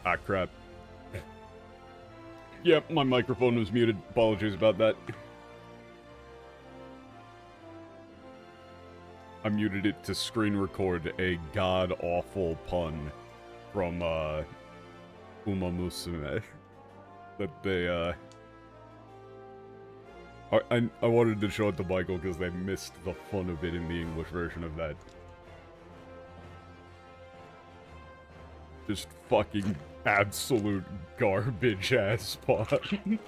Ah, crap. Yep, my microphone was muted. Apologies about that. I muted it to screen record a god-awful pun from, Uma Musume. That they, I wanted to show it to Michael because they missed the fun of it in the English version of that. Just fucking absolute garbage-ass pun.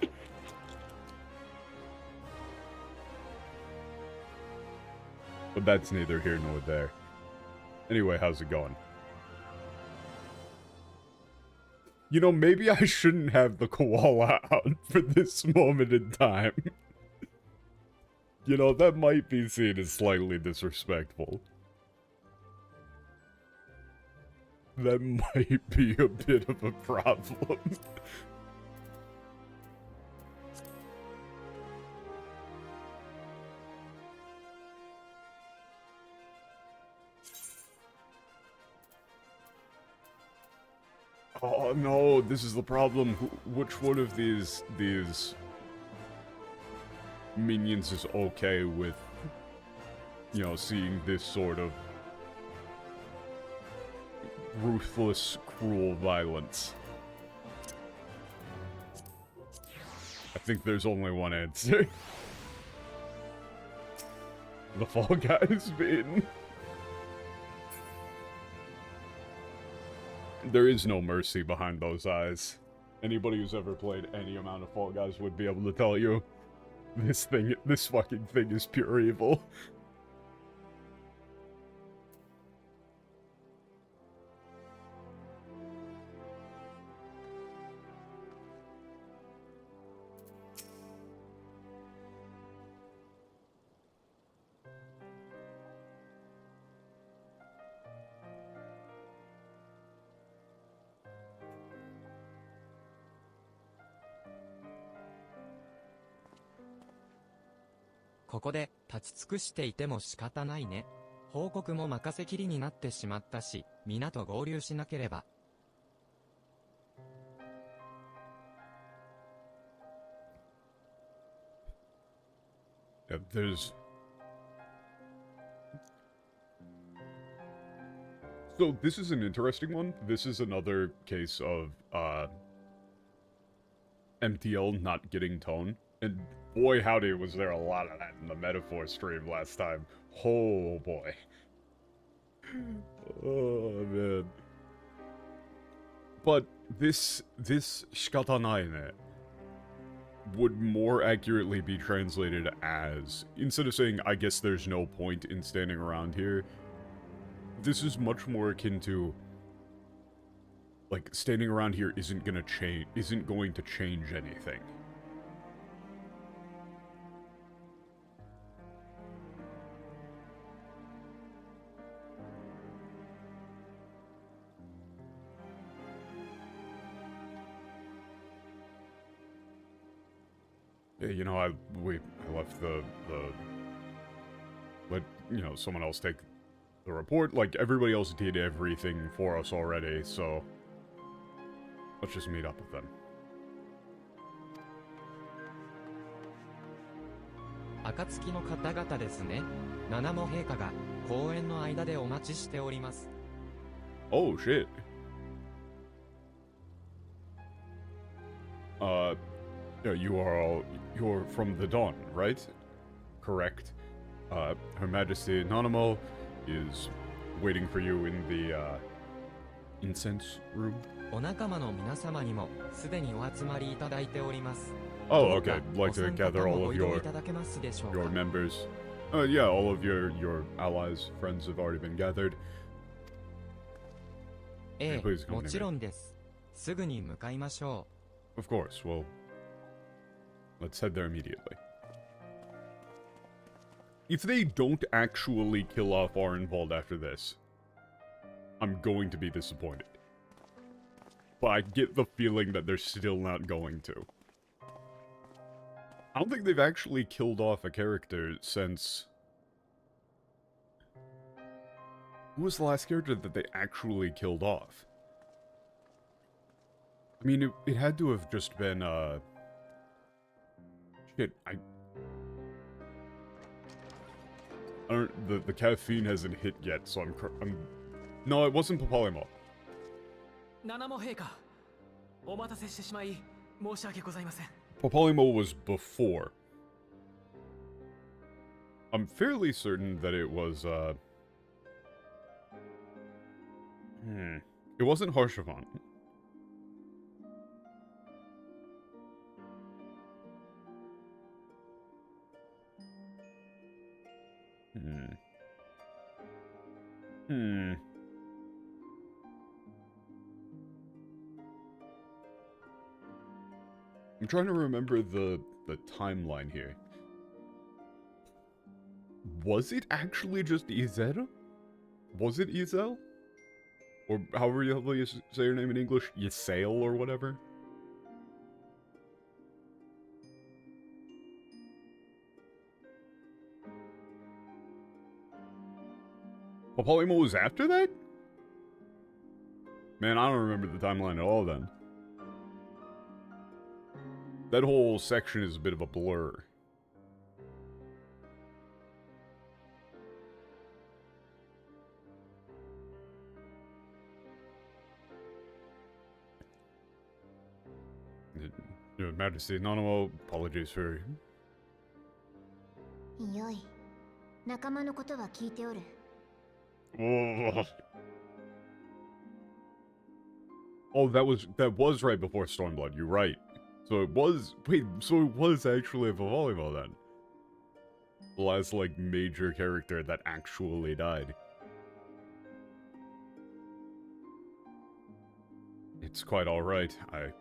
But that's neither here nor there. Anyway, how's it going? You know, maybe I shouldn't have the koala out for this moment in time. You know, that might be seen as slightly disrespectful. That might be a bit of a problem. Oh no, this is the problem. Which one of these minions is okay with, you know, seeing this sort of ruthless, cruel violence? I think there's only one answer. The Fall Guys bin. There is no mercy behind those eyes. Anybody who's ever played any amount of Fall Guys would be able to tell you, this fucking thing is pure evil.ここで立ち尽くしていても仕方ないね。報告も任せきりになってしまったし、皆と合流しなければ。Yeah, there's... So, this is an interesting one. This is another case of, MTL not getting tone. And boy howdy was there a lot of that in the Metaphor stream last time. Oh boy. Oh man. But this shikatanai ne would more accurately be translated as, instead of saying, I guess there's no point in standing around here, this is much more akin to, like, standing around here isn't going to change anything. Yeah, you know, I left let, you know, someone else take the report. Like, everybody else did everything for us already, so let's just meet up with them. 暁の方々ですね。七も陛下が公園の間でお待ちしております。Oh shit. Yeah, you're from the Dawn, right? Correct. Her Majesty Nanamo is waiting for you in the, incense room. お仲間の皆様にもすでにお集まりいただいております。 Oh, okay. I'd like to お三方 gather も all ご of 移動 your いただけますでしょうか。 members. Yeah, all of your allies, friends have already been gathered. え Please え、 come も to ち me. ろんです。すぐに向かいましょ Of course. Well, let's head there immediately. If they don't actually kill off Arenvald after this, I'm going to be disappointed. But I get the feeling that they're still not going to. I don't think they've actually killed off a character since... Who was the last character that they actually killed off? I mean, it had to have just been, shit, I don't, the caffeine hasn't hit yet, so I'm, no, it wasn't Papalymo. 七も陛下、お待たせしてしまい申し訳ございません。Papalymo was before. I'm fairly certain that it was, It wasn't Harshavant. I'm trying to remember the timeline here. Was it actually just Izel? Was it Izel? Or however you say your name in English, Ysail or whatever? Papalymo was after that? Man, I don't remember the timeline at all then. That whole section is a bit of a blur. Your Majesty, Nanamo, apologies for... よい、仲間のことは聞いておる。Oh, that was right before Stormblood, you're right. So it was, wait, so it was actually a Papalymo then. The last, like, major character that actually died. It's quite alright. I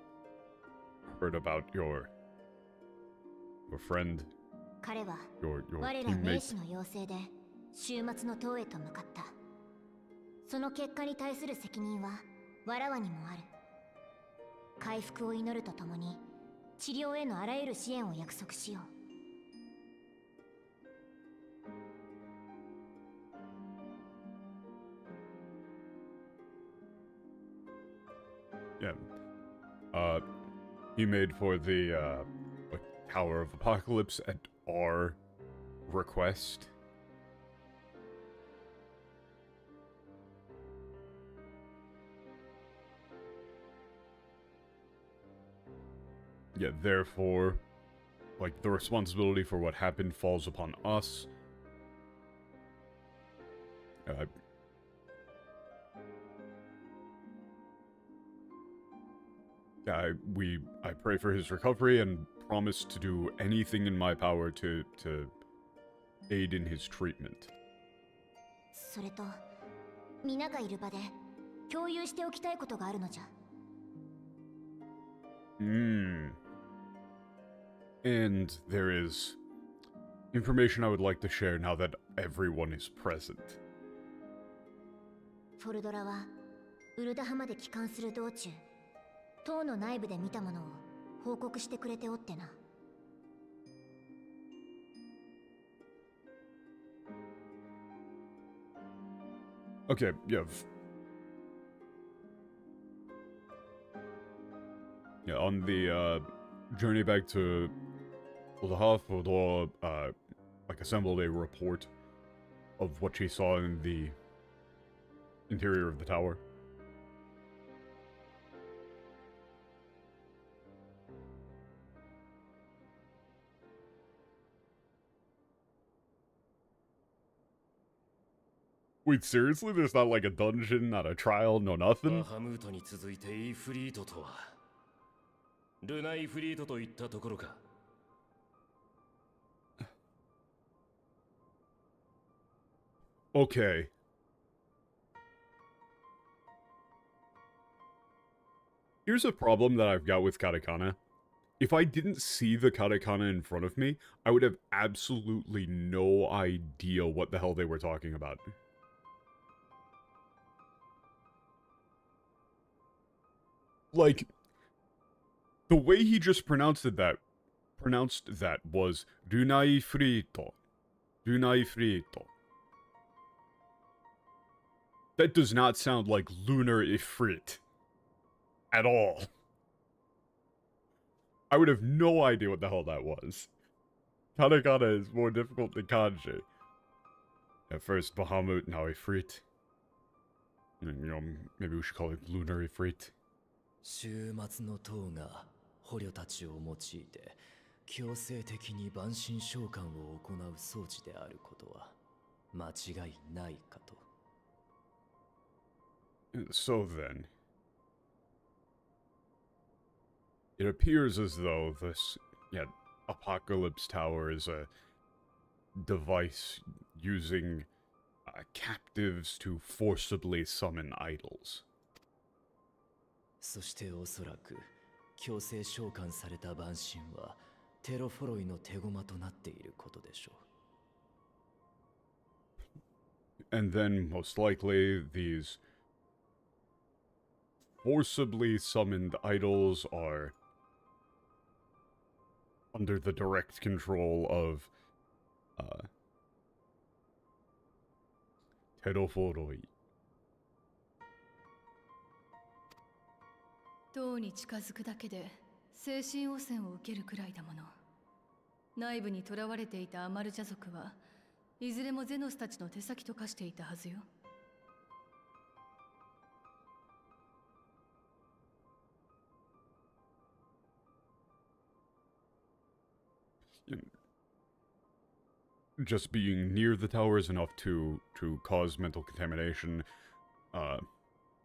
heard about your friend, 彼は your 我ら名 teammate. 士の要請で終末の塔へと向かった。その結果に対する責任はわらわにもある。回復を祈るとともに治療へのあらゆる支援を約束しよう。Yeah. He made for the, like, Tower of Apocalypse at our request. Yeah, therefore, like, the responsibility for what happened falls upon us. I pray for his recovery and promise to do anything in my power to aid in his treatment. それと、皆がいる場で共有しておきたいことがあるのじゃ。And there is information I would like to share now that everyone is present. フォルドラはウルダハまで帰還する道中、塔の内部で見たものを報告してくれておってな。Okay, yeah. Yeah, on the journey back to Uldaha, Fodor, like, assembled a report of what she saw in the interior of the tower. Wait, seriously? There's not, like, a dungeon, not a trial, no nothing? バハムートに続いてイーフリートとはルナイフリートといったところか。Okay. Here's a problem that I've got with katakana. If I didn't see the katakana in front of me, I would have absolutely no idea what the hell they were talking about. Like, the way he just pronounced that was Runai Frito. Runai Frito. That does not sound like Lunar Ifrit. At all. I would have no idea what the hell that was. Katakana is more difficult than kanji. At first Bahamut, now Ifrit. And, you know, maybe we should call it Lunar Ifrit. 終末の塔が捕虜たちを用いて強制的に万神召喚を行う装置であることは間違いないかと。So then, it appears as though this, Apocalypse Tower is a device using captives to forcibly summon idols. そしておそらく強制召喚された万神はテロフォロイの手駒となっていることでしょう。 And then, most likely, these forcibly summoned idols are under the direct control of Teroforoi. 塔に近づくだけで精神汚染を受けるくらいだもの。内部に囚われていたアマルジャ族はいずれもゼノスたちの手先と化していたはずよ。Just being near the tower is enough to cause mental contamination.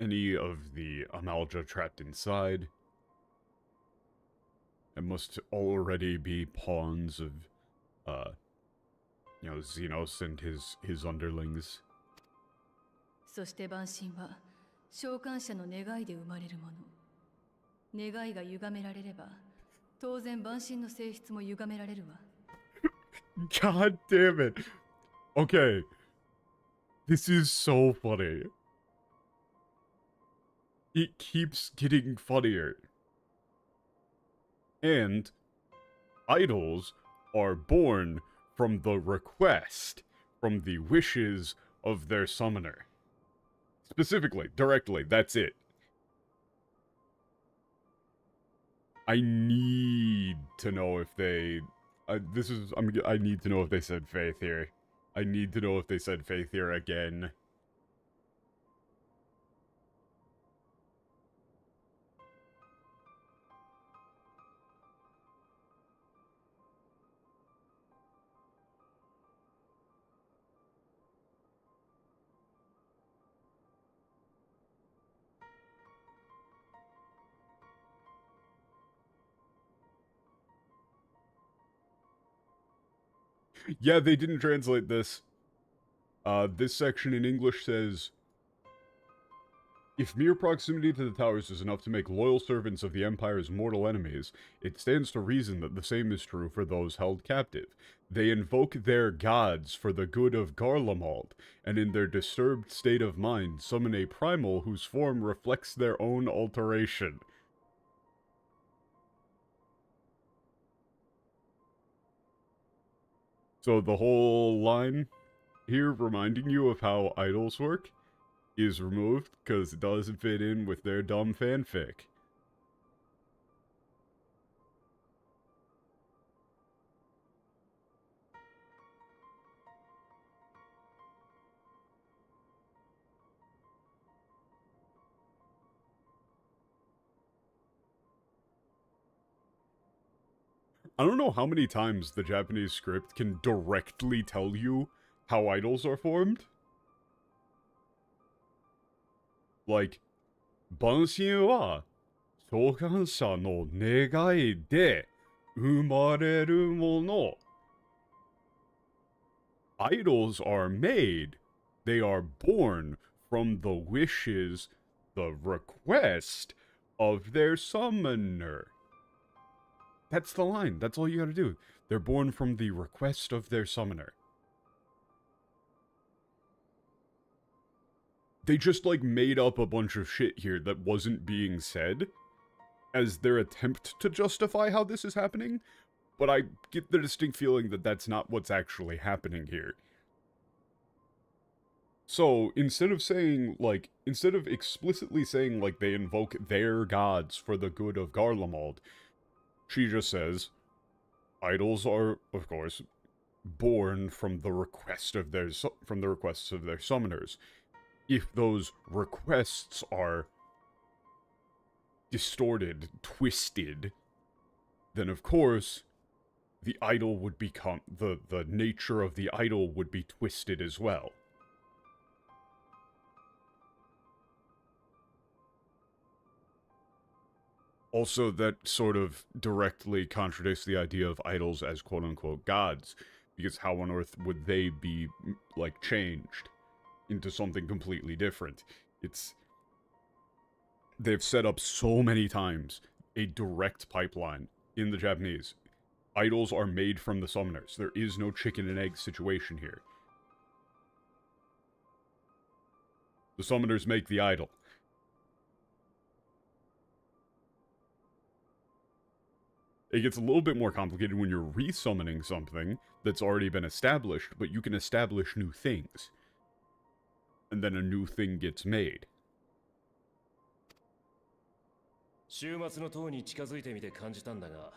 Any of the Amalja trapped inside, it must already be pawns of, Xenos and his underlings. そして万神は召喚者の願いで生まれるもの。願いが歪められれば、当然万神の性質も歪められるわ。God damn it. Okay. This is so funny. It keeps getting funnier. And idols are born from the request, from the wishes of their summoner. Specifically, directly, that's it. I need to know if they... I need to know if they said faith here. I need to know if they said faith here again. Yeah, they didn't translate this. This section in English says, if mere proximity to the towers is enough to make loyal servants of the Empire's mortal enemies, it stands to reason that the same is true for those held captive. They invoke their gods for the good of Garlemald, and in their disturbed state of mind summon a primal whose form reflects their own alteration. So the whole line here reminding you of how idols work is removed because it doesn't fit in with their dumb fanfic. I don't know how many times the Japanese script can directly tell you how idols are formed. Like, 万神は召喚者の願いで生まれるもの. Idols are made. They are born from the wishes, the request of their summoner. That's the line. That's all you gotta do. They're born from the request of their summoner. They just, like, made up a bunch of shit here that wasn't being said as their attempt to justify how this is happening, but I get the distinct feeling that that's not what's actually happening here. So, instead of explicitly saying, like, they invoke their gods for the good of Garlemald, She just says, idols are, of course, born from the requests of their summoners. If those requests are distorted, twisted, then of course the idol would become the nature of the idol would be twisted as well. Also, that sort of directly contradicts the idea of idols as quote-unquote gods, because how on earth would they be, like, changed into something completely different? They've set up so many times a direct pipeline in the Japanese. Idols are made from the summoners. There is no chicken and egg situation here. The summoners make the idol. It gets a little bit more complicated when you're resummoning something that's already been established, but you can establish new things. And then a new thing gets made. 終末の塔に近づいてみて感じたんだが、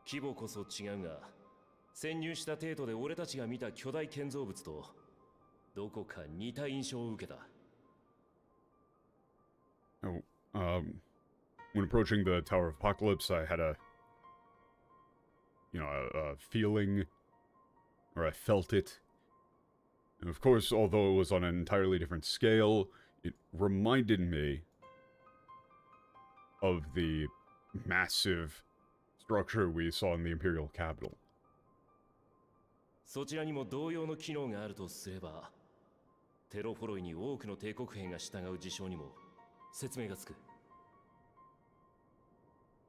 規模こそ違うが、潜入した程度で俺たちが見た巨大建造物とどこか似た印象を受けた。Oh, when approaching the Tower of Apocalypse, I had a feeling, or I felt it. And of course, although it was on an entirely different scale, it reminded me of the massive structure we saw in the Imperial Capital. そちらにも同様の機能があるとすれば、テロフォロイに多くの帝国兵が従う事象にも説明がつく。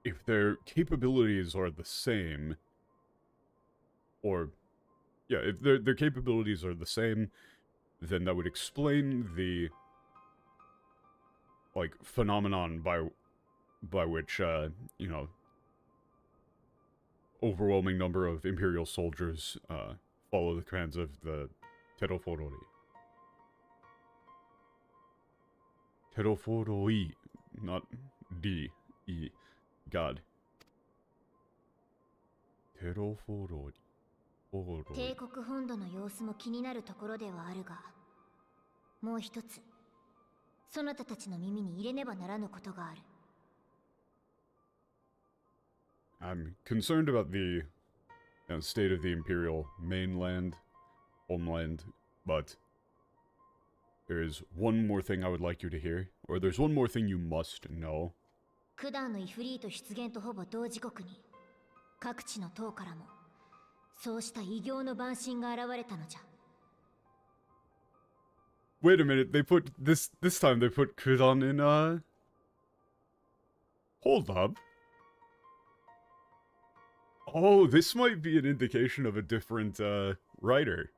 If their capabilities are the same, or, yeah, if their capabilities are the same, then that would explain the, like, phenomenon by which, overwhelming number of Imperial soldiers, follow the commands of the Teroforori. Teroforoi, not D-E. God. Teroforori. 帝国本土の様子も気になるところではあるが、もう一つ、そなたたちの耳に入れねばならぬことがある。I'm concerned about the state of the Imperial mainland, homeland, but there is one more thing I would like you to hear, or there's one more thing you must know. クダーのイフリート出現とほぼ同時刻に、各地の塔からも、そうした異形の万神が現れたのじゃ。Wait a minute, they put this time they put Kudan in hold up. Oh, this might be an indication of a different writer.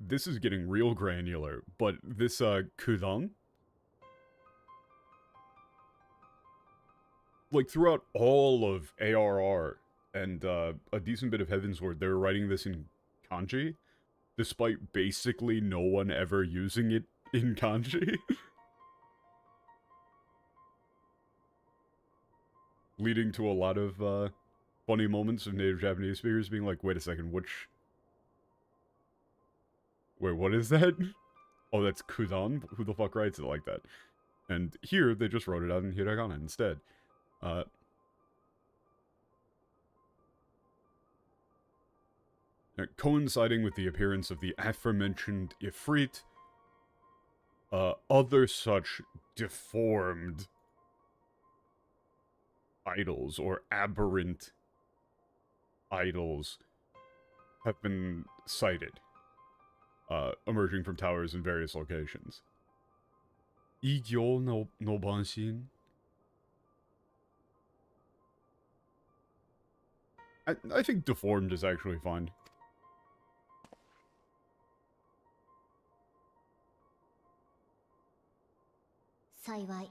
This is getting real granular, but this Kudan, like throughout all of ARR and a decent bit of Heavensward, they were writing this in kanji, despite basically no one ever using it in kanji. Leading to a lot of funny moments of native Japanese speakers being like, wait a second, which... Wait, what is that? Oh, that's Kudan? Who the fuck writes it like that? And here, they just wrote it out in hiragana instead. Coinciding with the appearance of the aforementioned Ifrit, other such deformed idols, or aberrant idols, have been sighted, emerging from towers in various locations. Igyo no banshin? I think deformed is actually fine. 幸い、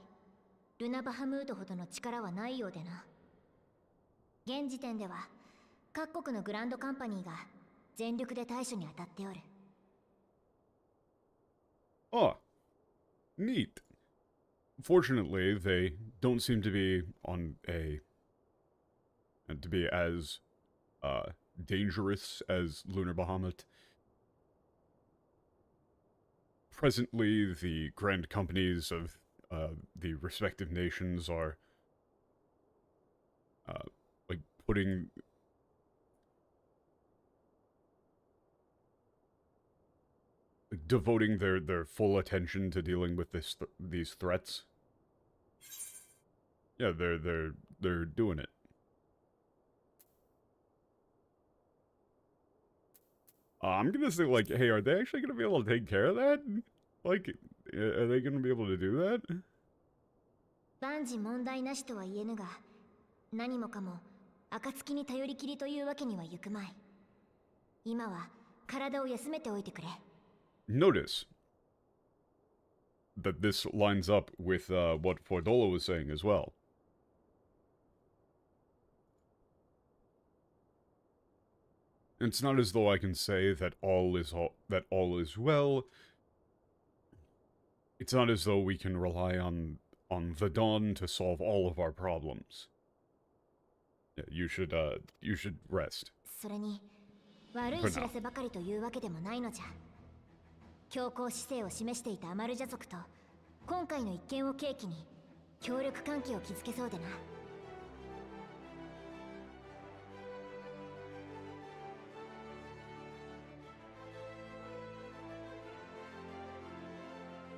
ルナ・バハムートほどの力はないようでな。現時点では、各国のグランドカンパニーが全力で対処に当たっておる。Oh, neat. fortunately, they don't seem to be to be as dangerous as Lunar Bahamut. Presently, the grand companies of the respective nations are like putting devoting their full attention to dealing with these threats. Yeah, they're doing it. I'm gonna say, like, hey, are they actually gonna be able to take care of that? Like, are they gonna be able to do that? 万事問題なしとは言えぬが、何もかも暁に頼りきりというわけにはいくまい。今は体を休めておいてくれ。Notice that this lines up with what Fordola was saying as well. It's not as though I can say that all is well. It's not as though we can rely on the Dawn to solve all of our problems. Yeah, you should rest. それに悪い知らせばかりというわけでもないのじゃ。強硬姿勢を示していたアマルジャ族と今回の一件を契機に協力関係を築けそうでな。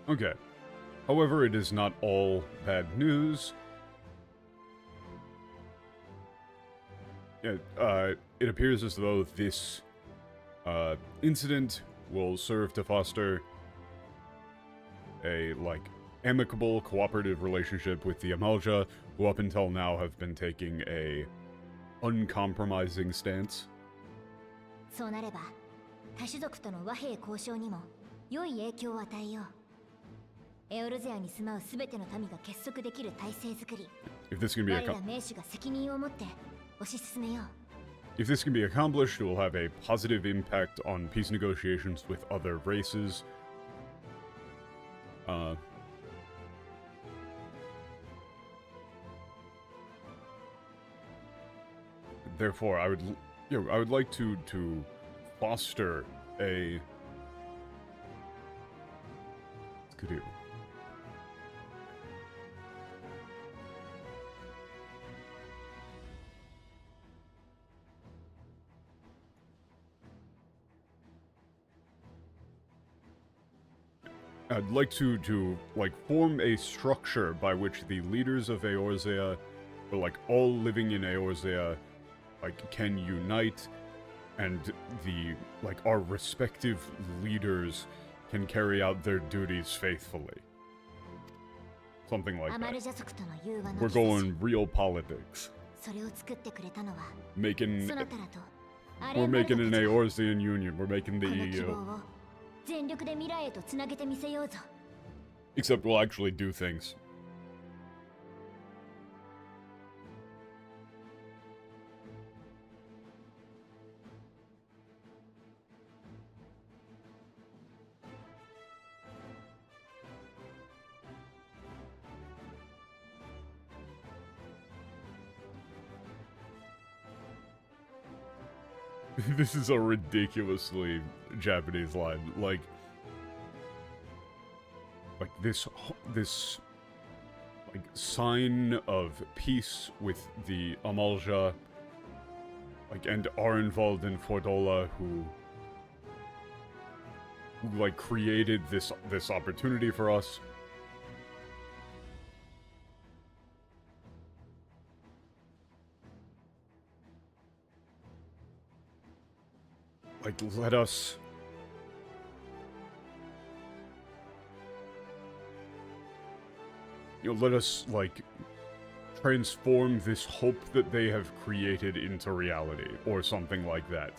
Okay. However, it is not all bad news. It appears as though this incident will serve to foster a, like, amicable, cooperative relationship with the Amalja, who up until now have been taking a uncompromising stance. そうなれば、他種族との和平交渉にも良い影響を与えよう。エオルゼアに住まうすべての民が結束できる体制づくり。If this can be 我ら名手が責任を持って推し進めよう。If this can be accomplished, it will have a positive impact on peace negotiations with other races. Therefore, I would like to foster a Skidoo. I'd like to like form a structure by which the leaders of Eorzea, or like all living in Eorzea, like can unite, and our respective leaders can carry out their duties faithfully. Something like that. We're going real politics. We're making an Eorzean union. We're making the EU. Except we'll actually do things. This is a ridiculously Japanese line. Like this like sign of peace with the Amalja, like, and are involved in Fordola, who like created this opportunity for us. Like, let us like transform this hope that they have created into reality, or something like that.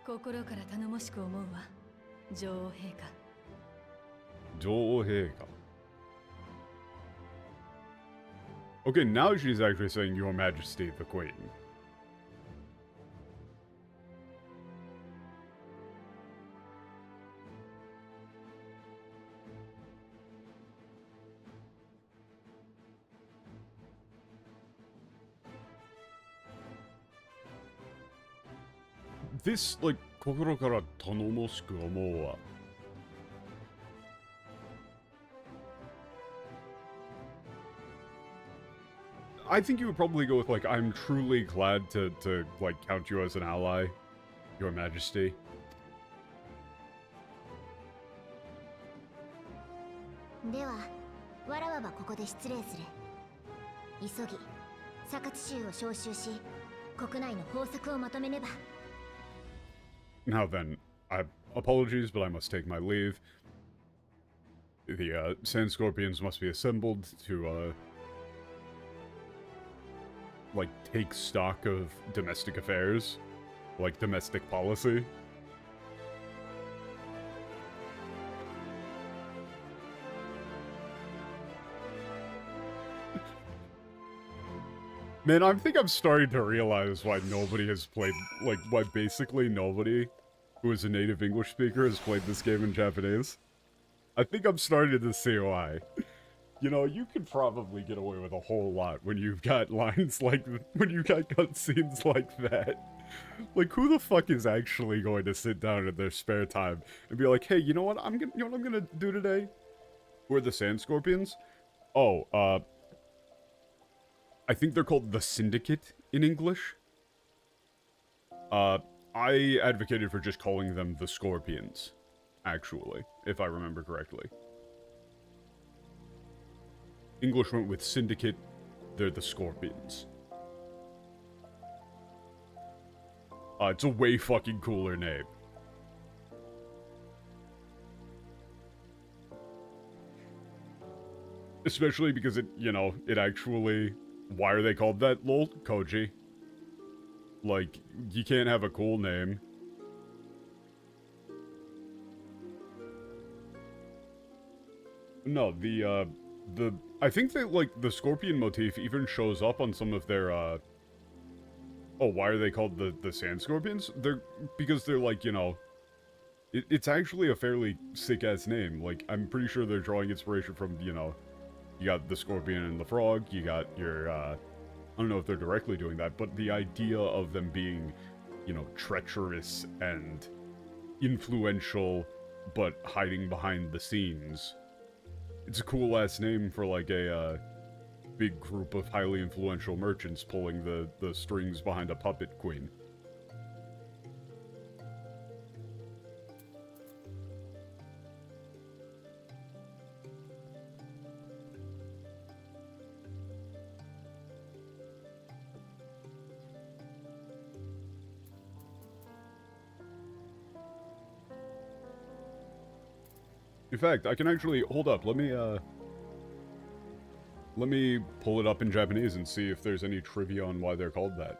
心から頼もしく思うわ、女王陛下。女王陛下。Okay, now she's actually saying Your Majesty the Queen. this, like, 心から頼もしく思うわ。I think you would probably go with, like, I'm truly glad to like, count you as an ally, Your Majesty. では、わらわはここで失礼する。急ぎ、サカツ州を招集し、国内の方策をまとめねば。Now then, apologies, but I must take my leave. The Sand Scorpions must be assembled to like take stock of domestic affairs, like domestic policy. Man, I think I'm starting to realize why nobody has played, like, why basically nobody who is a native English speaker has played this game in Japanese. I think I'm starting to see why. You know, you could probably get away with a whole lot when you've got lines like, when you got cutscenes like that. Like, who the fuck is actually going to sit down in their spare time and be like, hey, you know what I'm gonna do today? Who are the Sand Scorpions? Oh, I think they're called the Syndicate in English. I advocated for just calling them the Scorpions, actually, if I remember correctly. English went with Syndicate, they're the Scorpions. It's a way fucking cooler name. Especially because it, you know, it actually... Why are they called that, lol? Koji. Like, you can't have a cool name. No, I think that, like, the scorpion motif even shows up on some of their, Oh, why are they called the Sand Scorpions? Because they're, like, you know... It's actually a fairly sick-ass name. Like, I'm pretty sure they're drawing inspiration from, you know... You got the scorpion and the frog, you got your, I don't know if they're directly doing that, but the idea of them being, you know, treacherous and influential, but hiding behind the scenes. It's a cool-ass name for, like, a, big group of highly influential merchants pulling the strings behind a puppet queen. In fact, I can actually... Hold up, let me pull it up in Japanese and see if there's any trivia on why they're called that.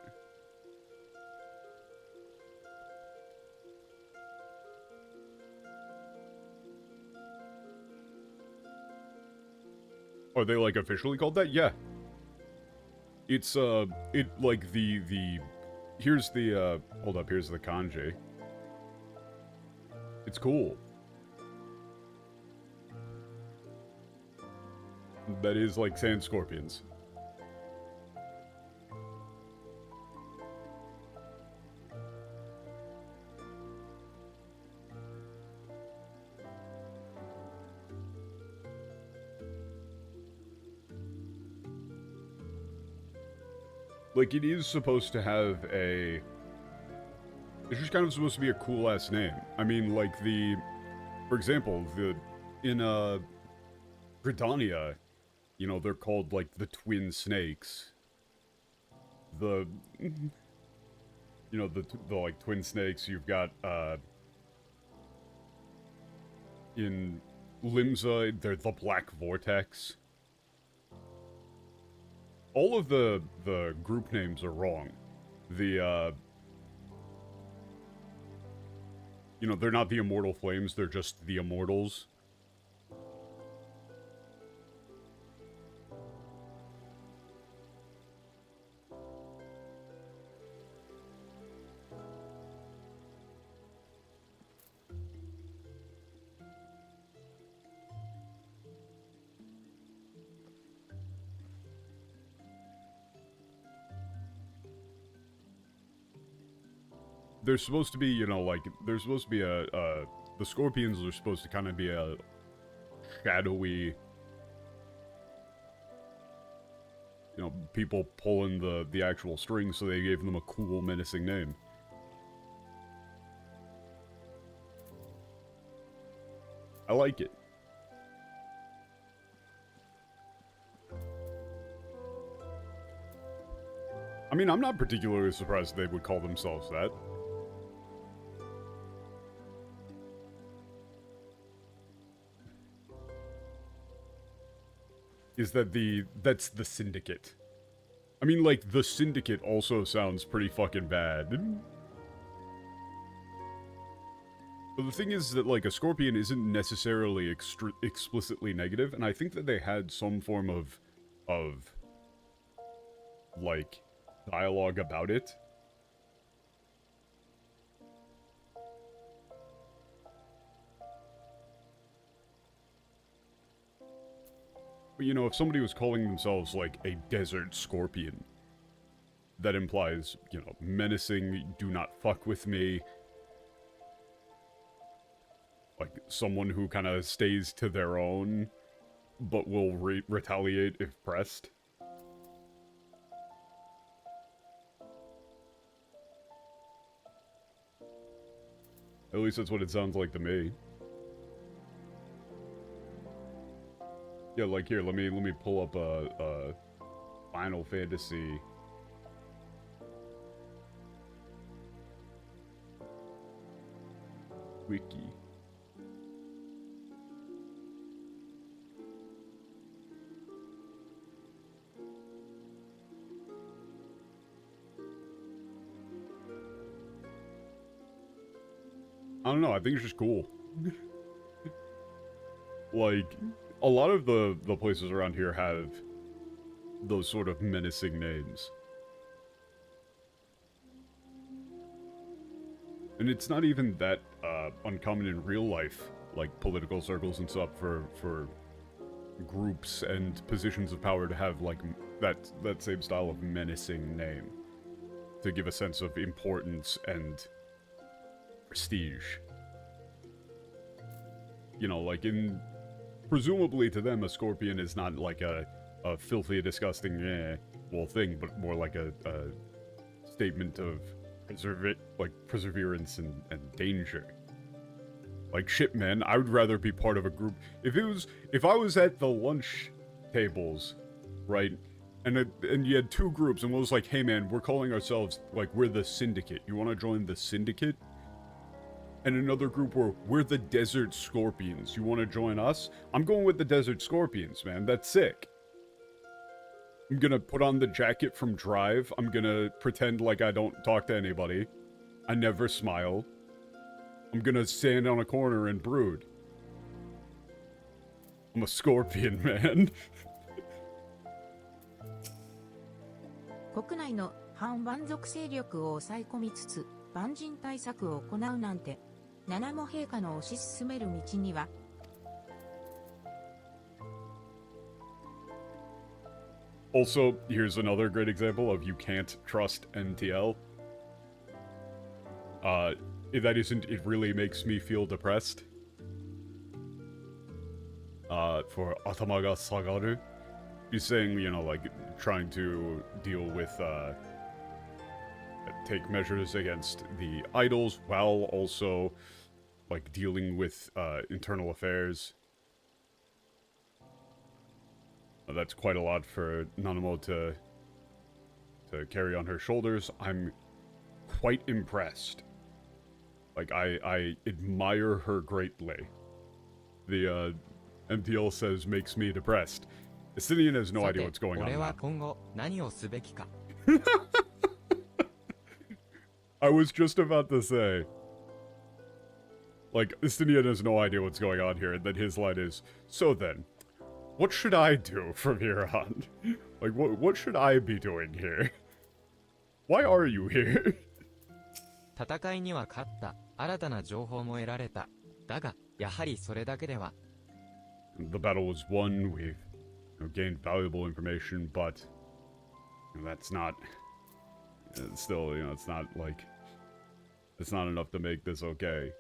Are they, like, officially called that? Yeah. It's, like, here's the, hold up, here's the kanji. It's cool. That is, like, Sand Scorpions. Like, it is supposed to have a... It's just kind of supposed to be a cool-ass name. I mean, like, for example, in, Britannia, you know, they're called, like, the Twin Snakes. You know, the like, Twin Snakes, you've got, in Limsa, they're the Black Vortex. All of the group names are wrong. You know, they're not the Immortal Flames, they're just the Immortals. They're supposed to be, you know, like, there's supposed to be the scorpions are supposed to kind of be a shadowy, you know, people pulling the actual strings, so they gave them a cool, menacing name. I like it. I mean, I'm not particularly surprised they would call themselves that. Is that that's the Syndicate. I mean, like, the Syndicate also sounds pretty fucking bad. But the thing is that, like, a scorpion isn't necessarily explicitly negative, and I think that they had some form of like, dialogue about it. But, you know, if somebody was calling themselves, like, a desert scorpion, that implies, you know, menacing, do not fuck with me. Like, someone who kind of stays to their own, but will retaliate if pressed. At least that's what it sounds like to me. Yeah, like here, let me pull up a Final Fantasy wiki. I don't know, I think it's just cool. Like, a lot of the places around here have those sort of menacing names. And it's not even that uncommon in real life, like political circles and stuff, for groups and positions of power to have like that same style of menacing name, to give a sense of importance and prestige. You know, like presumably to them, a scorpion is not like a filthy, disgusting, thing, but more like a statement of perseverance and danger. Like, shit, man, I would rather be part of a group. If I was at the lunch tables, right, and you had two groups, and one was like, hey, man, we're calling ourselves, like, we're the Syndicate. You want to join the Syndicate? And another group were, we're the Desert Scorpions. You want to join us? I'm going with the Desert Scorpions, man. That's sick. I'm gonna put on the jacket from Drive. I'm gonna pretend like I don't talk to anybody. I never smile. I'm gonna stand on a corner and brood. I'm a scorpion, man. 国内の反蛮族勢力を抑え込みつつ、蛮人対策を行うなんて、七も陛下の推し進める道には、Also, here's another great example of you can't trust NTL. If that isn't, it really makes me feel depressed. For Atamaga Sagaru. He's saying, you know, like, trying to deal with, take measures against the idols, while also, like, dealing with, internal affairs. That's quite a lot for Nanamo to carry on her shoulders. I'm quite impressed. Like, I admire her greatly. The, MTL says makes me depressed. Estinian has no idea what's going on now. I was just about to say. Like, Estinian has no idea what's going on here, and then his line is, so then, what should I do from here on? Like, what should I be doing here? Why are you here? 戦いには勝った。新たな情報も得られた。だが、やはりそれだけでは。The battle was won, we've gained valuable information, but that's not... Still, it's not like... It's not enough to make this okay.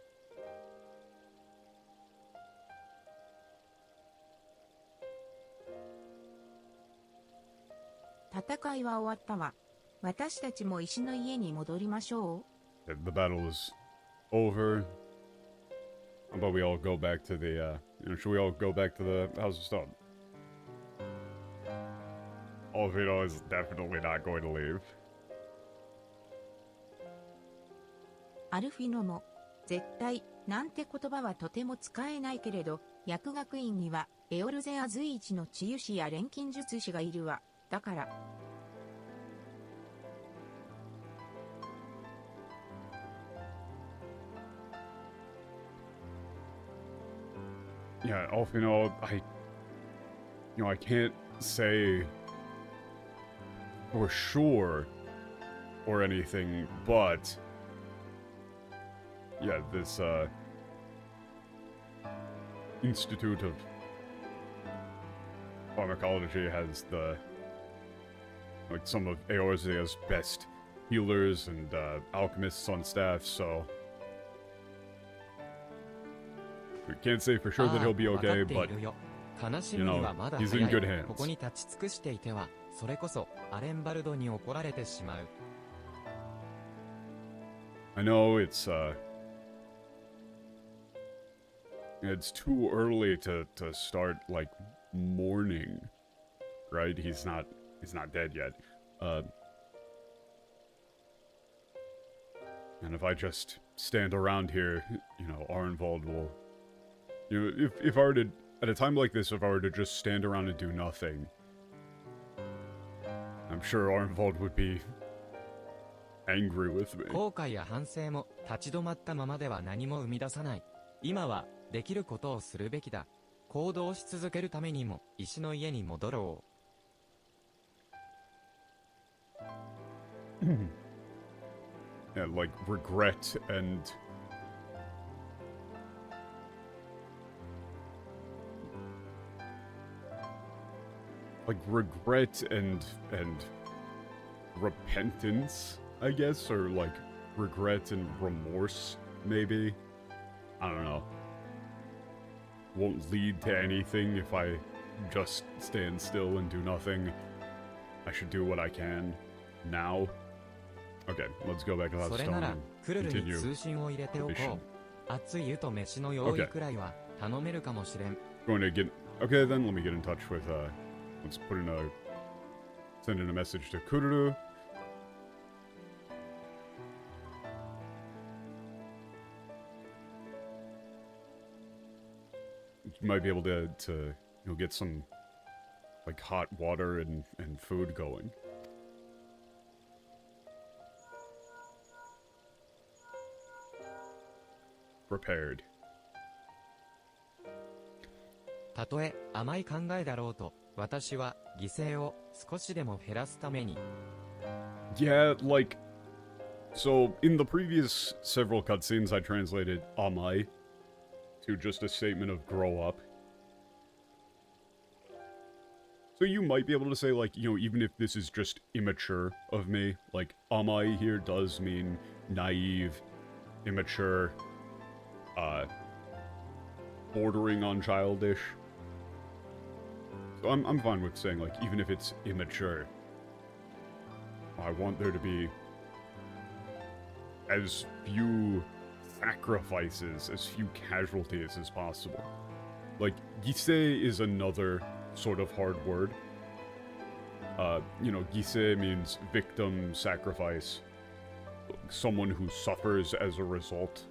戦いは終わったわ。私たちも石の家に戻りましょう。The battle is over. How about we all go back to the, should we all go back to the House of Stone? Alvino is definitely not going to leave. アルフィノも、絶対、なんて言葉はとても使えないけれど、薬学院には、エオルゼア随一の治癒士や錬金術師がいるわ。だから。Yeah, Alfino, I can't say for sure or anything, but yeah, this Institute of Pharmacology has some of Eorzea's best healers and alchemists on staff, so we can't say for sure that he'll be okay, but you know, he's in good hands. ここに立ち尽くしていては、それこそアレンバルドに怒られてしまう。I know it's too early to start like mourning, right? He's not dead yet. And if I just stand around here, you know, Arnvald will, you know, if I were to, at a time like this, if I were to just stand around and do nothing, I'm sure Arnvald would be angry with me. 後悔や反省も立ち止まったままでは何も生み出さない。今はできることをするべきだ。行動し続けるためにも石の家に戻ろう。Yeah, like regret and repentance, I guess, or like regret and remorse, maybe. I don't know. Won't lead to anything if I just stand still and do nothing. I should do what I can now. Okay, let's go back to that それ stone なら and クルルに continue. 通信を入れておこ mission. う。熱い湯と飯の用意くらいは頼めるかもしれん。Going to get okay then. Let me get in touch with. Let's put in a send in a message to Kururu. You might be able to you know, get some like hot water and food going. Prepared. たとえ甘い考えだろうと、私は犠牲を少しでも減らすために。Yeah, like, so in the previous several cutscenes I translated amai to just a statement of grow up. So you might be able to say, like, you know, even if this is just immature of me, like, amai here does mean naive, immature, bordering on childish. So I'm fine with saying, like, even if it's immature, I want there to be as few sacrifices, as few casualties as possible. Like, gisei is another sort of hard word. You know, gisei means victim, sacrifice, someone who suffers as a result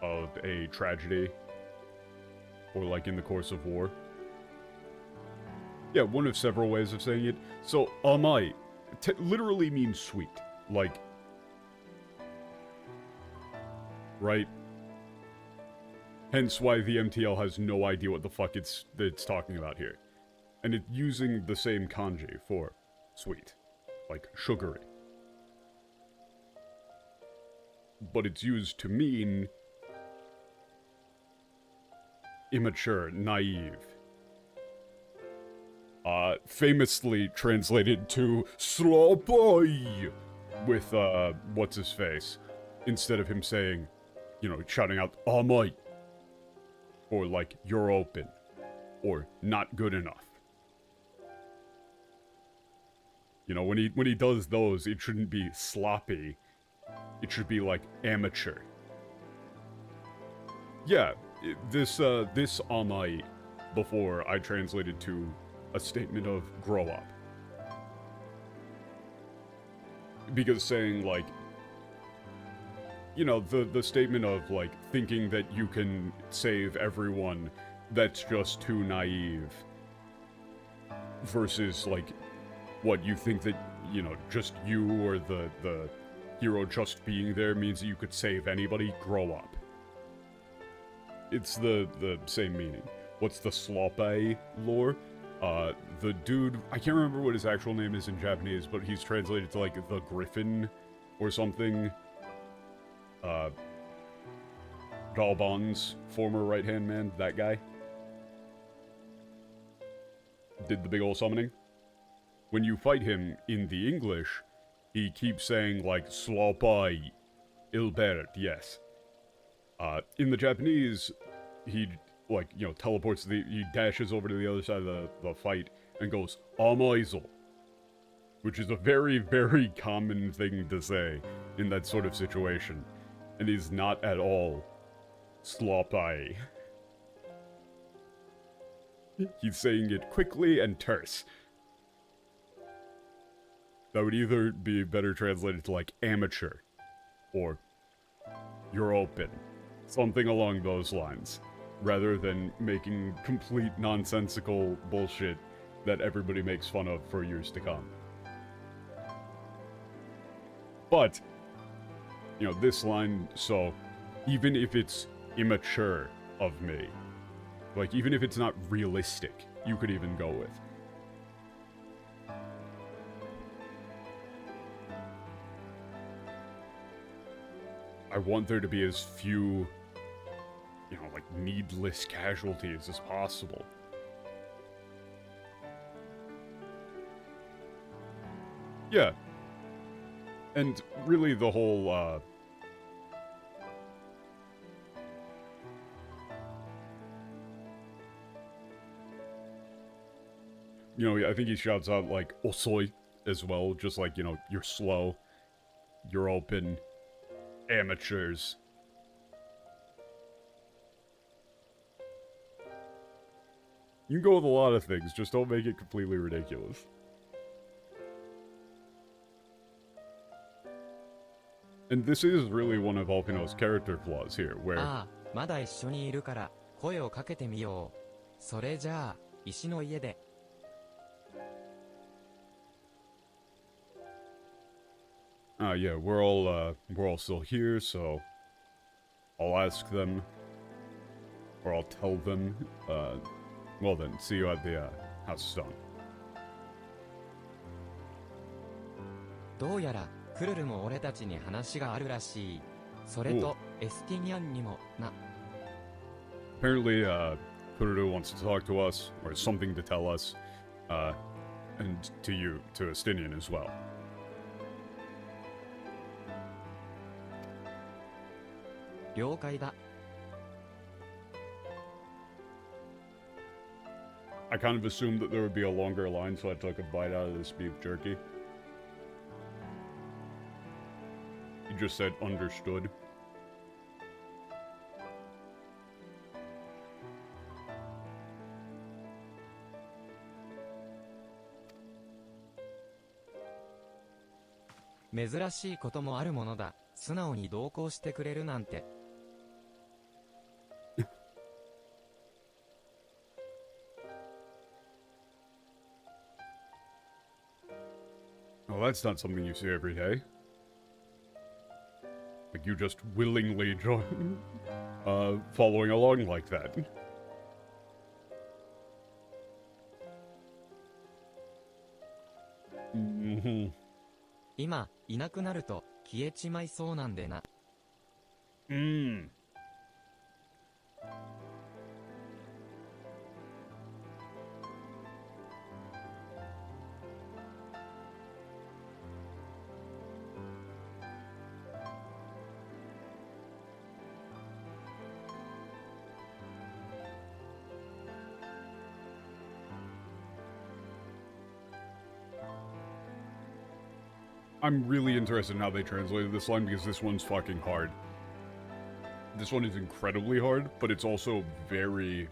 of a tragedy, or like in the course of war. Yeah, one of several ways of saying it. So, amai literally means sweet. Like, right? Hence why the MTL has no idea what the fuck it's talking about here. And it's using the same kanji for sweet. Like, sugary. But it's used to mean immature, naive. Famously translated to slow boy with, what's his face? instead of him saying, you know, shouting out, "Oh, mate," or like, "You're open," or "Not good enough." You know, when he does those, it shouldn't be sloppy. It should be like amateur. Yeah, this "amai" before I translated to a statement of grow up. Because saying like, you know, the statement of like thinking that you can save everyone, that's just too naive. Versus like, what you think that, you know, just you or the hero just being there means that you could save anybody, grow up. It's the same meaning. What's the slope lore? The dude, I can't remember what his actual name is in Japanese, but he's translated to like the Griffin or something. Dalbon's former right-hand man, that guy. Did the big ol' summoning. When you fight him in the English, he keeps saying like, "Slopai, Ilbert," yes. In the Japanese, he, like, you know, teleports, he dashes over to the other side of the fight and goes, "Amaizel," which is a very, very common thing to say in that sort of situation. And he's not at all sloppy. He's saying it quickly and terse. That would either be better translated to like amateur, or "You're open," something along those lines, rather than making complete nonsensical bullshit that everybody makes fun of for years to come. But, you know, this line, so, even if it's immature of me, like, even if it's not realistic, you could even go with. I want there to be as few, you know, like, needless casualties as possible. Yeah. And really the whole, you know, I think he shouts out, like, "Osoi," as well, just like, you know, "You're slow," "You're open," "Amateurs." You can go with a lot of things, just don't make it completely ridiculous. And this is really one of Alpino's character flaws here, where... ああ、まだ一緒にいるから、声をかけてみよう。それじゃあ、石の家で。Yeah, we're all still here, so... I'll ask them, or I'll tell them, well then, see you at the, House of Stone. どうやら、クルルも俺たちに話があるらしい。それと、エスティニャンにもな。Apparently, Kururu wants to talk to us, or something to tell us, and to you, to Estinian as well. 了解だ。I kind of assumed that there would be a longer line, so I took a bite out of this beef jerky. He just said, "Understood."「珍しいこともあるものだ。素直に同行してくれるなんて。」 Well, that's not something you see every day. Like, you just willingly join, following along like that. Mm-hmm. 今、いなくなると、消えちまいそうなんでな。I'm really interested in how they translated this line because this one's fucking hard. This one is incredibly hard, but it's also very...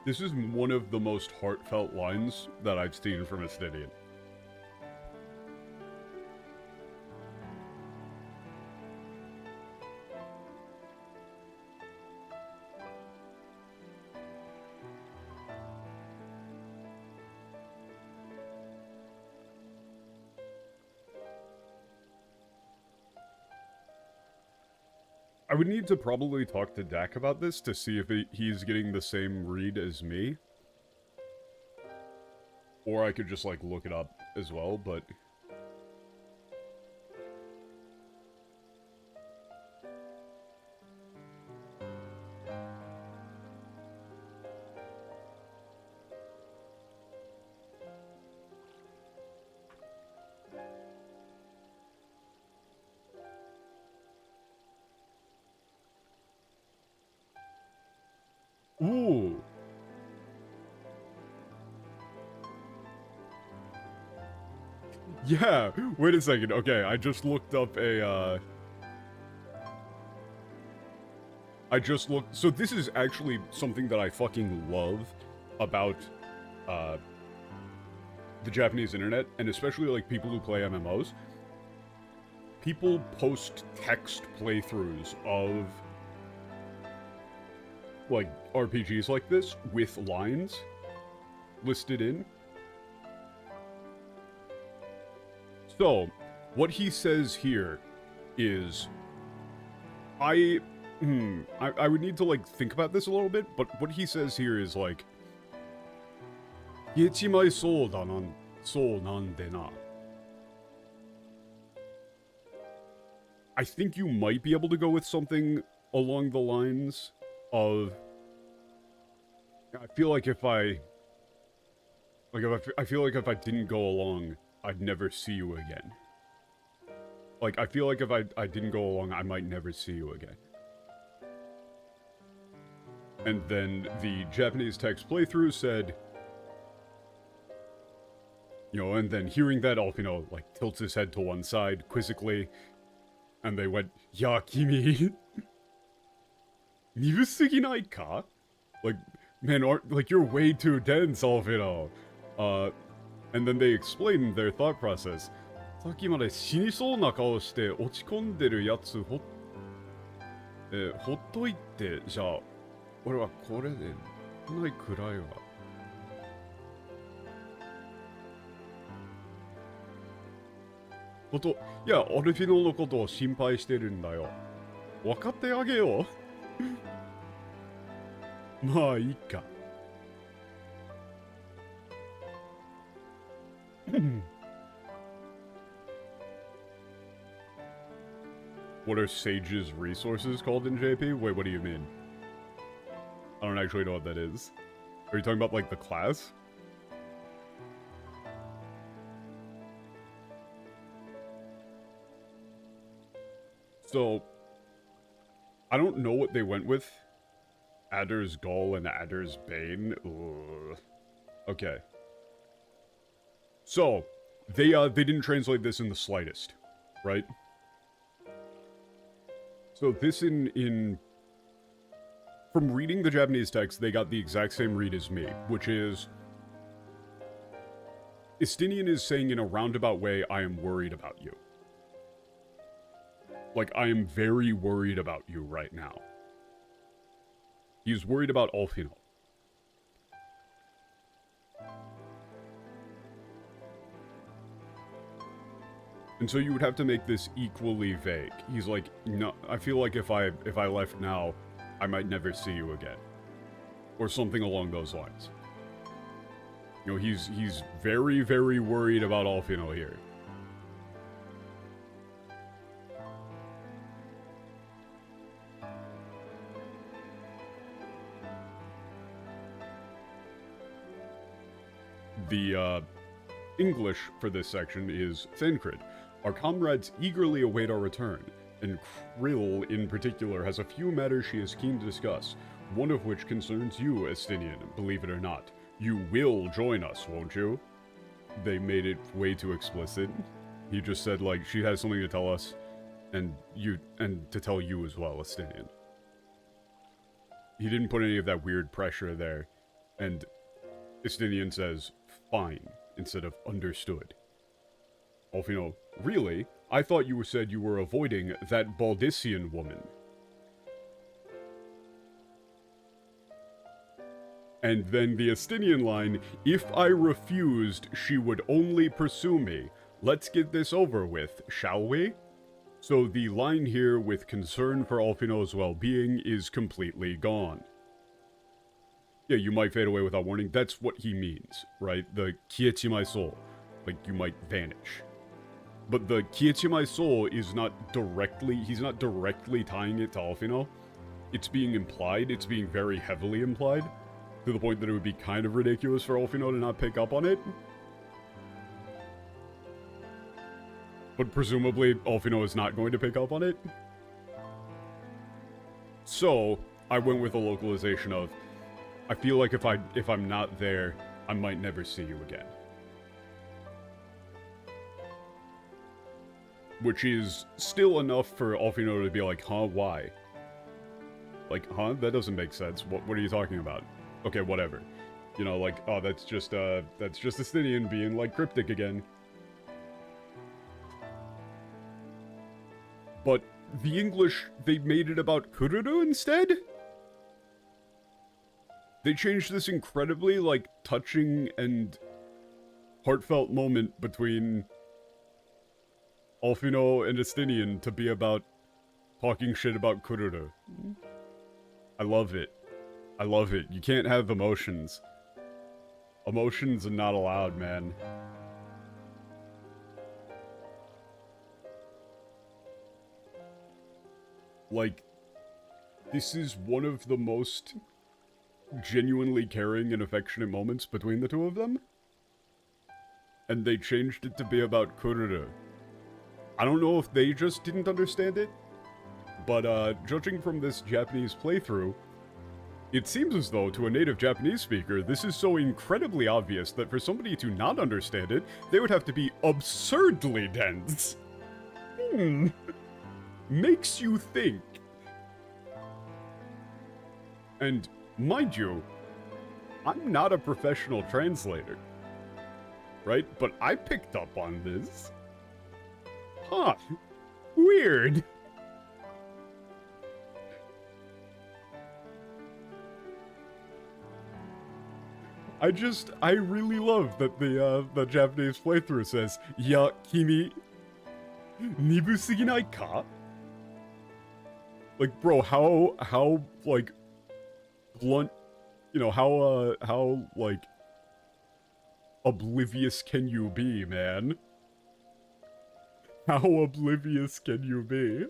This is one of the most heartfelt lines that I've seen from a Stydian. I would need to probably talk to Dak about this to see if he's getting the same read as me. Or I could just, like, look it up as well, but... Ooh! Yeah, wait a second. Okay, I just looked up a, so this is actually something that I fucking love about, the Japanese internet, and especially, like, people who play MMOs. People post text playthroughs of, like, RPGs like this with lines listed in. So, what he says here is, I would need to, like, think about this a little bit, but what he says here is, like, 一枚そうだなん、そうなんでな. I think you might be able to go with something along the lines of, I feel like if I feel like if I didn't go along, I'd never see you again. Like, I feel like if I didn't go along, I might never see you again. And then the Japanese text playthrough said, you know, and then hearing that, Alfino, like, tilts his head to one side, quizzically, and they went, Ya, kimi, nibusuginai ka? Like, man, like, you're way too dense, Alfino. And then they explained their thought process. さっきまで死にそうな顔して落ち込んでるやつほっといて、じゃあ、俺はこれでないくらいは。いや、オルフィノのことを心配してるんだよ。分かってあげよう。まあいいか。What are Sage's resources called in JP? Wait, what do you mean? I don't actually know what that is. Are you talking about, like, the class? So, I don't know what they went with. Adder's Gall and Adder's Bane. Ugh. Okay. So, they didn't translate this in the slightest, right? So this from reading the Japanese text, they got the exact same read as me, which is, Estinian is saying in a roundabout way, I am worried about you. Like, I am very worried about you right now. He's worried about Alfino. And so you would have to make this equally vague. He's like, no, I feel like if I left now, I might never see you again. Or something along those lines. You know, he's very, very worried about Alfino here. The English for this section is Thancred. Our comrades eagerly await our return, and Krill in particular has a few matters she is keen to discuss, one of which concerns you, Estinian, believe it or not. You will join us, won't you? They made it way too explicit. He just said, like, she has something to tell us, and to tell you as well, Estinian. He didn't put any of that weird pressure there, and Estinian says, fine, instead of understood. Alfino, really? I thought you said you were avoiding that Baldician woman. And then the Estinian line, if I refused, she would only pursue me. Let's get this over with, shall we? So the line here with concern for Alfino's well-being is completely gone. Yeah, you might fade away without warning. That's what he means, right? The kieti my soul. Like, you might vanish. But the kieti my soul is not directly, he's not directly tying it to Alfino. It's being implied, it's being very heavily implied, to the point that it would be kind of ridiculous for Alfino to not pick up on it. But presumably, Alfino is not going to pick up on it. So, I went with a localization of, I feel like if I'm not there, I might never see you again. Which is still enough for Alfino to be like, huh, why? Like, huh? That doesn't make sense. What are you talking about? Okay, whatever. You know, like, oh, that's just Estinian being, like, cryptic again. But the English, they made it about Kururu instead? They changed this incredibly, like, touching and heartfelt moment between Alfino and Estinian to be about talking shit about Kururu. I love it. I love it. You can't have emotions. Emotions are not allowed, man. Like, this is one of the most genuinely caring and affectionate moments between the two of them. And they changed it to be about Kururu. I don't know if they just didn't understand it, but judging from this Japanese playthrough, it seems as though, to a native Japanese speaker, this is so incredibly obvious that for somebody to not understand it, they would have to be absurdly dense. Makes you think. And, mind you, I'm not a professional translator, right? But I picked up on this. Huh. Weird. I really love that the Japanese playthrough says, Ya, kimi, nibu suginai ka? Like, bro, how, like, blunt, you know, how, like, oblivious can you be, man? How oblivious can you be?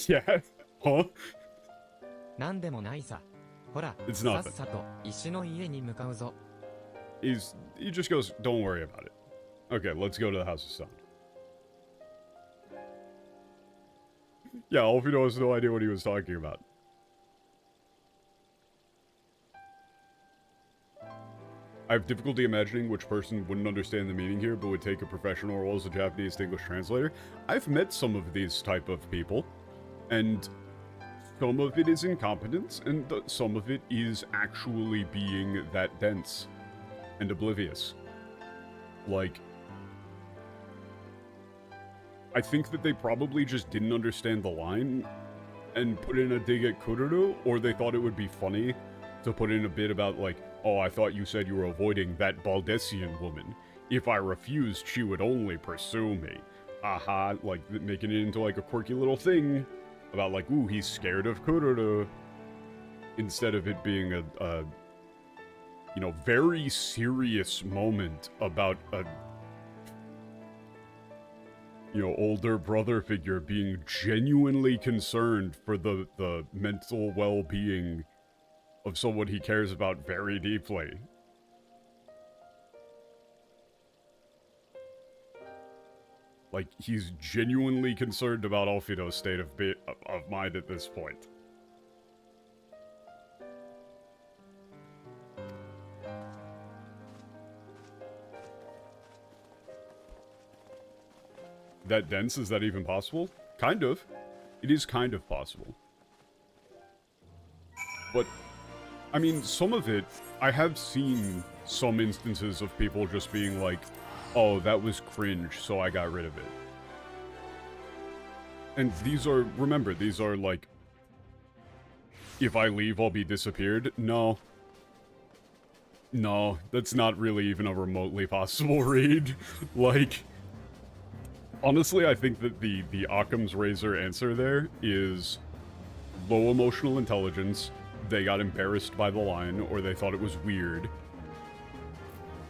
Yeah, huh? なんでもないさ。ほら、 It's さ nothing. っさと石の家に向かうぞ。 He just goes, don't worry about it. Okay, let's go to the House of Sound. Yeah, Alfino has no idea what he was talking about. I have difficulty imagining which person wouldn't understand the meaning here, but would take a professional role as a Japanese to English translator. I've met some of these type of people, and some of it is incompetence, and some of it is actually being that dense and oblivious. Like, I think that they probably just didn't understand the line and put in a dig at Kururu, or they thought it would be funny to put in a bit about, like, oh, I thought you said you were avoiding that Baldician woman. If I refused, she would only pursue me. Aha, like, making it into, like, a quirky little thing about, like, ooh, he's scared of Kururu. Instead of it being a you know, very serious moment about a, you know, older brother figure being genuinely concerned for the mental well-being of someone he cares about very deeply. Like, he's genuinely concerned about Alfino's state of mind at this point. that dense? Is that even possible? Kind of. It is kind of possible. But, I mean, some of it, I have seen some instances of people just being like, oh, that was cringe, so I got rid of it. And these are, remember, these are like, if I leave, I'll be disappeared. No. No, that's not really even a remotely possible read. Like, honestly, I think that the Occam's razor answer there is low emotional intelligence, they got embarrassed by the line, or they thought it was weird,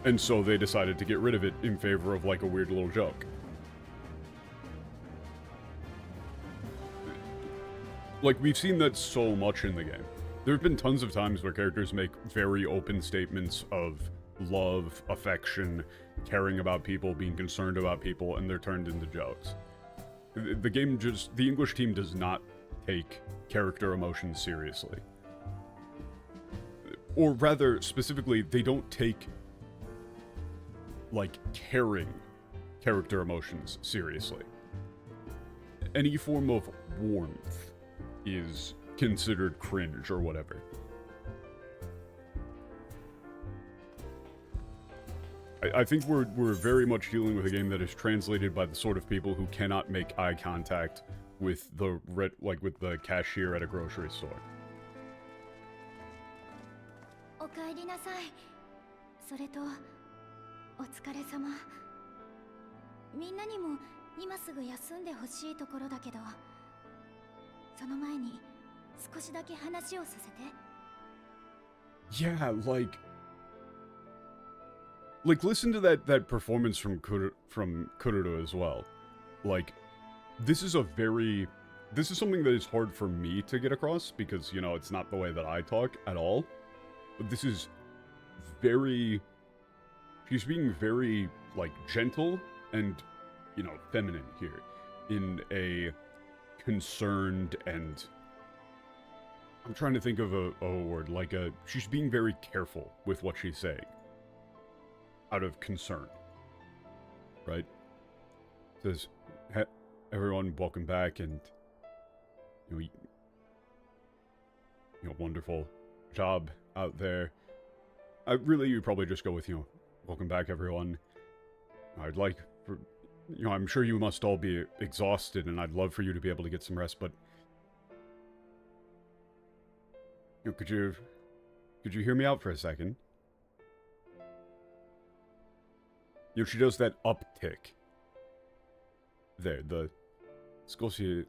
and so they decided to get rid of it in favor of, like, a weird little joke. Like, we've seen that so much in the game. There have been tons of times where characters make very open statements of love, affection, caring about people, being concerned about people, and they're turned into jokes. The game just... the English team does not take character emotions seriously. Or rather, specifically, they don't take, like, caring character emotions seriously. Any form of warmth is considered cringe or whatever. I think we're very much dealing with a game that is translated by the sort of people who cannot make eye contact with the with the cashier at a grocery store. おかえりなさい。それとお疲れ様。みんなにも今すぐ休んでほしいところだけど、その前に少しだけ話をさせて。Yeah, like listen to that performance from Kururu as well. Like, this is something that is hard for me to get across because, you know, it's not the way that I talk at all. But this is she's being very, like, gentle and, you know, feminine here in a concerned and, I'm trying to think of a word, like she's being very careful with what she's saying. Out of concern. Right? Says, everyone, welcome back, and, you know, wonderful job out there. Really, you'd probably just go with, you know, welcome back, everyone. I'd like for, you know, I'm sure you must all be exhausted, and I'd love for you to be able to get some rest, but, you know, could you hear me out for a second? You know, she does that uptick. There, the 少し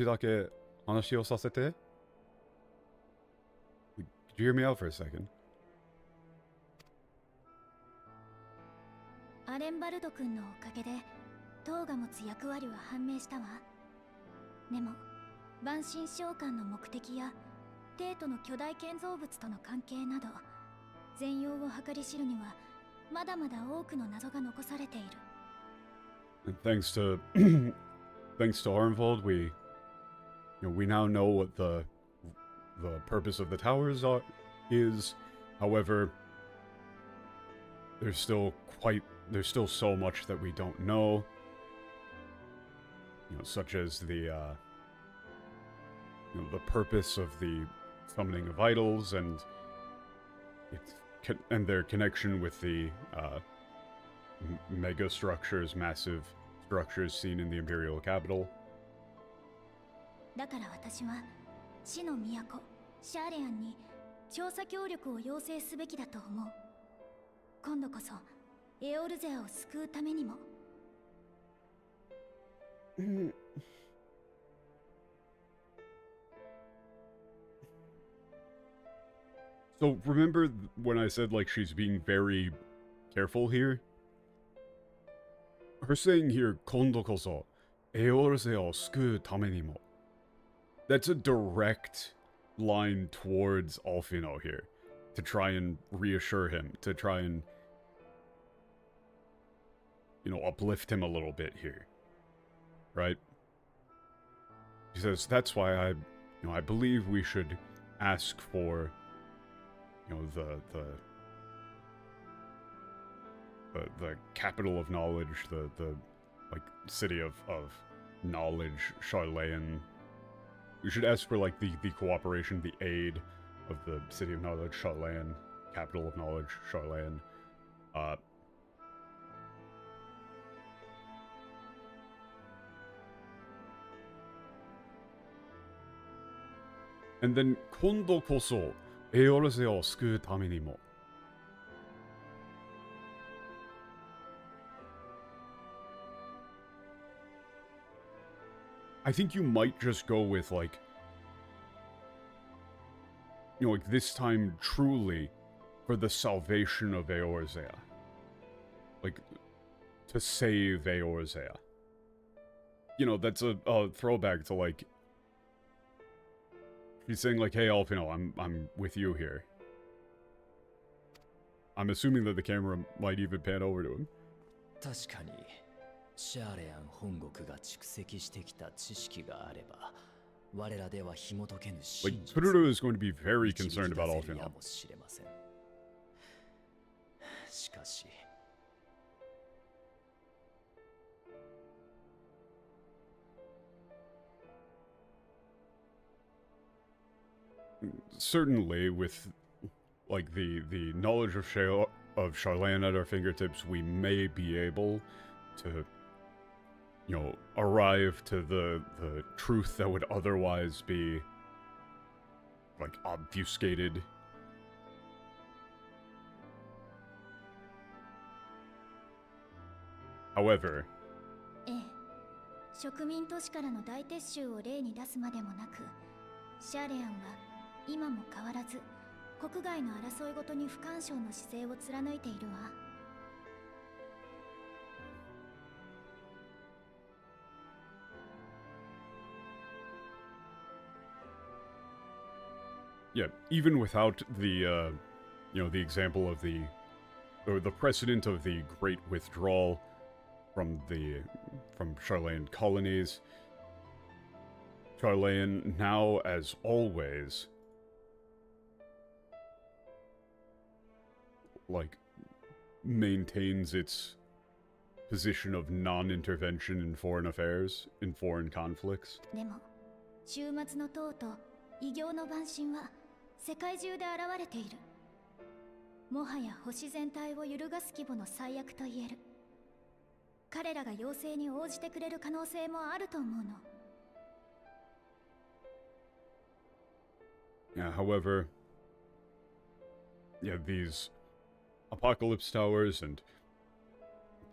だけ話をさせて. Could you hear me out for a second? アレンバルド君のおかげで塔が持つ役割は判明したわ。でも万神召喚の目的や帝都の巨大建造物との関係など全容を計り知るにはまだまだ多くの謎が残されている。Thanks to Arnvold, we now know what the purpose of the towers is. However, there's still so much that we don't know. You know, such as the the purpose of the summoning of idols and their connection with the mega structures, massive structures seen in the Imperial capital. だから私は死の都シャーレアンに調査協力を要請すべきだと思う。今度こそエオルゼアを救うためにも。So remember when I said, like, she's being very careful here? Her saying here, 今度こそエオルゼアを救うためにも. That's a direct line towards Alfino here. To try and reassure him. To try and, you know, uplift him a little bit here. Right? He says, that's why I believe we should ask for, you know, the capital of knowledge, the like, city of knowledge, Charlayan. We should ask for, like, the cooperation, the aid of the city of knowledge, Charlayan, capital of knowledge, Charlayan. And then, 今度こそ、エオルゼを救うためにも。I think you might just go with, like, you know, like, this time truly for the salvation of Eorzea. Like, to save Eorzea. You know, that's a throwback to, like, he's saying, like, hey, Alfino, I'm with you here. I'm assuming that the camera might even pan over to him. 確かにシャーレアン本国が蓄積してきた知識があれば我らでは紐解けぬ真 Like, 実 Puruto is going to be very 導き concerned 出 about せる Alfino. やもしれません。しかし Certainly, with, like, the knowledge of Charlayan at our fingertips, we may be able to, you know, arrive to the truth that would otherwise be, like, obfuscated. However, ええ、植民都市からの大撤収を例に出すまでもなく、シャーレアンは今も変わらず国外の争いごとに不干渉の姿勢を貫いているわ。yeah, even without the, you know, the example of or the precedent of the Great Withdrawal from Charlayan colonies, Charlayan now, as always, like, maintains its position of non-intervention in foreign affairs, in foreign conflicts. でも、終末の塔と異形の万神は世界中で現れている。もはや星全体を揺るがす規模の最悪と言える。彼らが要請に応じてくれる可能性もあると思うの。Yeah, however, yeah, these apocalypse towers and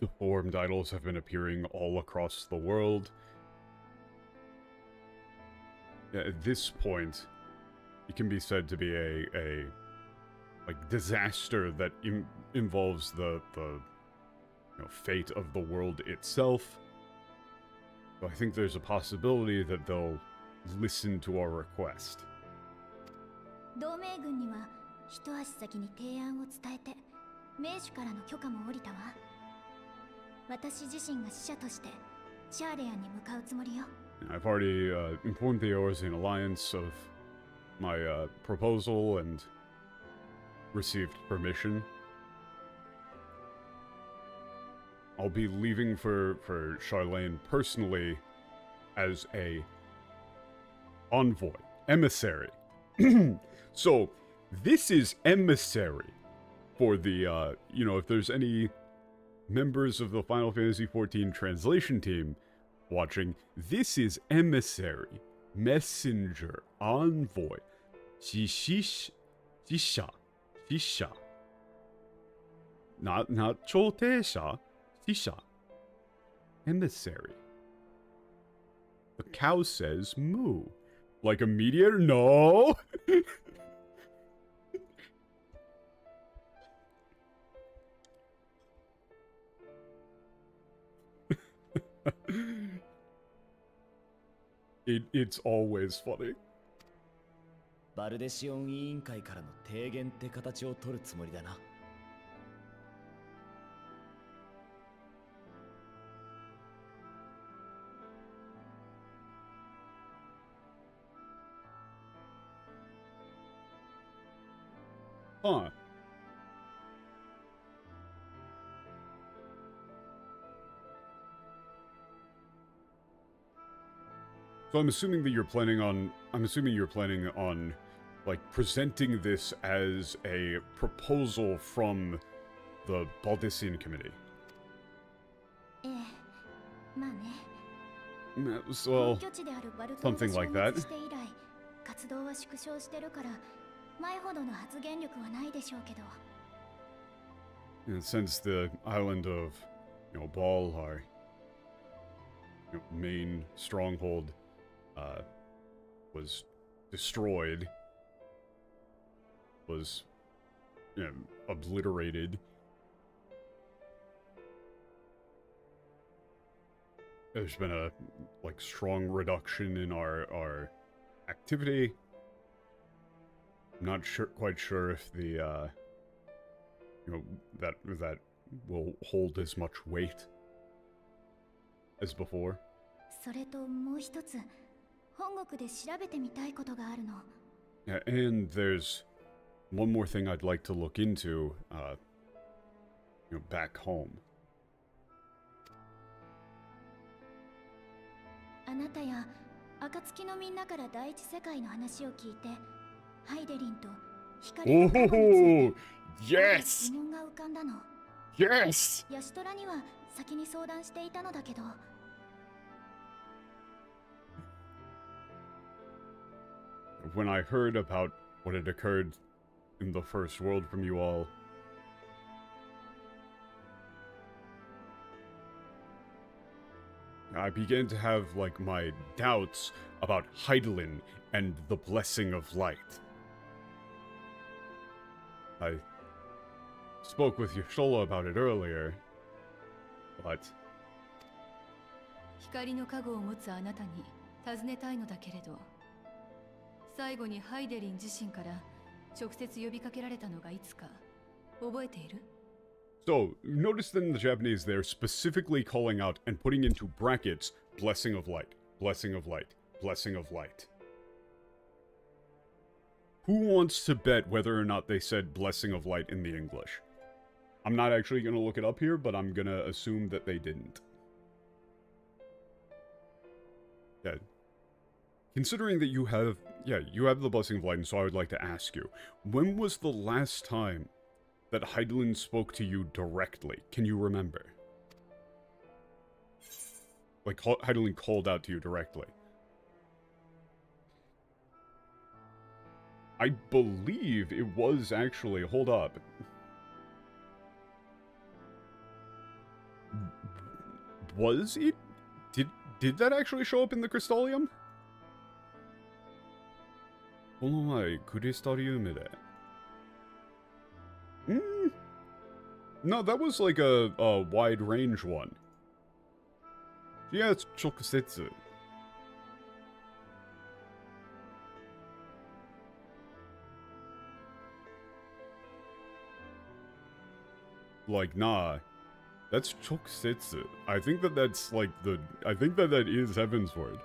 deformed idols have been appearing all across the world. Yeah, at this point, it can be said to be a like disaster that involves the you know, fate of the world itself. So I think there's a possibility that they'll listen to our request. 同盟軍には一足先に提案を伝えて名手からの許可も下りたわ。私自身が使者としてシャーレアンに向かうつもりよ。I've already informed the Eorzean Alliance of my proposal and received permission. I'll be leaving for Charlayan personally as a envoy, emissary. So, this is emissary for the, you know, if there's any members of the Final Fantasy XIV translation team watching, this is emissary, messenger, envoy, shisha. Not chotesha, shisha. Emissary. The cow says moo. Like a mediator? No! It's always funny. バルデシオン委員会からの提言って形を取るつもりだな。Huh. So I'm assuming that you're planning on, like, presenting this as a proposal from the Baldician Committee. ええ、まあね。 Well, 本拠地であるバルトンが something 消 like 滅 that. して以来、活動は縮小してるから、前ほどの発言力はないでしょうけど。And since the island of, Ball, our main stronghold, was destroyed, was, obliterated. There's been a, like, strong reduction in our activity. I'm not quite sure if the, that will hold as much weight as before. それともう一つ、本国で調べてみたいことがあるの。Yeah, and there's one more thing I'd like to look into, back home. あなたや暁のみんなから第一世界の話を聞いて、ハイデリンと光の過去について Yes! 疑問が浮かんだの。 Yes! ヤシトラには先に相談していたのだけど。When I heard about what had occurred in the First World from you all, I began to have, like, my doubts about Heidelin and the Blessing of Light. I spoke with Yoshola about it earlier, but 光の加護を持つあなたに尋ねたいのだけれど、最後にハイデリン自身から直接呼びかけられたのがいつか覚えている？ So, notice that in the Japanese they're specifically calling out and putting into brackets, Blessing of Light, Blessing of Light, Blessing of Light. Who wants to bet whether or not they said Blessing of Light in the English? I'm not actually going to look it up here, but I'm going to assume that they didn't. Yeah. Considering that you have the Blessing of Light, and so I would like to ask you, when was the last time that Heidelin spoke to you directly? Can you remember? Like, Heidelin called out to you directly. I believe it was actually... Hold up. Was it? Did that actually show up in the Crystallium? この前、クリスタリウムで。No, that was like a wide range one. Yeah, it's 直接. Like, nah. That's 直接. I think that's like I think that is Heaven's Word.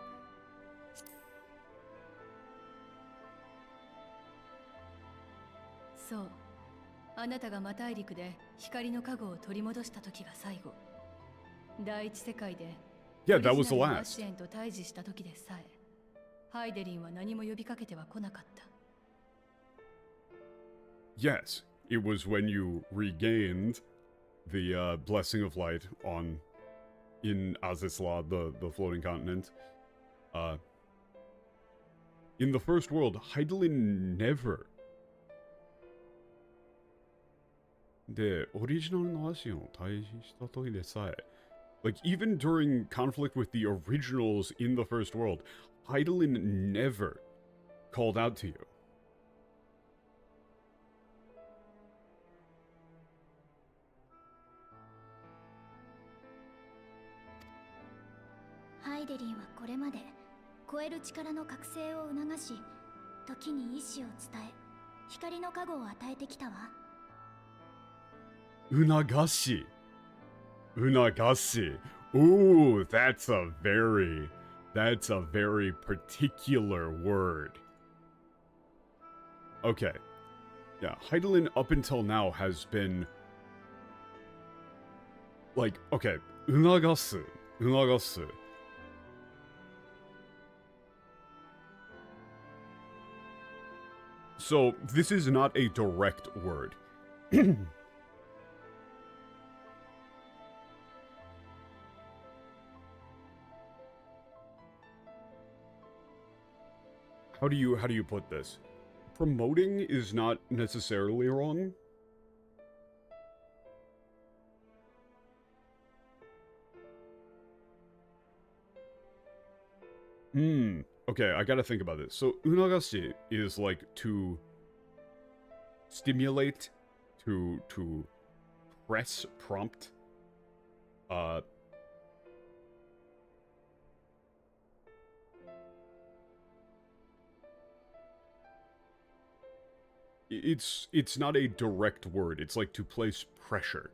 そう。あなたが魔大陸で光の加護を取り戻した時が最後。第一世界で Yeah, that was the オリジナルの last. アシエンと対峙した時でさえ、ハイデリンは何も呼びかけては来なかった。Yes, it was when you regained the Blessing of Light in Azizla, the floating continent. In the First World, Heidelin never. で、オリジナルのアシアンを対峙した時でさえ、like, even during conflict with the originals in the First World, Heidelin never called out to you. ハイデリンはこれまで超える力の覚醒を促し、時に意志を伝え、光の加護を与えてきたわ。Unagashi. Unagashi. Ooh, that's a very particular word. Okay. Yeah, Heidelin up until now has been... Like, okay, unagasu. So, this is not a direct word. How do you put this? Promoting is not necessarily wrong. Okay, I gotta think about this. So, unagashi is like to stimulate, to press, prompt. It's not a direct word. It's like to place pressure.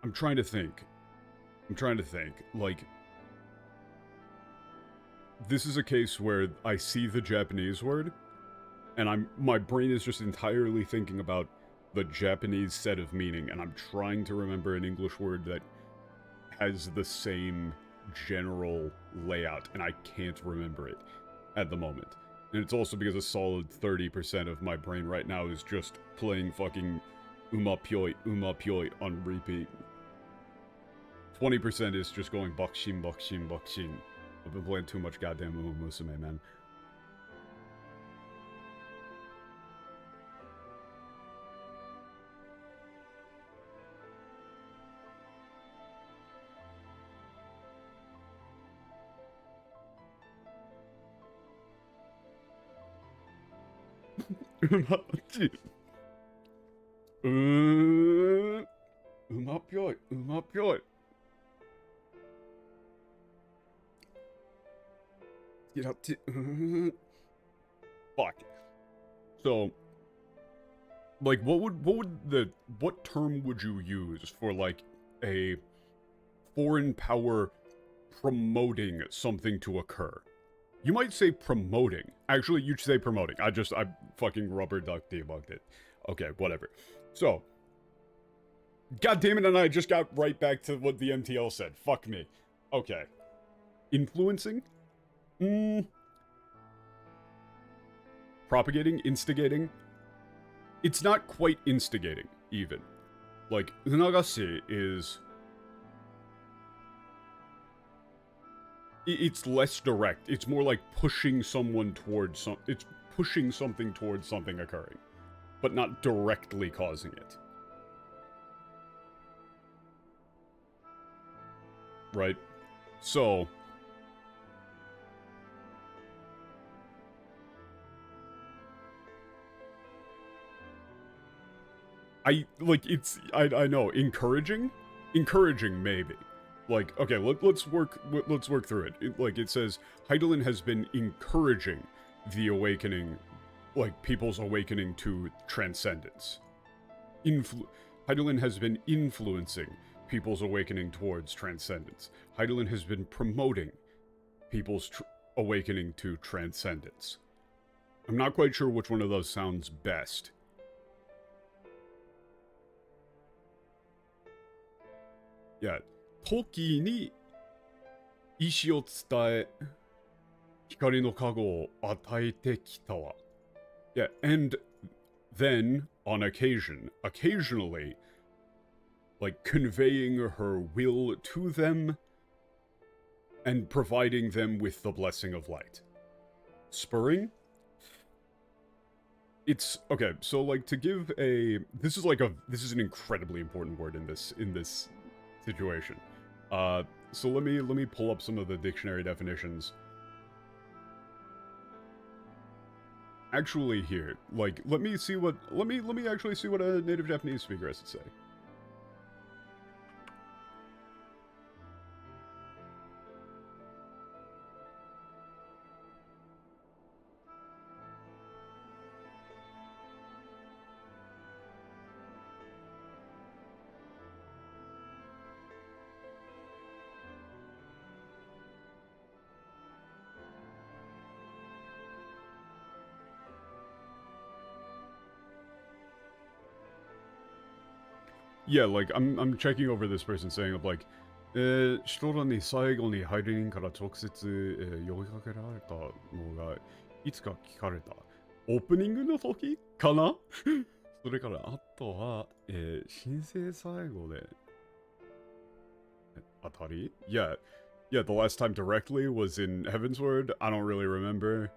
I'm trying to think. Like, this is a case where I see the Japanese word, and my brain is just entirely thinking about the Japanese set of meaning, and I'm trying to remember an English word that has the same general layout, and I can't remember it at the moment. And it's also because a solid 30% of my brain right now is just playing fucking Uma Pyoi on repeat. 20% is just going Bakushin, Bakushin, Bakushin. I've been playing too much goddamn Uma Musume, man. Uma Pyoi. Get up to... Fuck. So, like, what term would you use for, like, a foreign power promoting something to occur? You might say promoting. Actually, you'd say promoting. I fucking rubber duck debunked it. Okay, whatever. So, God damn it, and I just got right back to what the MTL said. Fuck me. Okay. Influencing? Propagating? Instigating? It's not quite instigating, even. Like, unagashi is... It's less direct. It's more like pushing someone towards it's pushing something towards something occurring, but not directly causing it. Right? So... I know, encouraging? Encouraging, maybe. Like, okay, let's work through it. Like, it says, Heidelin has been encouraging the awakening, like, people's awakening to transcendence. Heidelin has been influencing people's awakening towards transcendence. Heidelin has been promoting people's awakening to transcendence. I'm not quite sure which one of those sounds best. Yeah. 時に意志を伝え、光の加護を与えてきたわ。Yeah, and then, on occasion, occasionally, like conveying her will to them and providing them with the blessing of light. Spurring? It's, okay, so like to give a, this is an incredibly important word in this situation. So let me pull up some of the dictionary definitions. Actually here, like, let me actually see what a native Japanese speaker has to say. Yeah, like, I'm checking over this person saying of, like, 人らに最後にハイデリンから直接、呼びかけられたのが、いつか聞かれた。オープニングの時かなそれから、あとは、申請最後で、当たり Yeah. Yeah, the last time directly was in Heavensward. I don't really remember.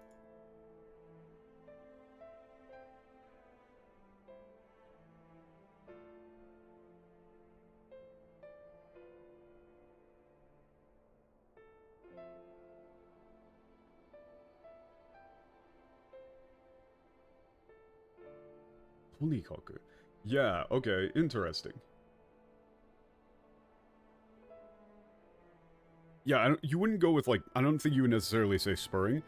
Tonikaku. Yeah, okay, interesting. Yeah, you wouldn't go with, like, I don't think you would necessarily say spurring.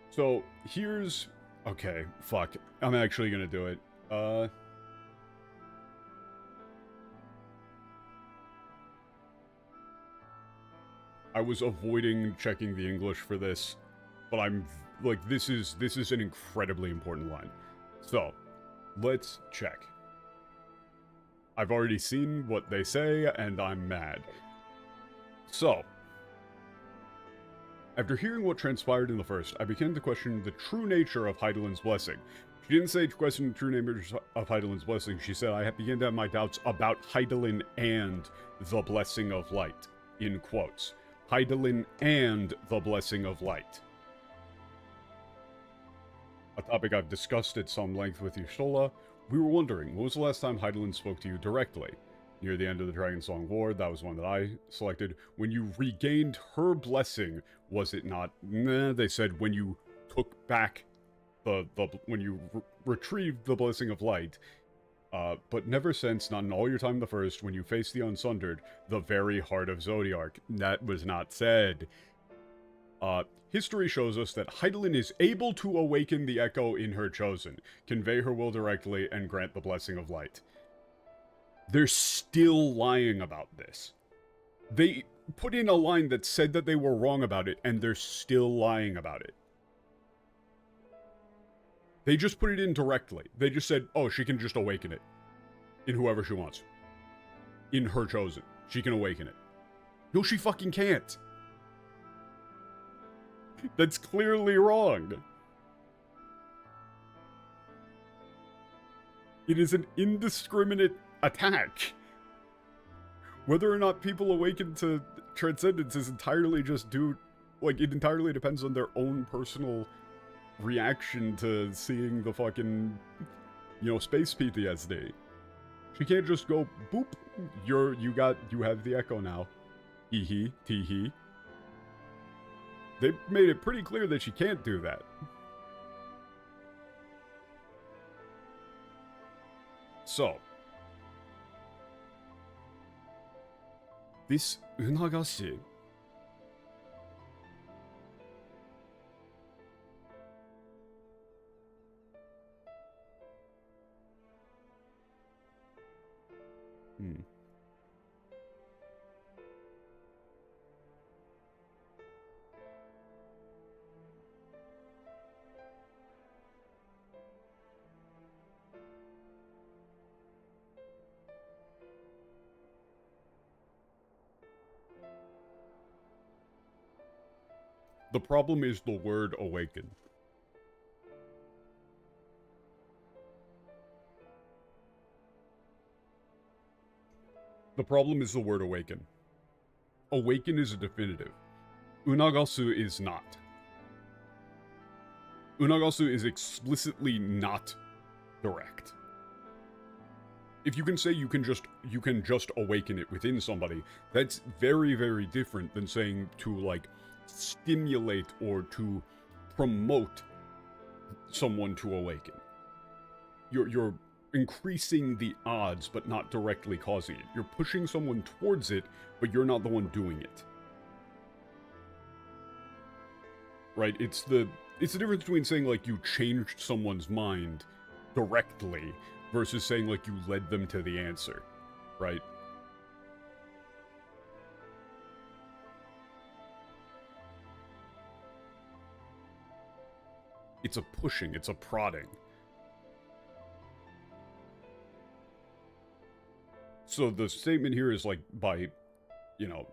So, here's... Okay, fuck. I'm actually gonna do it. I was avoiding checking the English for this, but I'm... Like, this is an incredibly important line. So, let's check. I've already seen what they say, and I'm mad. So... After hearing what transpired in the first, I began to question the true nature of Heidelin's blessing. She didn't say to question the true nature of Heidelin's blessing, she said I began to have my doubts about Heidelin and the blessing of light. In quotes. Heidelin and the blessing of light. A topic I've discussed at some length with Yustola. We were wondering, when was the last time Heidelin spoke to you directly? Near the end of the Dragon Song War, that was one that I selected. When you regained her blessing, was it not? Nah, they said when you took back when you retrieved the Blessing of Light. But never since, not in all your time in the first, when you faced the Unsundered, the very heart of Zodiark. That was not said. History shows us that Heidelin is able to awaken the Echo in her Chosen, convey her will directly, and grant the Blessing of Light. They're still lying about this. They put in a line that said that they were wrong about it, and they're still lying about it. They just put it in directly. They just said, oh, she can just awaken it. In whoever she wants. In her Chosen. She can awaken it. No, she fucking can't. That's clearly wrong. It is an indiscriminate attack. Whether or not people awaken to transcendence is entirely just due... Like, it entirely depends on their own personal reaction to seeing the fucking, you know, space PTSD. She can't just go, boop, you have the Echo now. Hee tee hee. They made it pretty clear that she can't do that. So. This unagashi. The problem is the word awaken. The problem is the word awaken. Awaken is a definitive. Unagasu is not. Unagasu is explicitly not direct. If you can say you can just awaken it within somebody, that's very, very different than saying to, like, stimulate or to promote someone to awaken. You're increasing the odds, but not directly causing it. You're pushing someone towards it, but you're not the one doing it. Right? It's the difference between saying, like, you changed someone's mind directly versus saying, like, you led them to the answer. Right? It's a pushing, it's a prodding. So the statement here is, like, by you know,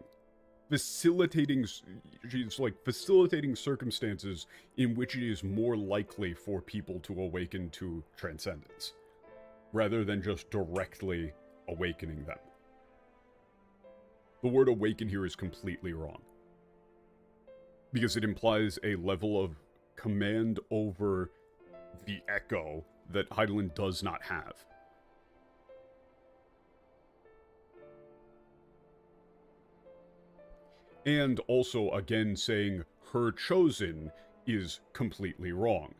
she's like facilitating circumstances in which it is more likely for people to awaken to transcendence, rather than just directly awakening them. The word awaken here is completely wrong, because it implies a level of command over the echo that Heidelin does not have. And also, again, saying her chosen is completely wrong.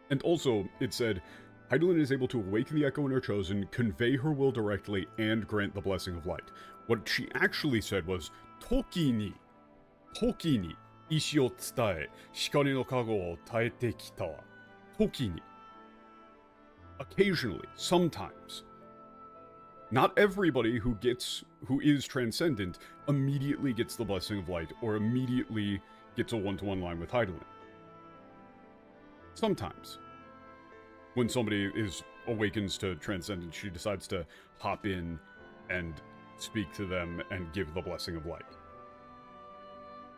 And also, it said, Heidelin is able to awaken the echo in her chosen, convey her will directly, and grant the blessing of light. What she actually said was, Toki ni, ishi o tsutae, shikari no kago o taete kita wa. Toki ni. Occasionally, sometimes. Not everybody who is transcendent immediately gets the blessing of light, or immediately gets a one-to-one line with Heidelin. Sometimes. When somebody awakens to transcendence, she decides to hop in and speak to them and give the blessing of light.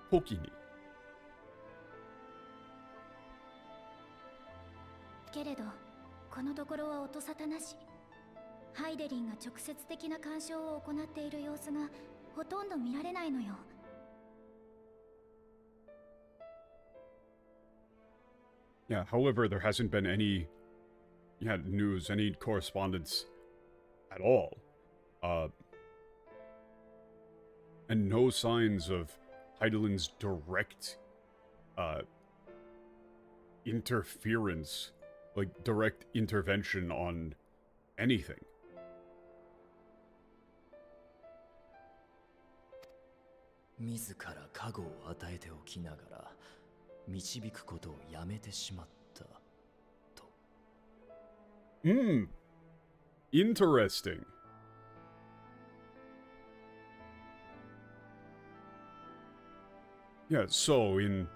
Toki ni. けれど、このところは音沙汰なし。ハイデリンが直接的な干渉を行っている様子がほとんど見られないのよ。Yeah, however, there hasn't been any news, any correspondence at all. And no signs of Heidelin's direct interference, like direct intervention on anything. 自ら加護を与えておきながら導くことをやめてしまったと。Interesting. Yeah, so in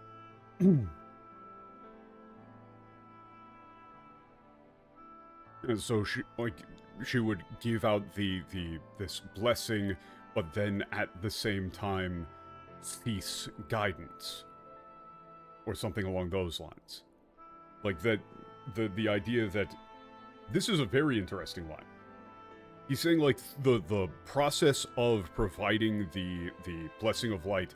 so she would give out this blessing, but then at the same time cease guidance, or something along those lines. Like that, the idea that this is a very interesting line. He's saying like the process of providing the blessing of light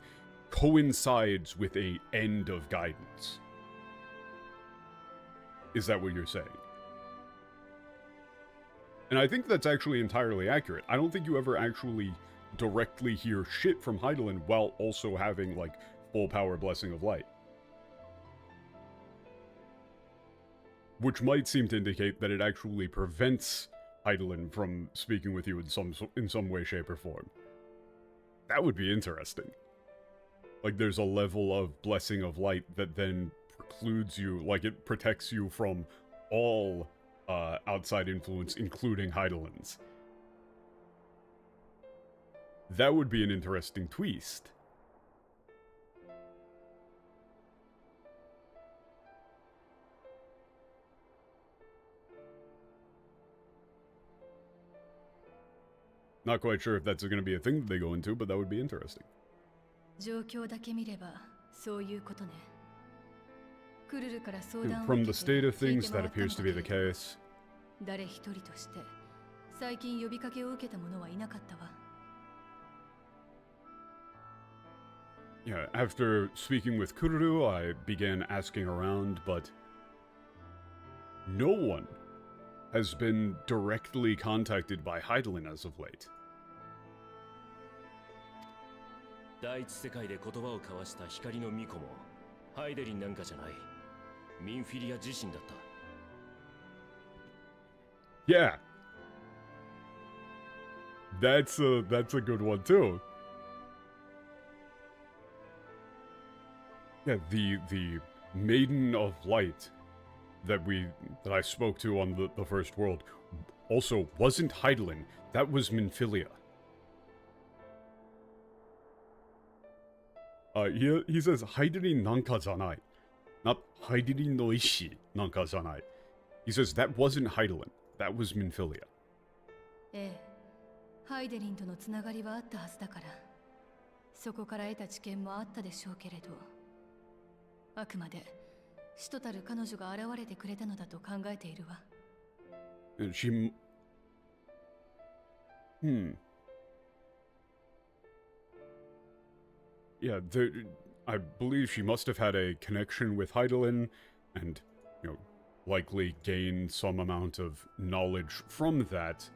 coincides with a end of guidance. Is that what you're saying? And I think that's actually entirely accurate. I don't think you ever actually directly hear shit from Heidelin while also having, like, full power blessing of light. Which might seem to indicate that it actually prevents Heidelin from speaking with you in some way, shape, or form. That would be interesting. Like, there's a level of blessing of light that then precludes you, like, it protects you from all outside influence, including Heidelin's. That would be an interesting twist. Not quite sure if that's going to be a thing that they go into, but that would be interesting. 状況だけ見ればそういうことね。クルルから相談を From 受 the けて state of 聞い things, てもら that ったの appears to だ be け the れど case. 誰一人として最近呼びかけを受けた者はいなかったわ。Yeah, after speaking with Kururu, I began asking around, but no one has been directly contacted by Heidelin as of late. 第一世界で言葉を交わした光の巫女もハイデリンなんかじゃない。ミンフィリア自身だった。Yeah. That's a good one too. Yeah, the Maiden of Light that I spoke to on the First World also wasn't Heidelin. That was Minfilia. He says Heidelin nanka zanai, not Heidelin no ishi nanka zanai. He says that wasn't Heidelin. That was Minfilia. ええ、ハイデリンとのつながりはあったはずだから、そこから得た知見もあったでしょうけれど、あくまで使徒たる彼女が現れてくれたのだと考えているわ。And she... Yeah, I believe she must have had a connection with Heidelin, and, you know, likely gained some amount of knowledge from that.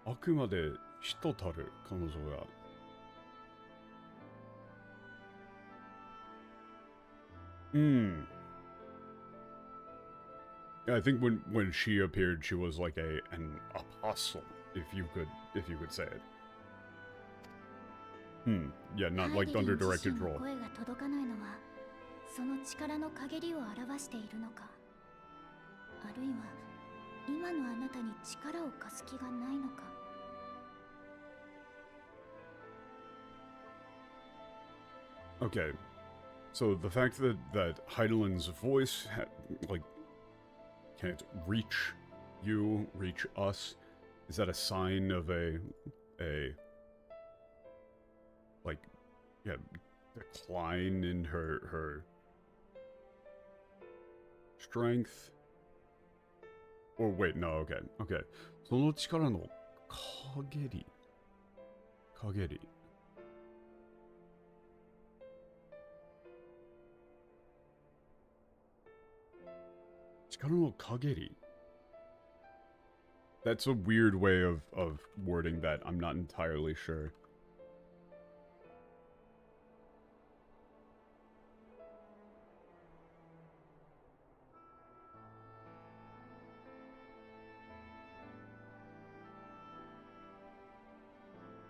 Akumade hitotaru kanojo ga. I think when she appeared, she was like an apostle, if you could say it. Yeah, not like under directed role. 声が届かないのはその力の陰りを表しているのか、あるいは今のあなたに力を貸す気がないのか。Okay, so the fact that Heidelin's voice can't reach you, reach us, is that a sign of a like, yeah, decline in her strength? Or wait, no, okay. その力の陰り。力の陰り. That's a weird way of wording that. I'm not entirely sure.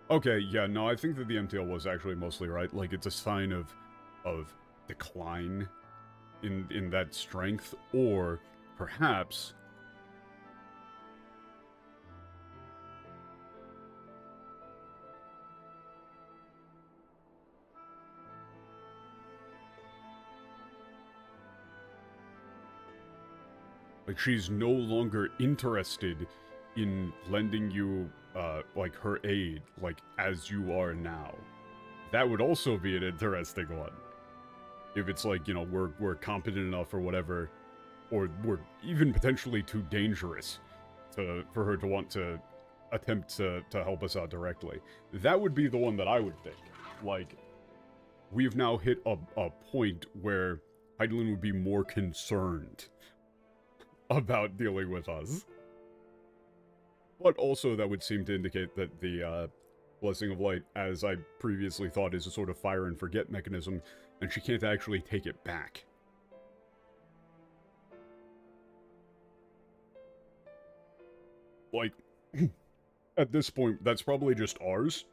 Okay, yeah, no, I think that the MTL was actually mostly right. Like, it's a sign of decline in that strength, or perhaps like she's no longer interested in lending you like her aid, like as you are now. That would also be an interesting one. If it's like, you know, we're competent enough or whatever, or we're even potentially too dangerous for her to want to attempt to help us out directly. That would be the one that I would think. Like, we've now hit a point where Heidelin would be more concerned about dealing with us. But also that would seem to indicate that the Blessing of Light, as I previously thought, is a sort of fire and forget mechanism, and she can't actually take it back. Like, at this point, that's probably just ours.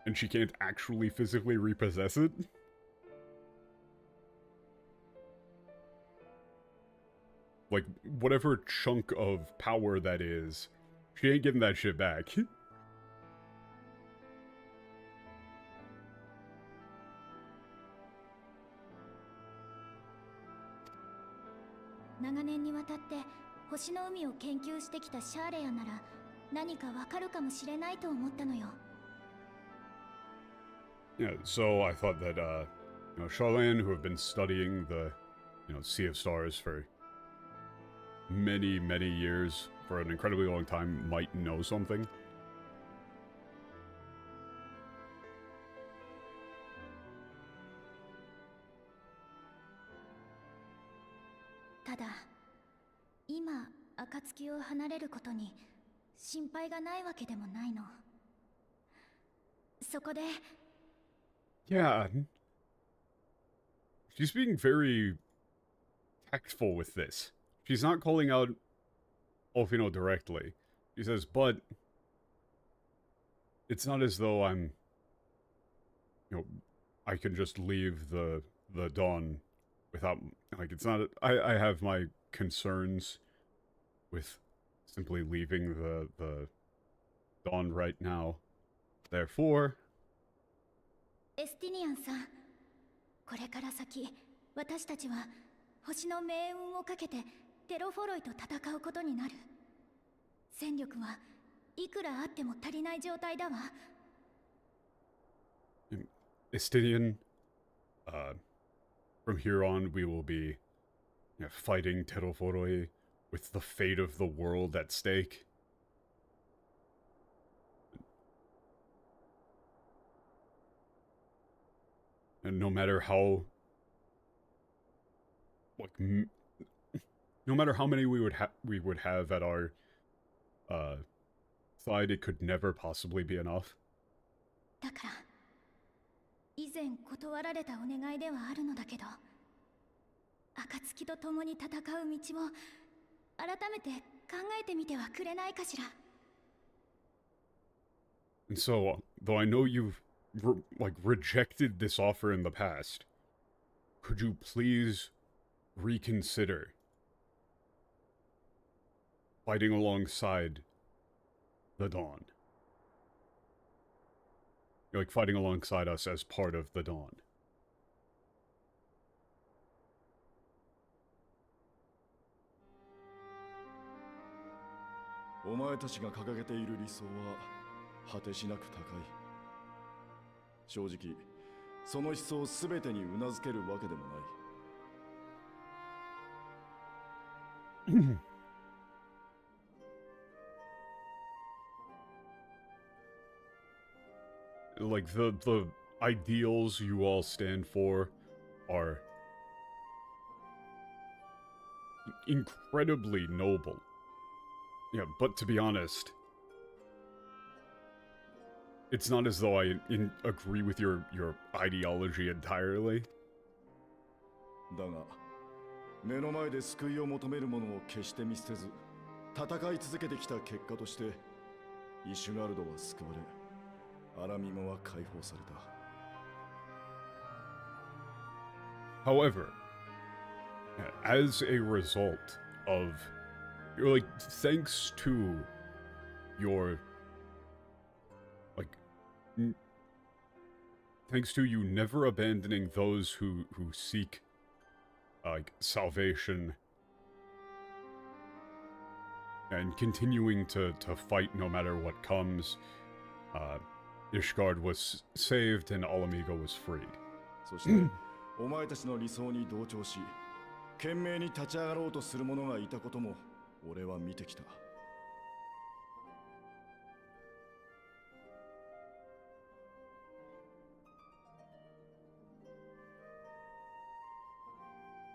And she can't actually physically repossess it. Like, whatever chunk of power that is, she ain't getting that shit back. 長年にわたって星の海を研究してきたシャーレアなら何かわかるかもしれないと思ったのよ。Yeah, so I thought that, you know, Charlene, who have been studying the, you know, Sea of Stars for many, many years, for an incredibly long time, might know something. ただ、今、暁を離れることに心配がないわけでもないの。そこで、Yeah. She's being very tactful with this. She's not calling out Olfino directly. She says, but it's not as though I'm, you know, I can just leave the Dawn without, like, it's not, I have my concerns with simply leaving the Dawn right now. Therefore, エスティニアンさん、これから先、私たちは星の命運をかけてテロフォロイと戦うことになる。戦力はいくらあっても足りない状態だわ。Estidian, from here on we will be fighting Teroforoi with the fate of the world at stake. And no matter how, like, no matter how many we would have at our side, it could never possibly be enough. だから以前断られたお願いではあるのだけど、暁と共に戦う道を改めて考えてみてはくれないかしら。And so, though I know you've rejected this offer in the past, could you please reconsider fighting alongside the Dawn? Like fighting alongside us as part of the Dawn. お前たちが掲げている理想は果てしなく高い。正直、その思想すべてにうなずけるわけでもない。Like the ideals you all stand for are incredibly noble. Yeah, but to be honest, it's not as though I agree with your ideology entirely. だが、目の前で救いを求める者を決して見捨てず、戦い続けてきた結果として、イシュガルドは救われ、アラミマは解放された。 However, as a result of, thanks to your, thanks to you never abandoning those who seek, salvation, and continuing to fight no matter what comes, Ishgard was saved and Alamigo was freed. そして、お前たちの理想に同調し、懸命に立ち上がろうとする者がいたことも、俺は見てきた。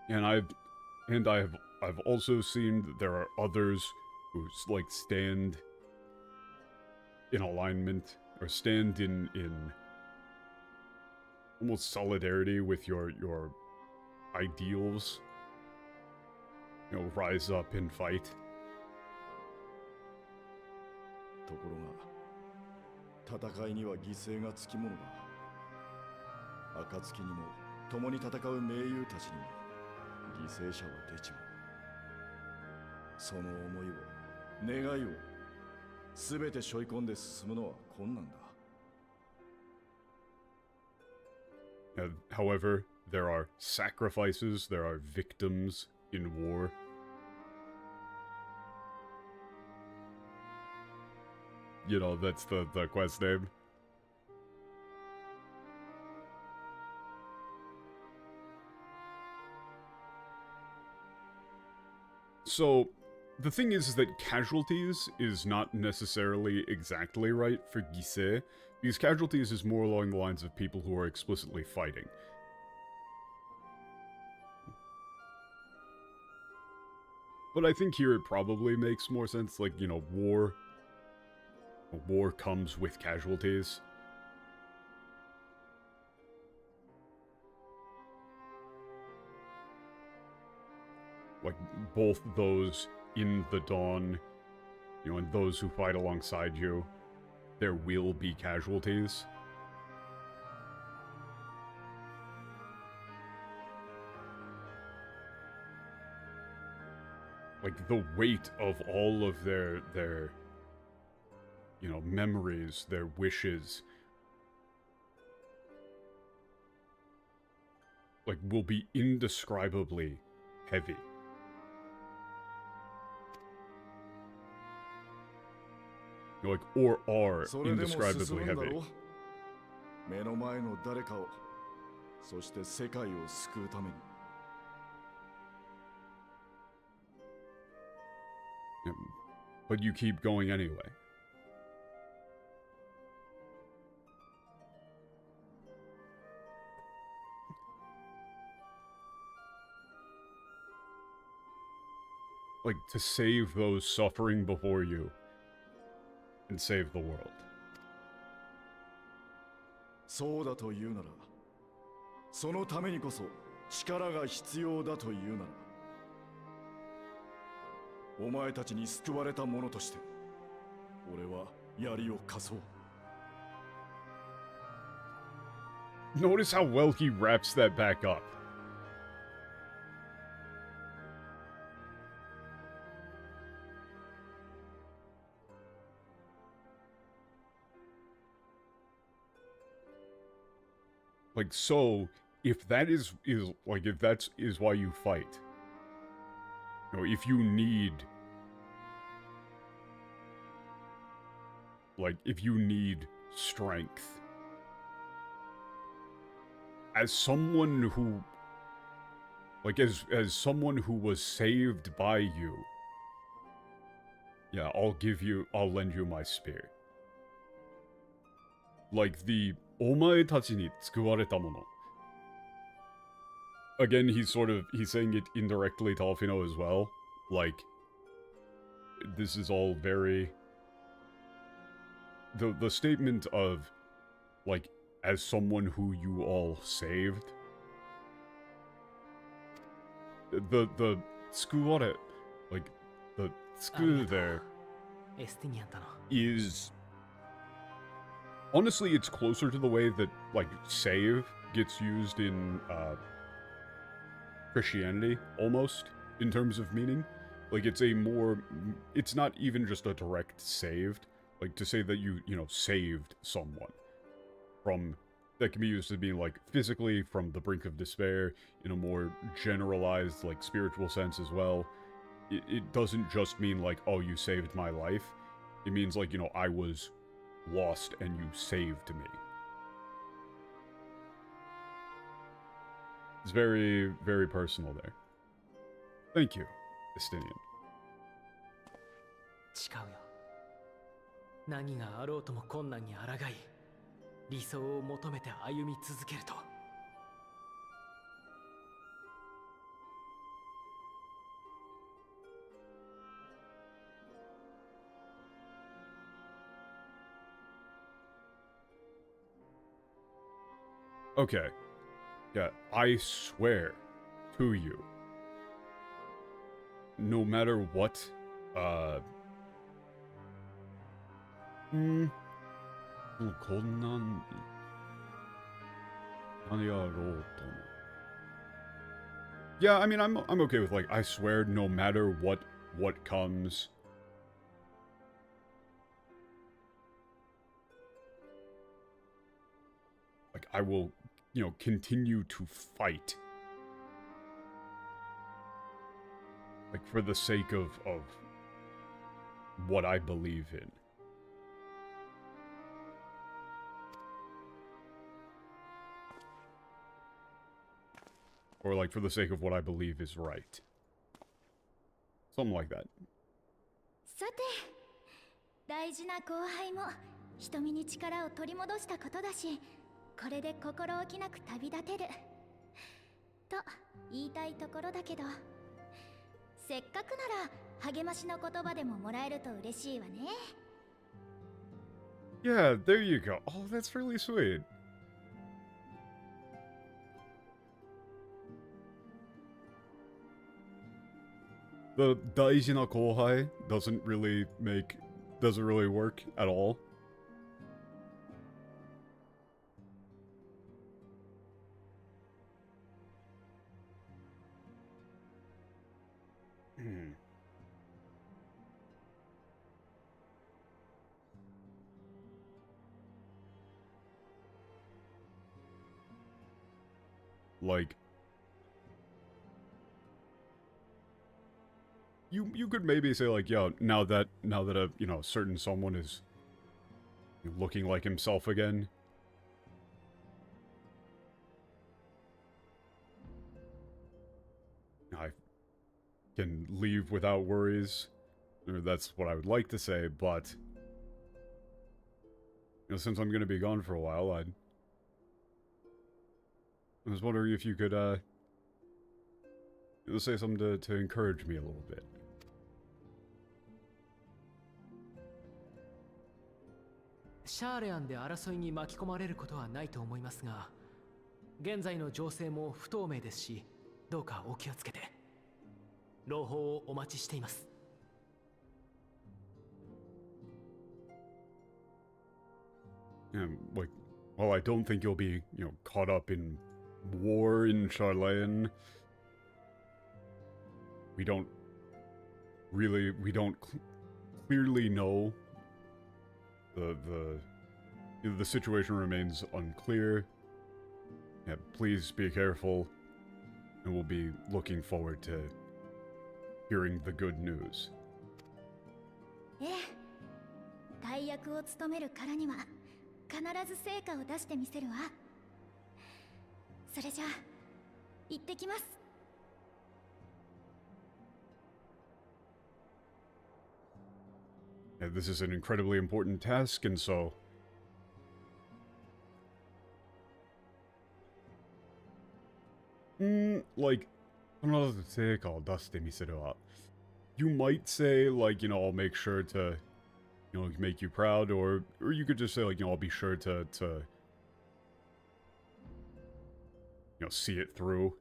And I've also seen that there are others who stand in alignment or stand in almost solidarity with your ideals. Rise up and fight. ところが、戦いには犠牲がつきものだ。暁にも共に戦う盟友たちにも犠牲者は出ちまう。その思いを、願いを、すべて背負い込んで進むのは困難だ。However, there are sacrifices, there are victims in war. That's the quest name. So, the thing is that casualties is not necessarily exactly right for Gisei, because casualties is more along the lines of people who are explicitly fighting. But I think here it probably makes more sense, war comes with casualties. Both those in the Dawn, and those who fight alongside you, there will be casualties. The weight of all of their memories, their wishes, like, will be indescribably heavy. Like, or are それでも進 indescribably むんだ heavy. ろ目の前の誰かを、そして世界を救うために。Yeah, but you keep going anyway. Like, to save those suffering before you and save the world. そうだというなら、そのためにこそ力が必要だというなら、お前たちに救われた者として、俺は槍を貸そう。Notice how well he wraps that back up. Like, so, if that is like, if that's why you fight, you know, if you need, like, if you need strength, as someone who, like, as someone who was saved by you, yeah, I'll lend you my spear. Like, the お前たちに救われたもの. Again, he's saying it indirectly to Alfino as well. Like, this is all very... The statement of, like, as someone who you all saved. The 救われ, like, the 救 there エスティニアンだな。 is... Honestly, it's closer to the way that, like, save gets used in, Christianity, almost, in terms of meaning. Like, it's a more... It's not even just a direct saved. Like, to say that you know, saved someone from... That can be used to mean, like, physically, from the brink of despair, in a more generalized, like, spiritual sense as well. It doesn't just mean, like, oh, you saved my life. It means, like, you know, I was... lost and you saved me. It's very, very personal there. Thank you, Estinian. 誓うよ。何があろうとも困難に抗い、理想を求めて歩み続けると。Okay. Yeah, I swear to you. No matter what, こんなん何やろうとも. Yeah, I mean, I'm okay with, like, I swear no matter what comes. Like, I will, you know, continue to fight. Like, for the sake of what I believe in. Or, like, for the sake of what I believe is right. Something like that. さて、大事な後輩も瞳に力を取り戻したことだし、これで心置きなく旅立てると言いたいところだけど、せっかくなら励ましの言葉でももらえると嬉しいわね。 Yeah, there you go. Oh, that's really sweet. The 大事な後輩 doesn't really work at all. Like, you could maybe say like, yeah, now that a certain someone is looking like himself again, I can leave without worries. Or that's what I would like to say, but since I'm gonna be gone for a while, I was wondering if you could say something to encourage me a little bit. シャーレアンで争いに巻き込まれることはないと思いますが、現在の情勢も不透明ですし、どうかお気をつけて。朗報をお待ちしています。Like, well, I don't think you'll be, caught up in war in Charlayan. We don't clearly know. The situation remains unclear. Yeah, please be careful, and we'll be looking forward to hearing the good news. ええ、大役を務めるからには必ず成果を出してみせるわ。それじゃあ行ってきます。Yeah, this is an incredibly important task, and so like, another take I'll dust miseru. You might say, like, I'll make sure to, make you proud, or you could just say, like, I'll be sure to see it through.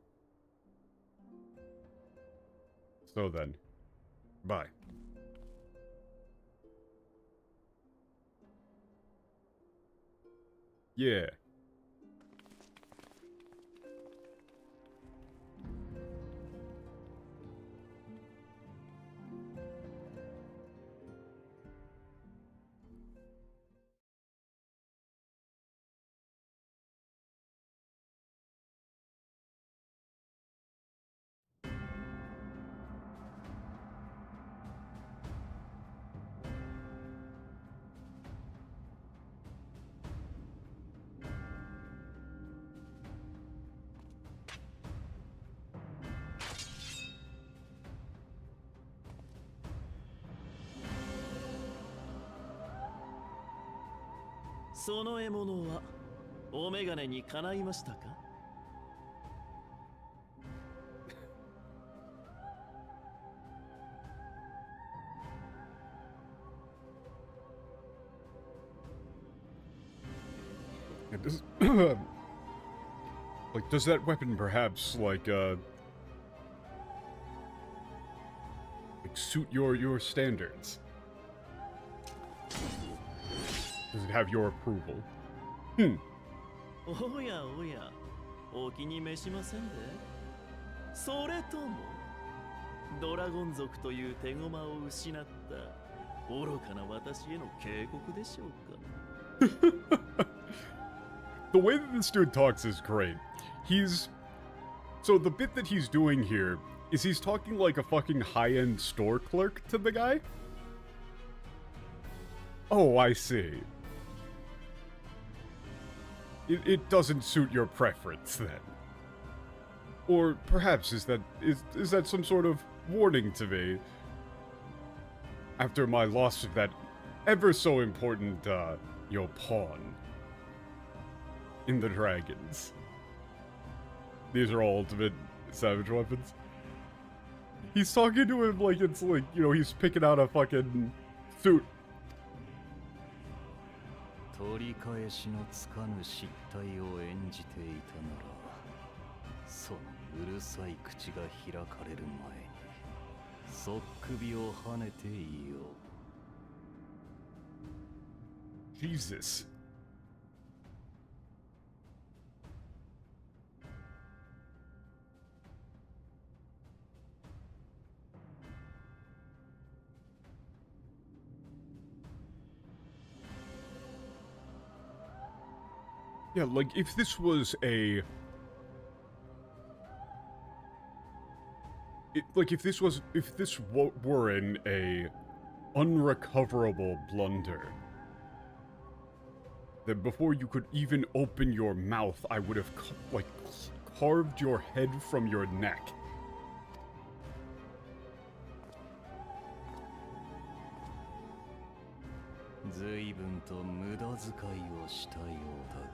So then, bye. Yeah. Does, like, does that weapon perhaps, like suit your standards? Does it have your approval? おやおや、お気に召しませんで。それともドラゴン族という手駒を失った愚かな私への警告でしょうか。The way that this dude talks is great. So the bit that he's doing here is he's talking like a fucking high-end store clerk to the guy? Oh, I see. It doesn't suit your preference, then. Or perhaps is that some sort of warning to me after my loss of that ever so important, pawn in the dragons. These are all ultimate savage weapons. He's talking to him like it's like, he's picking out a fucking suit. 取り返しのつかぬ失態を演じていたなら、そのうるさい口が開かれる前に、そっ首をはねていよう。Jesus. Yeah, like, if this was a... like, if this were a unrecoverable blunder, then before you could even open your mouth, I would have, like, carved your head from your neck.随分と無駄遣いをしたようだが、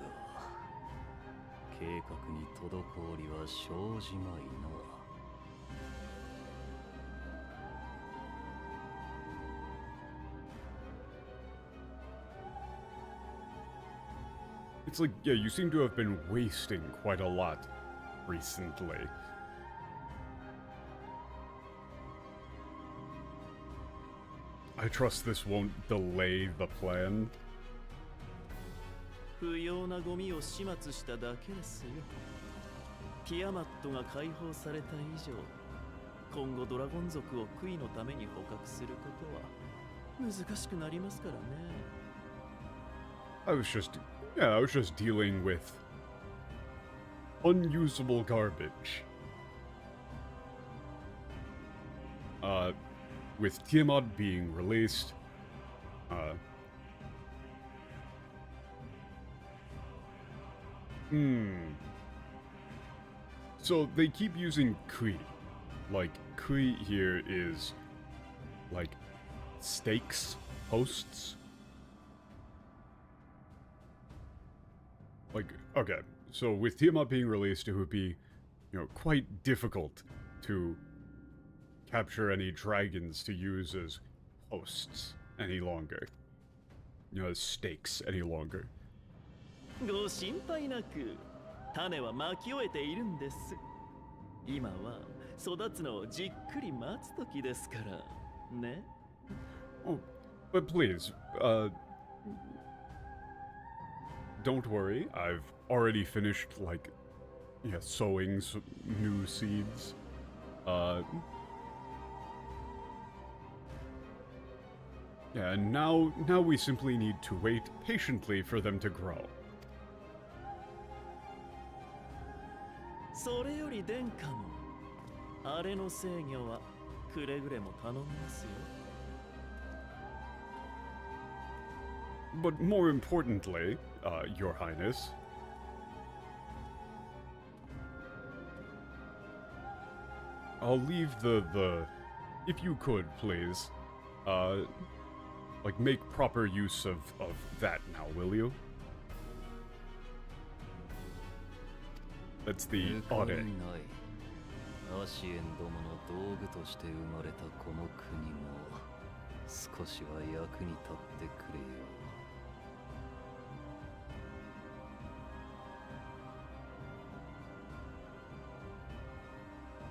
計画に滞りは生じまいな。It's like, yeah, you seem to have been wasting quite a lot recently. I trust this won't delay the plan. 不要なゴミを始末しただけですよ。ティアマットが解放された以上、今後ドラゴン族を悔いのために捕獲することは難しくなりますからね。I was just dealing with unusable garbage. With Tiamat being released, So they keep using Kui. Like, Kui here is, like, stakes, posts. Like, okay, so with Tiamat being released, it would be, you know, quite difficult to capture any dragons to use as hosts any longer. You know, as stakes any longer. ご心配なく、種はまき終えているんです。今は育つのをじっくり待つ時ですからね。Oh, but please, don't worry. I've already finished, like, yeah, sowing some new seeds. Yeah, and now we simply need to wait patiently for them to grow. それより殿下のあれの制御はくれぐれも頼みますよ。But more importantly, Your Highness, I'll leave if you could, please, like, make proper use of that now, will you? That's the audit. アシエンどもの道具として生まれたこの国も少しは役に立ってくれ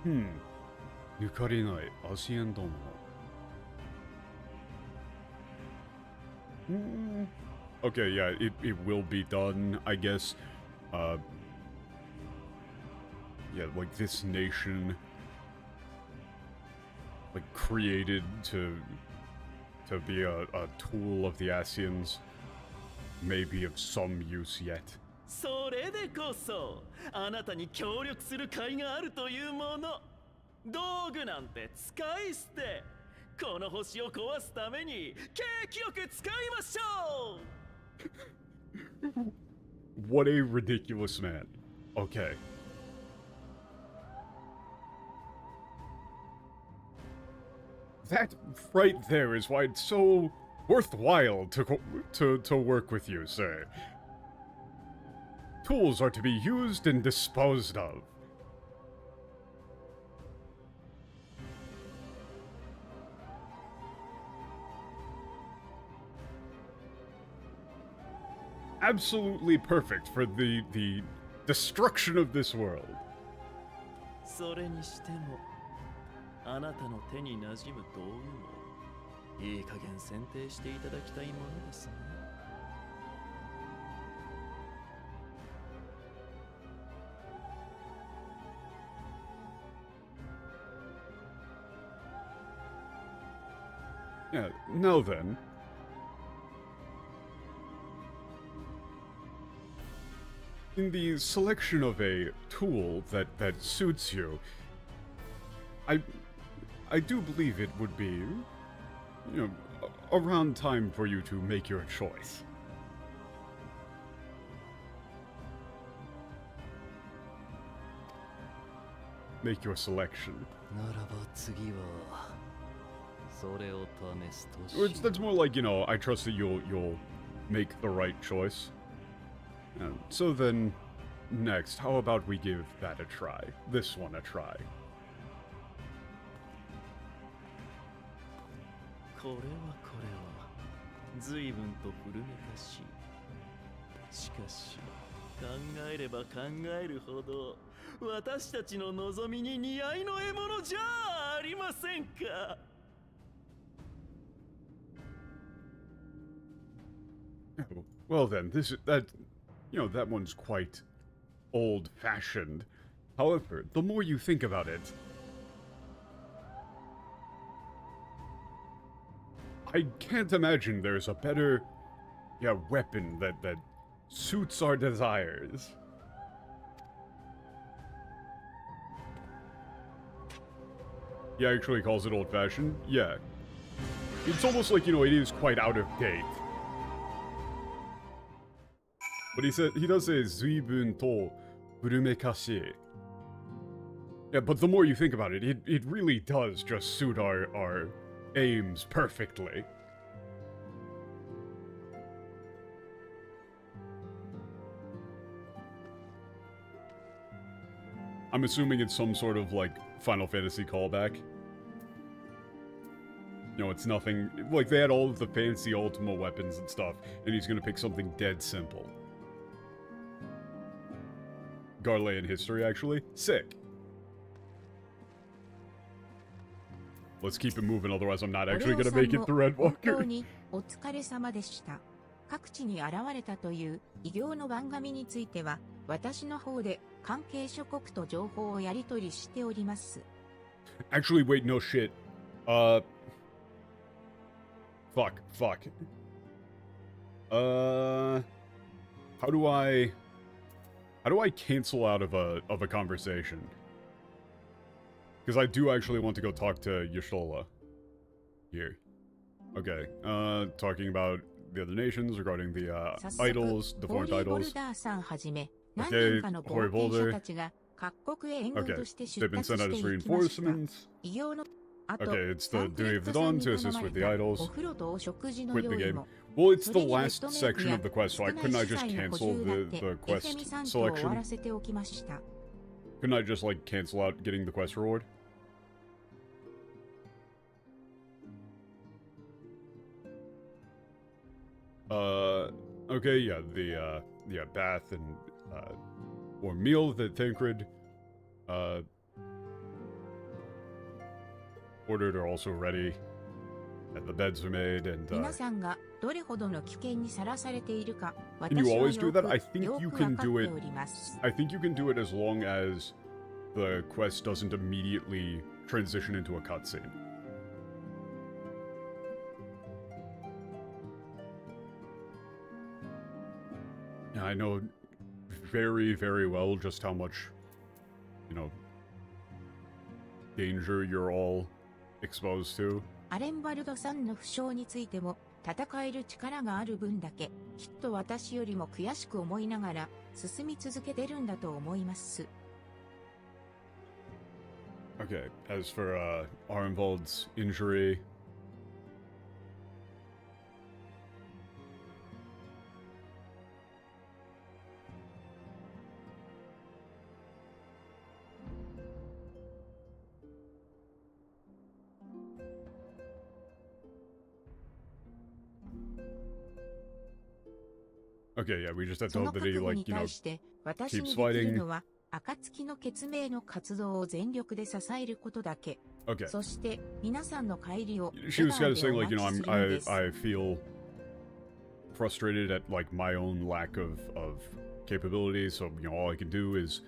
よ。抜かりないアシエンども。Okay, yeah, it will be done, I guess. Yeah, like, this nation, like, created to be a tool of the Asians, may be of some use yet. それでこそあなたに協力する甲斐があるというもの。道具なんて使い捨て。この星を壊すために景気よく使いましょう。What a ridiculous man. Okay. That right there is why it's so worthwhile to work with you, sir. Tools are to be used and disposed of. Absolutely perfect for the destruction of this world. それにしてもあなたの手に馴染む道具もいい加減選定していただきたいものですね。Yeah, now then. In the selection of a tool that suits you, I do believe it would be, around time for you to make your choice. Make your selection. ならば次はそれを試すとし That's more like, I trust that you'll make the right choice. So then, next, how about we give that a try? This one a try. これは随分と古めかしい。しかし考えれば考えるほど私たちの望みに似合いの獲物じゃありませんか。Well then, that one's quite old-fashioned. However, the more you think about it, I can't imagine there's a better, weapon that suits our desires. He actually calls it old-fashioned? Yeah. It's almost like, it is quite out of date. But he does say, 随分と古めかしい. Yeah, but the more you think about it, it really does just suit our aims perfectly. I'm assuming it's some sort of, Final Fantasy callback. It's nothing... they had all of the fancy Ultima weapons and stuff, and he's gonna pick something dead simple. Garlean history, actually. Sick. Let's keep it moving, otherwise I'm not actually gonna make it through Redwalker. お疲れ様でした。各地に現れたという異形の番組については、私の方で関係諸国と情報をやり取りしております。Actually, wait, no shit. Fuck. How do I cancel out of a conversation? Because I do actually want to go talk to Y'shtola. Here. Okay. Talking about the other nations regarding the idols, the foreign idols. Okay, Hori Boulder. Okay, they've been sent out as reinforcements. Okay, it's the duty of the Dawn to assist with the idols. Quit the game. Well, it's the last section of the quest, so couldn't I just cancel the quest selection? Couldn't I just, cancel out getting the quest reward? Okay, yeah, the bath and, or meal that Tancred, ordered are also ready, and the beds are made, and, Can you always do that? I think you can do it. I think you can do it as long as the quest doesn't immediately transition into a cutscene. I know very, very well just how much, danger you're all exposed to. アレンバルドさんの負傷についても戦える力がある分だけきっと私よりも悔しく思いながら進み続けてるんだと思います。Okay, as for Arnvald's injury, okay, yeah, we just have to hope that he, keeps fighting. 暁の決命の活動を全力で支えることだけ。Okay. そして皆さんの帰りを She was kind of saying, I feel frustrated at, my own lack of capabilities, so, all I can do is,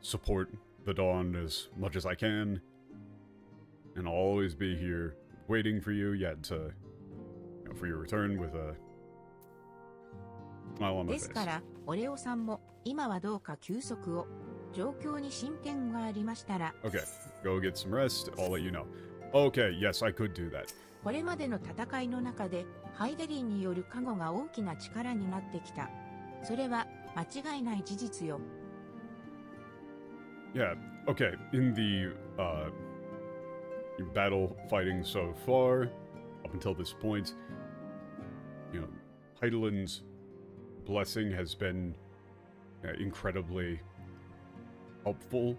support the Dawn as much as I can, and I'll always be here waiting for you, for your return with a smile on my で face. すから、オレオさんも今はどうか休息を。状況に進展がありましたら、Okay. go get some rest. I'll let you know. Okay, yes, I could do that. これまでの戦いの中で、ハイデリンによる加護が大きな力になってきた。それは間違いない事実よ。Yeah, okay, in the, battle fighting so far, up until this point, you know, Heidelin's blessing has been incredibly helpful.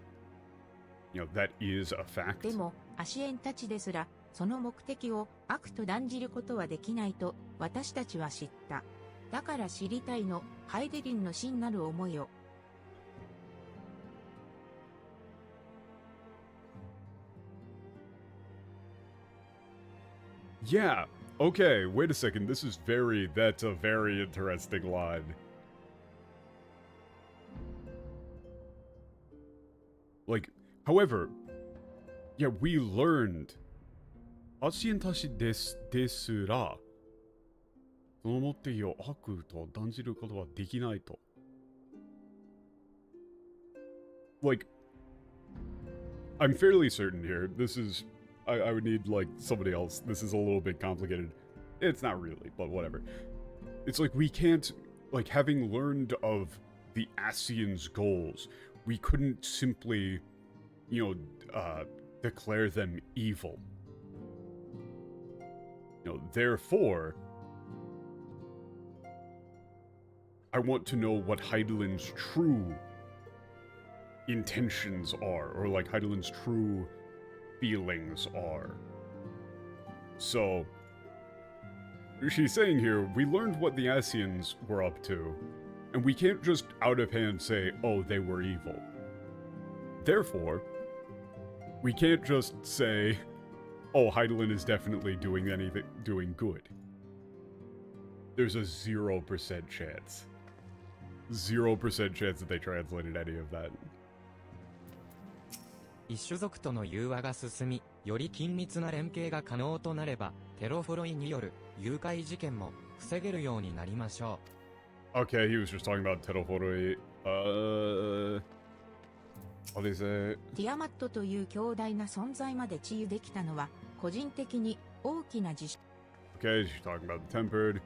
You know, that is a fact. でも、アシエンたちですら、その目的を悪と断じることはできないと私たちは知った。だから知りたいの、ハイデリンの真なる思いを。Yeah, okay, wait a second, that's a very interesting line. Like, however, yeah, we learned, アシエンたちですら、その目的を悪と断じることはできないと。Like, I'm fairly certain here, this is, I would need, like, somebody else. This is a little bit complicated. It's not really, but whatever. It's like we can't, like, having learned of the Asians' goals, we couldn't simply, you know, declare them evil. You know, therefore, I want to know what Heidelin's true intentions are, or, like, Heidelin's true feelings are. So, she's saying here, we learned what the Asians were up to, and we can't just out of hand say, oh, they were evil. Therefore, we can't just say, oh, Heidelin is definitely doing good. There's a 0% chance. 0% chance that they translated any of that. 一種族との融和が進み、より緊密な連携が可能となれば、テロフォロイによる誘拐事件も防げるようになりましょう。Okay, he was just talking about テロフォロイ。what is it? ティアマットという強大な存在まで治癒できたのは、個人的に大きな自信。Okay, she's talking about the tempered.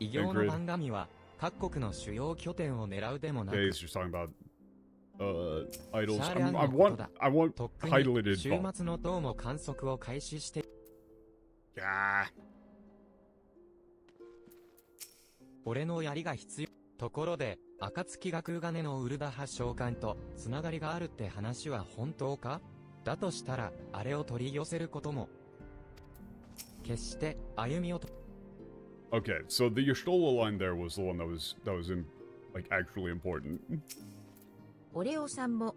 異形の番組は、各国の主要拠点を狙うでもなく。Okay, she's talking about idols. I want Heidelin 週末の塔も観測を開始して。俺の槍が必要。ところで、暁学金のウルダ派召喚とつながりがあるって話は本当か？だとしたら、あれを取り寄せることも。決して歩みをと。Okay, so the Yashtola line there was the one that was like actually important. オレオさんも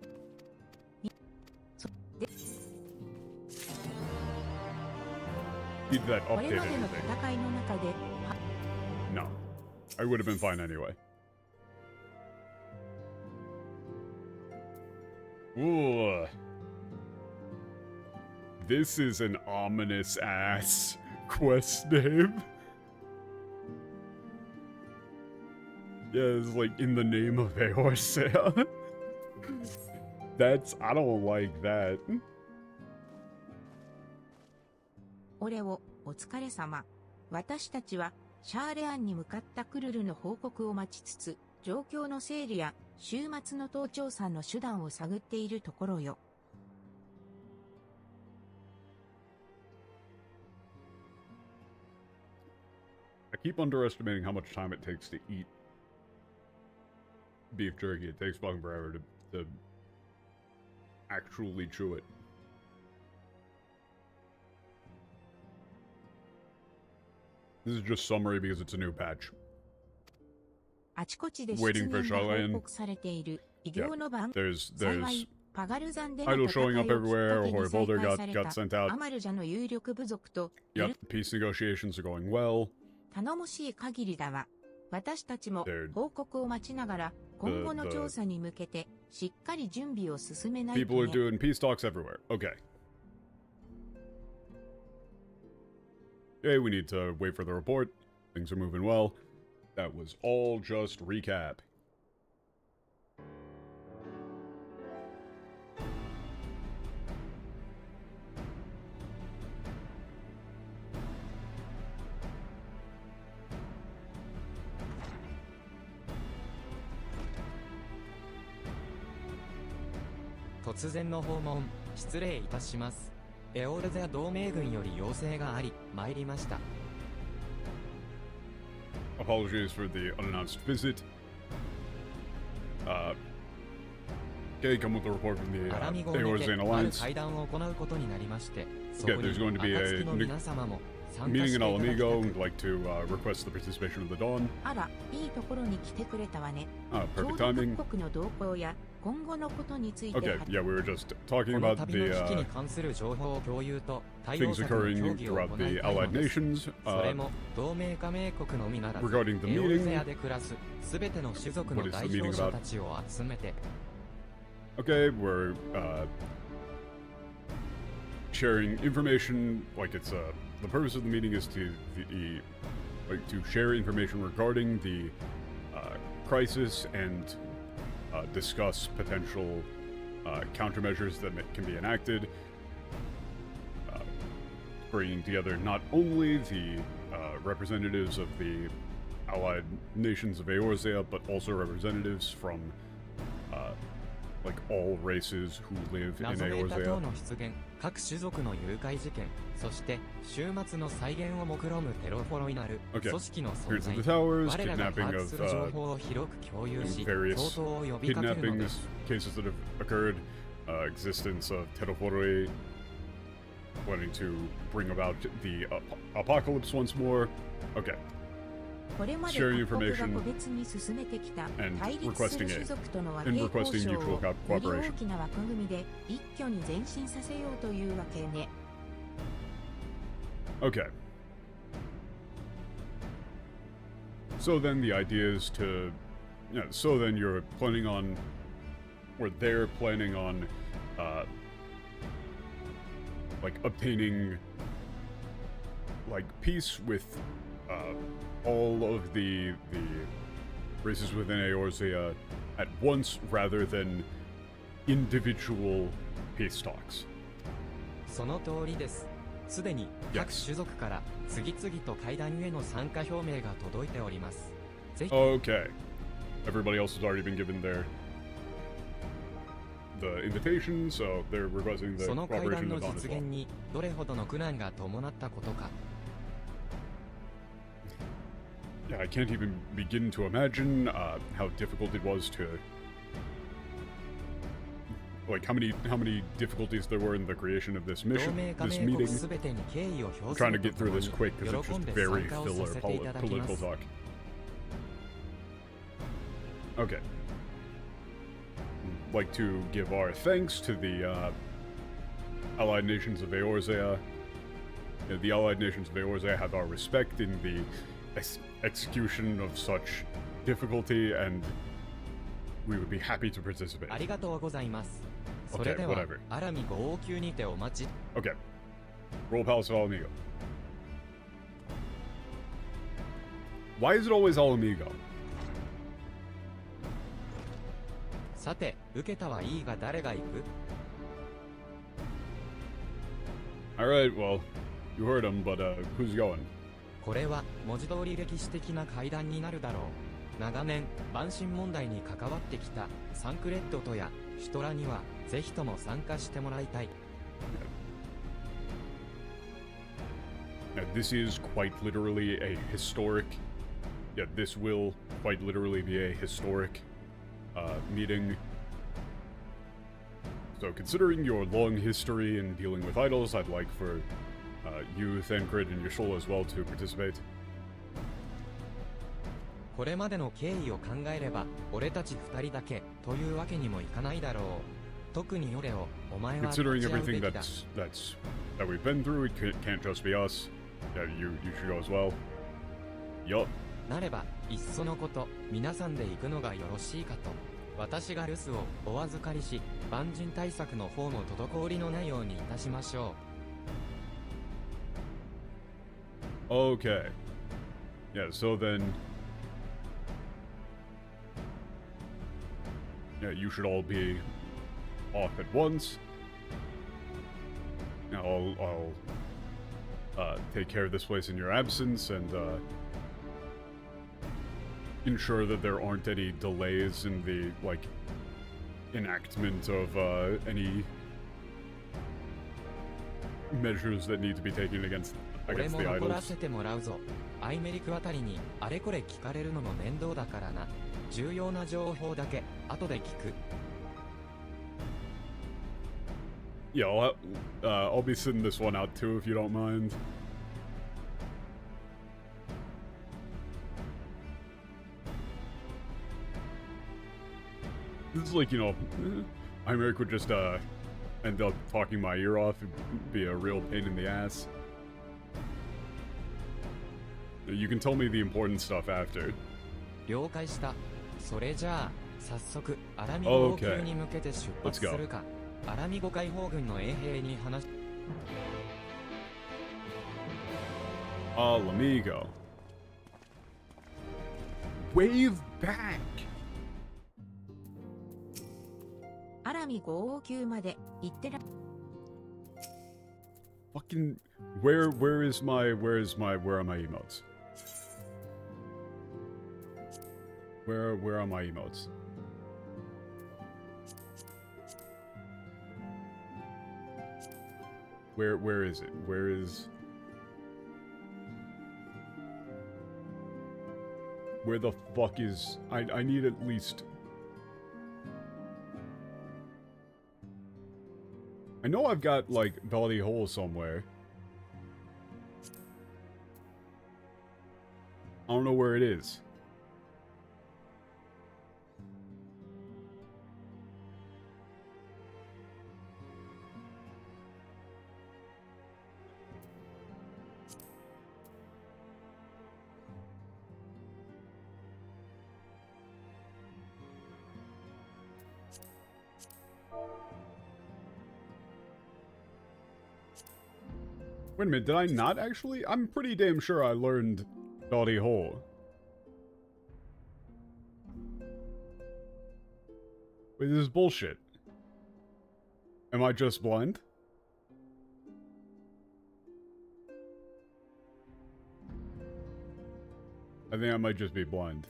Need that これ updated までの anything? 戦いの中で No. I would have been fine anyway. Ooh. This is an ominous ass quest name. Yeah, it's like in the name of Eorsea. I don't like that. オレオ、お疲れ様。私たちはシャーレアンに向かったクルルの報告を待ちつつ、状況の整理や週末の盗聴さんの手段を探っているところよ。I keep underestimating how much time it takes to eat beef jerky. It takes fucking forever to actually chew it. This is just summary because it's a new patch. あちこちで出 Waiting 現 for が Charlene. 報告されている異形の番。 There's 幸い、パガルザンでの idol 戦い showing を up きっ everywhere. かけに Hori 再 Boulder 開され got た sent out. アマルジャの有力部族と Yep, peace negotiations are going well. 頼もしい限りだわ。私たちも They're- 報告を待ちながら今後の調査に向けてしっかり準備を進めないと People are ね。 doing peace talks everywhere. Okay. Okay, we need to wait for the report. Things are moving well. That was all just recap. 突然の訪問、失礼いたします。エオールゼア同盟軍より要請があり、参りました。Apologies for the unannounced visit. Okay, come with a report from the アラミ号に Eorzean てある Alliance. 会談を行うことになりまして、そ Yeah, こに there's going to be 暁の皆様も参加 Meeting し in ていただき Alamigo た and く、 like to request the participation of the Dawn. あら、いいところに来てくれたわね。 Perfect ちょうど timing. 各国の動向や今後のことについて Okay, yeah, we were just こ talking の about 旅の危機に the 関する情報を共有と対応 things 策の協 occurring 議を throughout 行い the たいの Allied です。 nations. それも同盟加盟国のみならず、 regarding the エオルゼ meeting. アで暮らすすべての種族の What is 代 the meeting 表者 about? たちを集めて、 Okay, we're sharing information. Like it's the purpose of the meeting is to to share information regarding the crisis and discuss potential countermeasures that can be enacted. Bringing together not only the representatives of the allied nations of Eorzea, but also representatives from like all races who live in 謎めいた Eorzea. 党の出現、各種族の誘拐事件、そして週末の再現を目論むテロフォロになる Okay. 組織の存 Here's 在、 the towers, 我らが把 kidnapping 握 of する情報を広く共有し、 various 共闘を呼びかけるので kidnappings, す。 cases that have occurred, existence of Teroforoi, wanting to bring about the apocalypse once more. Okay, これまで sharing 各国が information 個別に進めてきた and 対立する requesting 種 it 族との和 and 平 requesting 交渉 mutual をより cooperation. 大きな枠組みで一挙に前進させようというわけね。 Okay. So then the idea is to, so then you're planning on, or they're planning on, like obtaining, like peace with, all of the races within Eorzea at once rather than individual peace talks. その通りです。すでに各種族から次々と会談への参加表明が届いております。ぜひ Okay. Everybody else has already been given the invitation, so they're requesting the その会 cooperation 談の of Dawn as 実 well. 現にどれほどの苦難が伴ったことか。 Yeah, I can't even begin to imagine how difficult it was to, like how many difficulties there were in the creation of this 同 mission, 盟加 this 盟国 meeting. すべてに敬意を I'm 表す trying る to と get と through も this に quick because it's 喜 just んで very 参加をさ filler せていただきま political す。 talk. Okay. Like to give our thanks to the allied nations of Eorzea. The allied nations of Eorzea have our respect in the execution of such difficulty, and we would be happy to participate. ありがとうございます。 Okay, それでは whatever. アラミ5王宮にてお待ち。 Okay. Roll Palace of Alamigo. Why is it always Alamigo? さて、受けたはいいが誰が行く？ Alright, well, you heard him, but who's going? これは文字通り歴史的な会談になるだろう。長年、万神問題に関わってきたサンクレッドとやシュトラにはぜひとも参加してもらいたい。This is quite literally a historic. Yeah, this will quite literally be a historic meeting. So, considering your long history in dealing with idols, I'd like for you, Thancred, and your soul as well to participate. これまでの経緯を考えれば、俺たち二人だけというわけにもいかないだろう。特に俺を、お前は立 Considering ち会う everything べきだ。 that we've been through, it can't just be us. Yeah, you should go as well. Yup. なれば、いっそのこと、皆さんで行くのがよろしいかと。私が留守をお預かりし、万人対策の方も滞りのないようにいたしましょう。 Okay. Yeah, so then... Yeah, you should all be off at once. Now I'll take care of this place in your absence and ensure that there aren't any delays in the, like, enactment of any measures that need to be taken against 俺 the も残ら idols. せてもらうぞ。アイメリクあたりにあれこれ聞かれるのも面倒だからな。重要な情報だけ後で聞く。Yeah, I'll be sitting this one out too if you don't mind. This is like, you know, Imeric would just end up talking my ear off. It'd be a real pain in the ass. You can tell me the important stuff after. 了解した。それじゃあ早速アラミ号王宮に向けて出発するか。アラミ語解放軍の衛兵に話。Lamigo. Wave back. アラミ5王宮まで行ってら。Fucking where are my emotes? Where are my emotes? Where is it? Where the fuck is I need at least I know I've got like Belly Hole somewhere. I don't know where it is. Wait a minute, did I not actually? I'm pretty damn sure I learned Belly Hole. Wait, this is bullshit. Am I just blind? I think I might just be blind.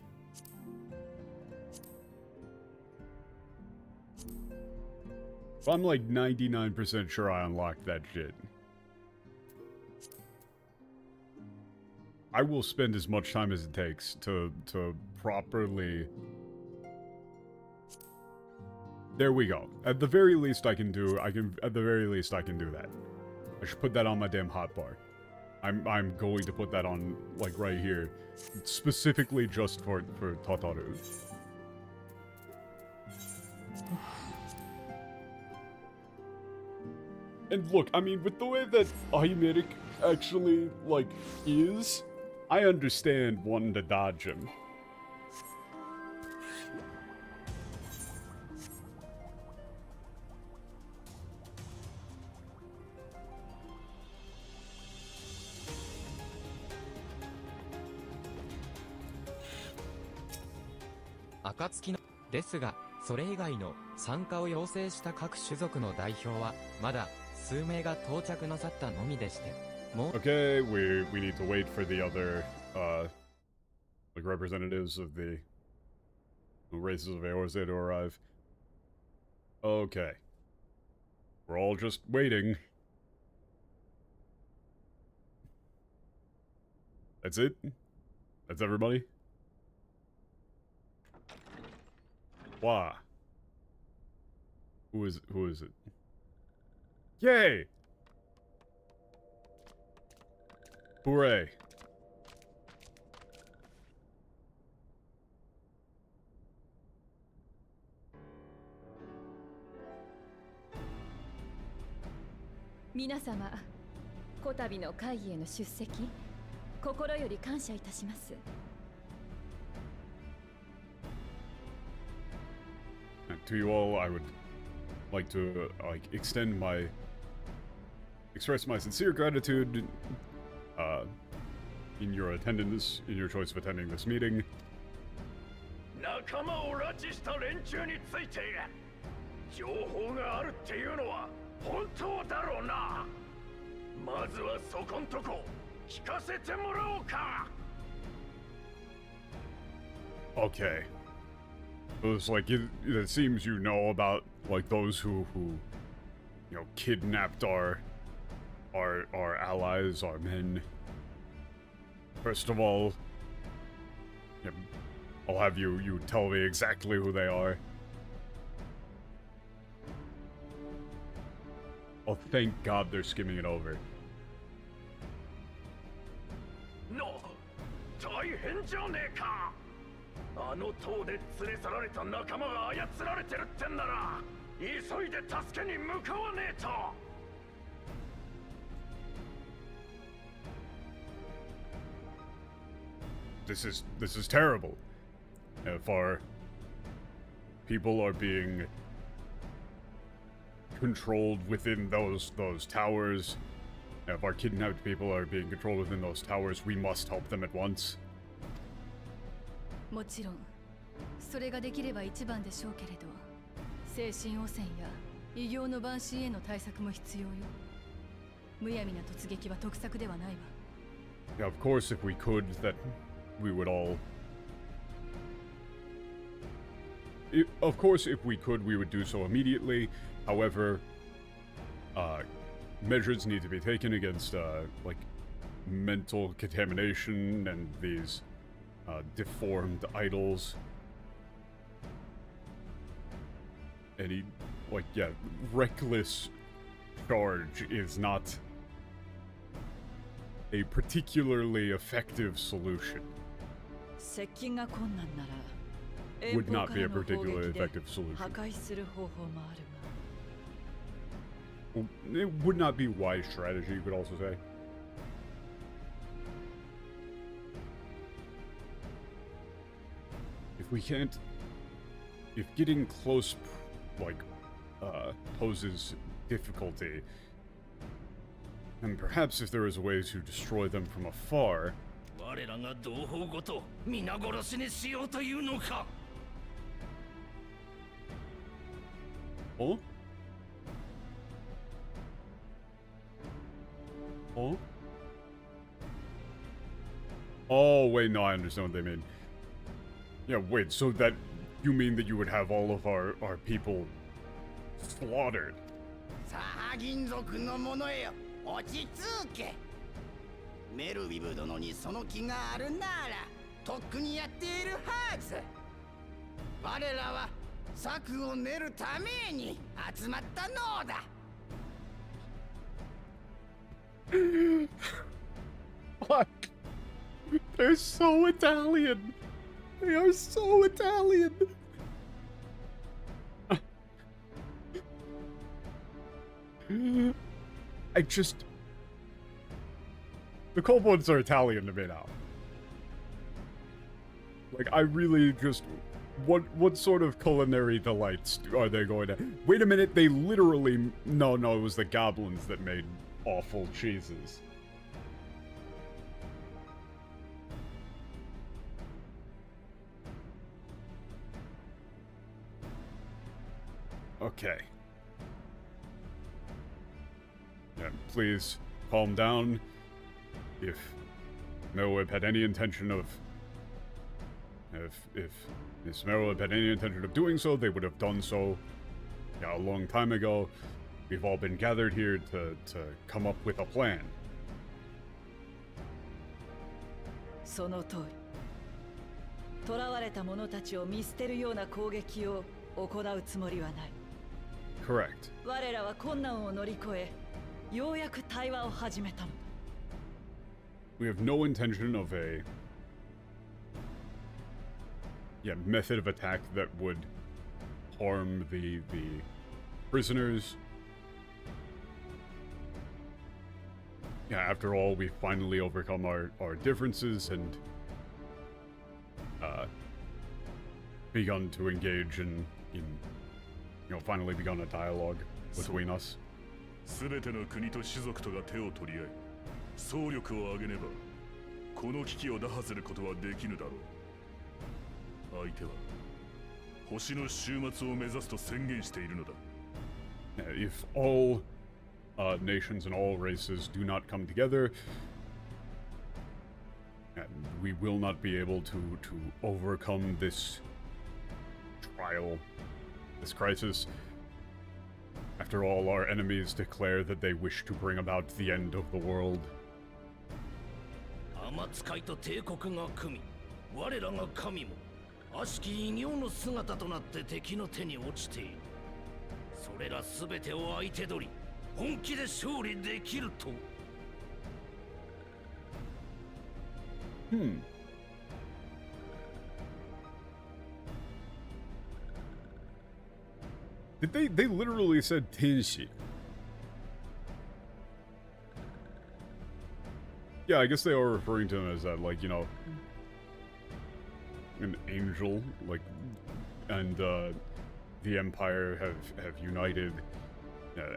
But I'm like 99% sure I unlocked that shit. I will spend as much time as it takes to properly... There we go. At the very least I can do that. I should put that on my damn hotbar. I'm going to put that on, like, right here. Specifically just for Tataru. And look, I mean, with the way that Imeric actually, like, is... I understand wanting to dodge him.暁のですが、それ以外の参加を要請した各種族の代表はまだ数名が到着なさったのみでして。Okay, we need to wait for the other, like, representatives of the races of Eorze to arrive. Okay. We're all just waiting. That's it? That's everybody? Wow. Who is it? Yay! Hooray.皆様、こたびの会議への出席、心より感謝いたします。To you all, I would like to express my sincere gratitude in your attendance, in your choice of attending this meeting. 仲間を拉致した連中について情報があるっていうのは本当だろうな。まずはそこんとこ聞かせてもらおうか。 Okay. It was like, it seems you know about, like, those who you know, kidnapped our allies, our men. First of all, yeah, I'll have you tell me exactly who they are. Oh, thank God they're skimming it over. No, 大変じゃねえか。あの塔で連れ去られた仲間が操られてるってんなら、急いで助けに向かわねえと。This is terrible. If our people are being controlled within those towers, if our kidnapped people are being controlled within those towers, we must help them at once. もちろんそれができれば一番でしょうけれど、精神汚染や異形の蛮神への対策も必要よ。むやみな突撃は得策ではないわ。 Yeah, of course, if we could, that we would all. Of course, if we could, we would do so immediately. However, measures need to be taken against, like, mental contamination and these deformed idols. Any, like, yeah, reckless charge is not a particularly effective solution. Would not be a particularly effective solution. Well, it would not be wise strategy, you could also say. If getting close, like, poses difficulty, and perhaps if there is a way to destroy them from afar. Oh? Oh? Oh, wait, no, I understand what they mean. Yeah, wait, so that you mean that you would have all of our people slaughtered? メルビブ殿にその気があるならとっくにやっているはず。我らは策を練るために集まったのだ。What? They're so Italian. They are so Italian. I just... The kobolds are Italian to me now. Like, I really just... What sort of culinary delights are they going to... Wait a minute, they literally... No, it was the goblins that made awful cheeses. Okay. Yeah, please, calm down. If Merweb had any intention of... If Miss Merweb had any intention of doing so, they would have done so, yeah, a long time ago. We've all been gathered here to come up with a plan. その通り。囚われた者たちを見捨てるような攻撃を行うつもりはない。 Correct. 我らは困難を乗り越え、ようやく対話を始めたのだ。 We have no intention of a... Yeah, method of attack that would harm the prisoners. Yeah, after all, we've finally overcome our differences and begun to engage in you know, finally begun a dialogue between us. 全ての国と種族とが手を取り合い、総力を挙げねば、この危機を打破することはできぬだろう。相手は星の終末を目指すと宣言しているのだ。If all nations and all races do not come together, we will not be able to overcome this trial, this crisis. After all, our enemies declare that they wish to bring about the end of the world. 天使いと帝国が組み、我らが神も悪しき異形の姿となって敵の手に落ちている。それらすべてを相手取り、本気で勝利できると。They literally said Tenshi. Yeah, I guess they are referring to him as that, like, you know, an angel, like, and the Empire have united,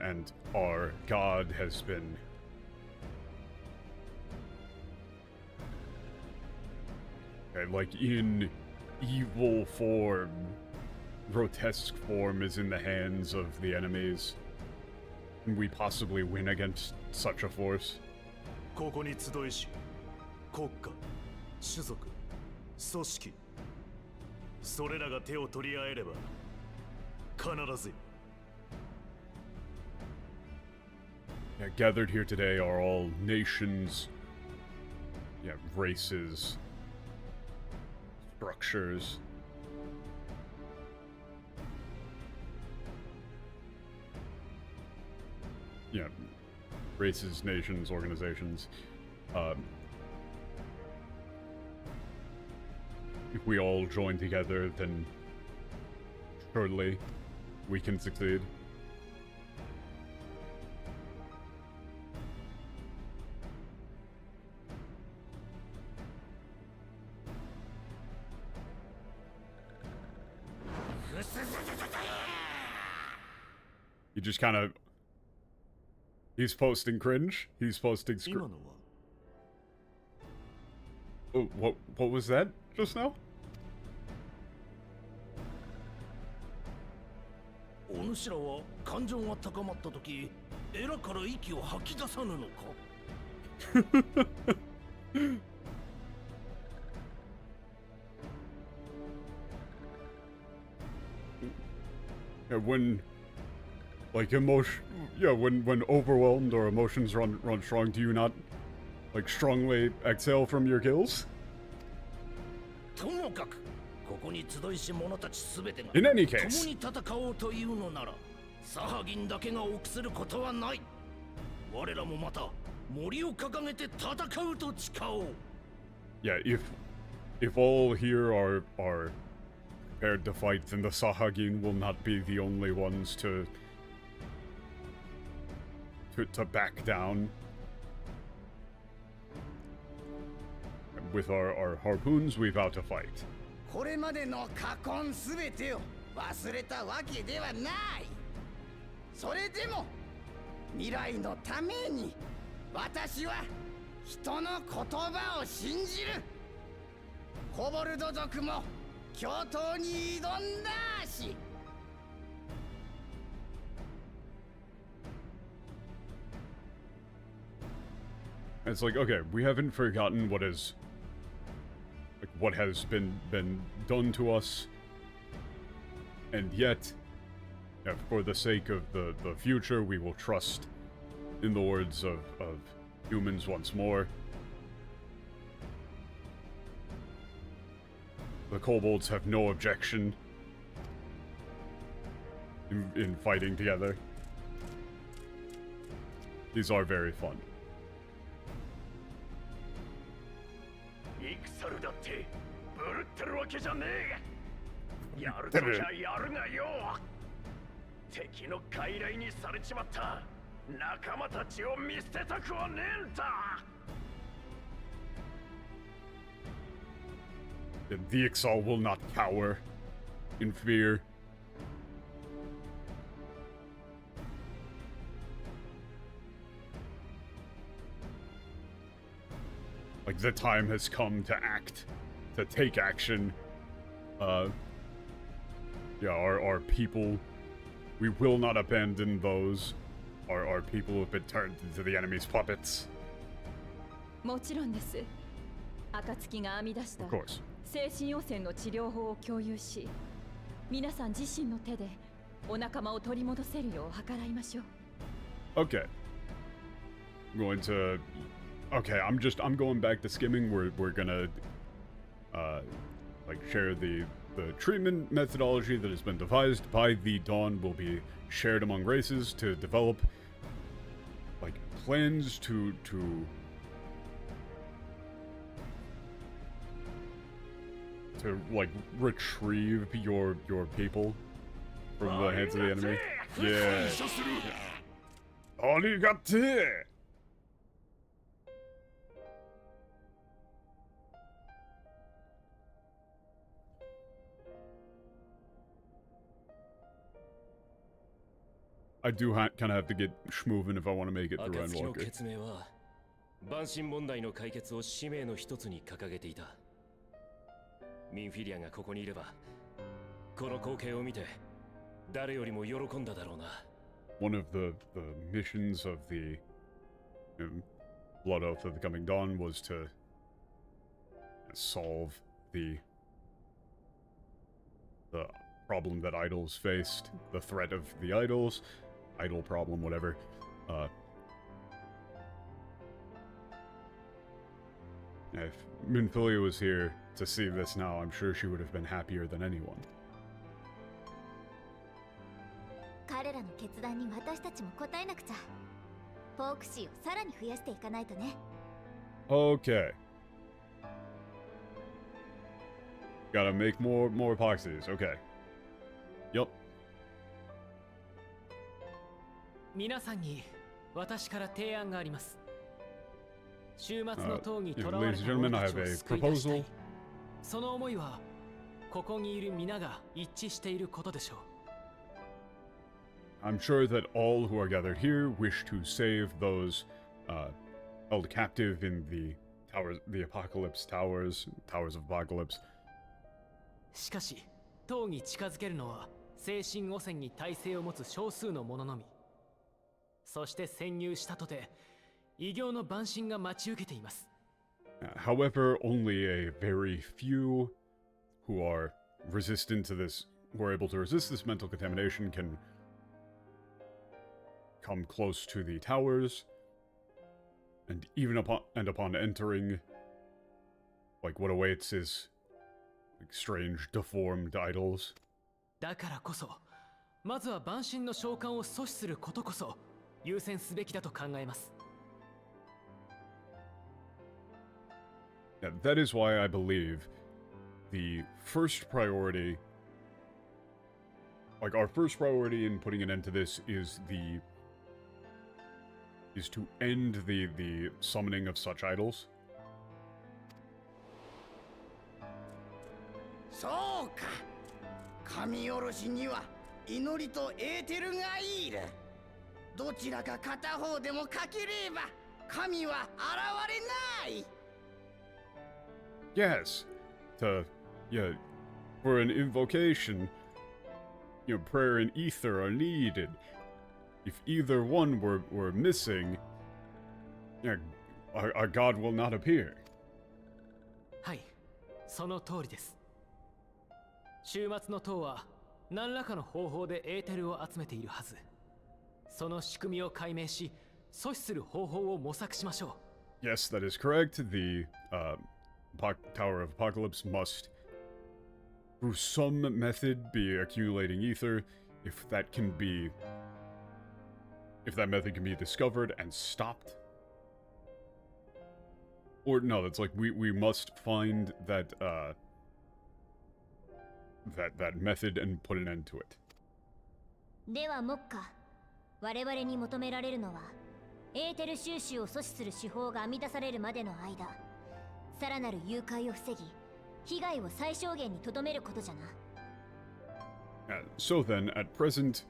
and our god has been like in evil form, grotesque form is in the hands of the enemies. Can we possibly win against such a force? ここに集いし、国家、種族、組織、それらが手を取り合えれば必ず。Yeah, gathered here today are all nations, races, structures. Yeah, races, nations, organizations. If we all join together, then surely we can succeed. He just kind of... He's posting cringe. He's posting Oh, what was that just now? お主らは感情が高まった時、エラから息を吐き出さぬのか? Yeah, when like when overwhelmed or emotions run strong, do you not like strongly exhale from your gills? ともかくここに集いし者たちすべてが In any case 共に戦おうというのなら、サハギンだけが臆することはない。我らもまた森を掲げて戦うと誓おう。 Yeah, if all here are prepared to fight, then the Sahagin will not be the only ones to back down. With our harpoons, we vow to fight. これまでの過根すべてを忘れたわけではない。それでも未来のために私は人の言葉を信じる。コボルド族も共闘に挑んだし。It's like, okay, we haven't forgotten what has been done to us, and yet, for the sake of the future, we will trust in the words of humans once more. The kobolds have no objection in fighting together. These are very fun. 戦るだってブルってるわけじゃねえ。やるときゃやるがよ。敵の傀儡にされちまった仲間たちを見捨てたくはねえんだ。The Ixal will not cower in fear. Like, the time has come to act, to take action. Yeah, our people, we will not abandon those. Our people have been turned into the enemy's puppets. もちろんです。暁が編み出した Of course. 精神汚染の治療法を共有し、皆さん自身の手でお仲間を取り戻せるよう計らいましょう。 Okay. Going to... Okay, I'm going back to skimming. We're gonna, like, share the treatment methodology that has been devised by the Dawn will be shared among races to develop, like, plans to like retrieve your people from the hands of the enemy. Yeah. Arigate! I do kind of have to get schmoving if I want to make it through Endwalker. 決命は万神問題の解決を使命の一つに掲げていた。ミンフィリアがここにいれば、この光景を見て誰よりも喜んだだろうな。One of the missions of the Blood Oath of the Coming Dawn was to solve the problem that idols faced, the threat of the idols, idol problem, whatever. If Minfilia was here to see this now, I'm sure she would have been happier than anyone. 彼らの決断に私たちも応えなくちゃ。フォークシーをさらに増やしていかないとね。Okay. Gotta make more epoxies. Okay. Yup. 皆さんに私から提案があります。週末の討議囚われた者たちを救い出したい。その思いはここにいる皆が一致していることでしょう。I'm sure that all who are gathered here wish to save those held captive in the Apocalypse Towers of Apocalypse. しかし、討議近づけるのは精神汚染に耐性を持つ少数の者のみ。そして潜入したとて、異形の蛮神が待ち受けています。However, only a very few who are resistant to this, who are able to resist this mental contamination, can come close to the towers, and even upon entering, like what awaits is like strange, deformed idols. だからこそ、まずは蛮神の召喚を阻止することこそ優先すべきだと考えます。Yeah, that is why I believe the first priority, like our first priority in putting an end to this is to end the summoning of such idols. そうか。神おろしには祈りとエーテルがいる。どちらか片方でもかければ神は現れない。Yes, yeah, for an invocation, prayer and ether are needed. If either one were missing, our God will not appear. はい、その通りです。週末の塔は何らかの方法でエーテルを集めているはず。その仕組みを解明し、阻止する方法を模索しましょう。Yes, that is correct. The Tower of Apocalypse must, through some method, be accumulating ether. If that method can be discovered and stopped. Or no, that's like we must find that that method and put an end to it. では目下、我々に求められるのはエーテル収集を阻止する手法が編み出されるまでの間、さらなる誘拐を防ぎ、被害を最小限に留めることじゃな。So then, at present,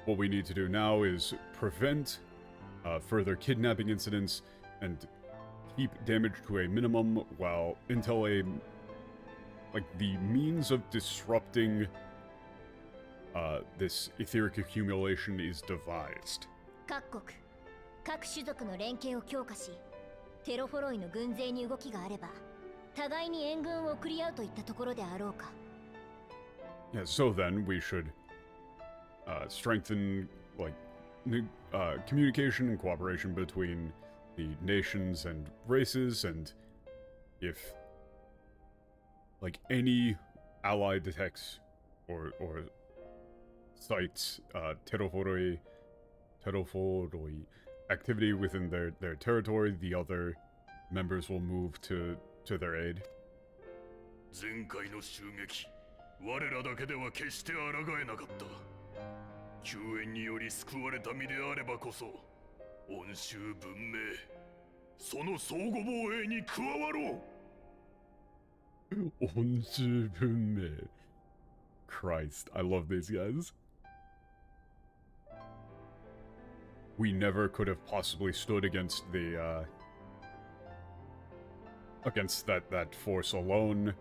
what we need to do now is prevent further kidnapping incidents and keep damage to a minimum until the means of disrupting this etheric accumulation is devised. 各国、各種族の連携を強化し、テロフォロイの軍勢に動きがあれば、互いに援軍を送り合うといったところであろうか。 Yeah, so then we should strengthen like communication and cooperation between the nations and races, and if like any ally detects or cites Teroforoi activity within their territory, the other members will move to their aid. 前回の襲撃、我らだけでは決して抗えなかった。救援により救われた身であればこそ、恩衆文明、その相互防衛に加わろう。恩衆文明。Christ, I love these guys. We never could have possibly stood against the against that force alone.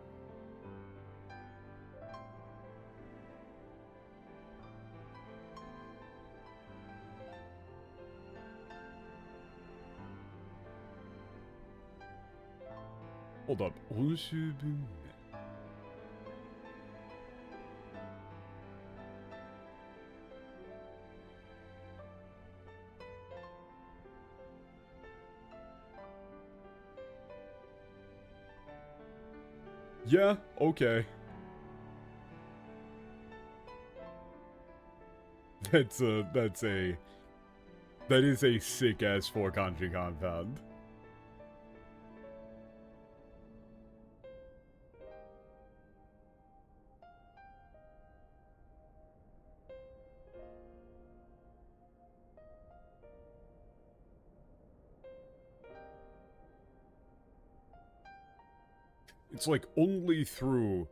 Hold up. Yeah, okay. That is a sick ass 4 kanji compound. It's like only through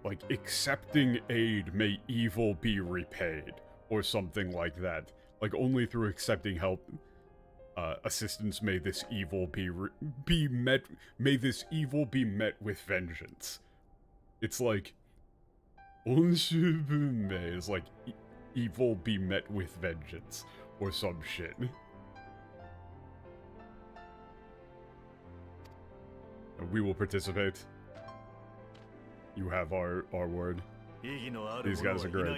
like accepting aid may evil be repaid, or something like that. Like only through accepting help, assistance may this evil be met. May this evil be met with vengeance. It's like Onshubume is like evil be met with vengeance, or some shit. We will participate. You have our word. These guys are great.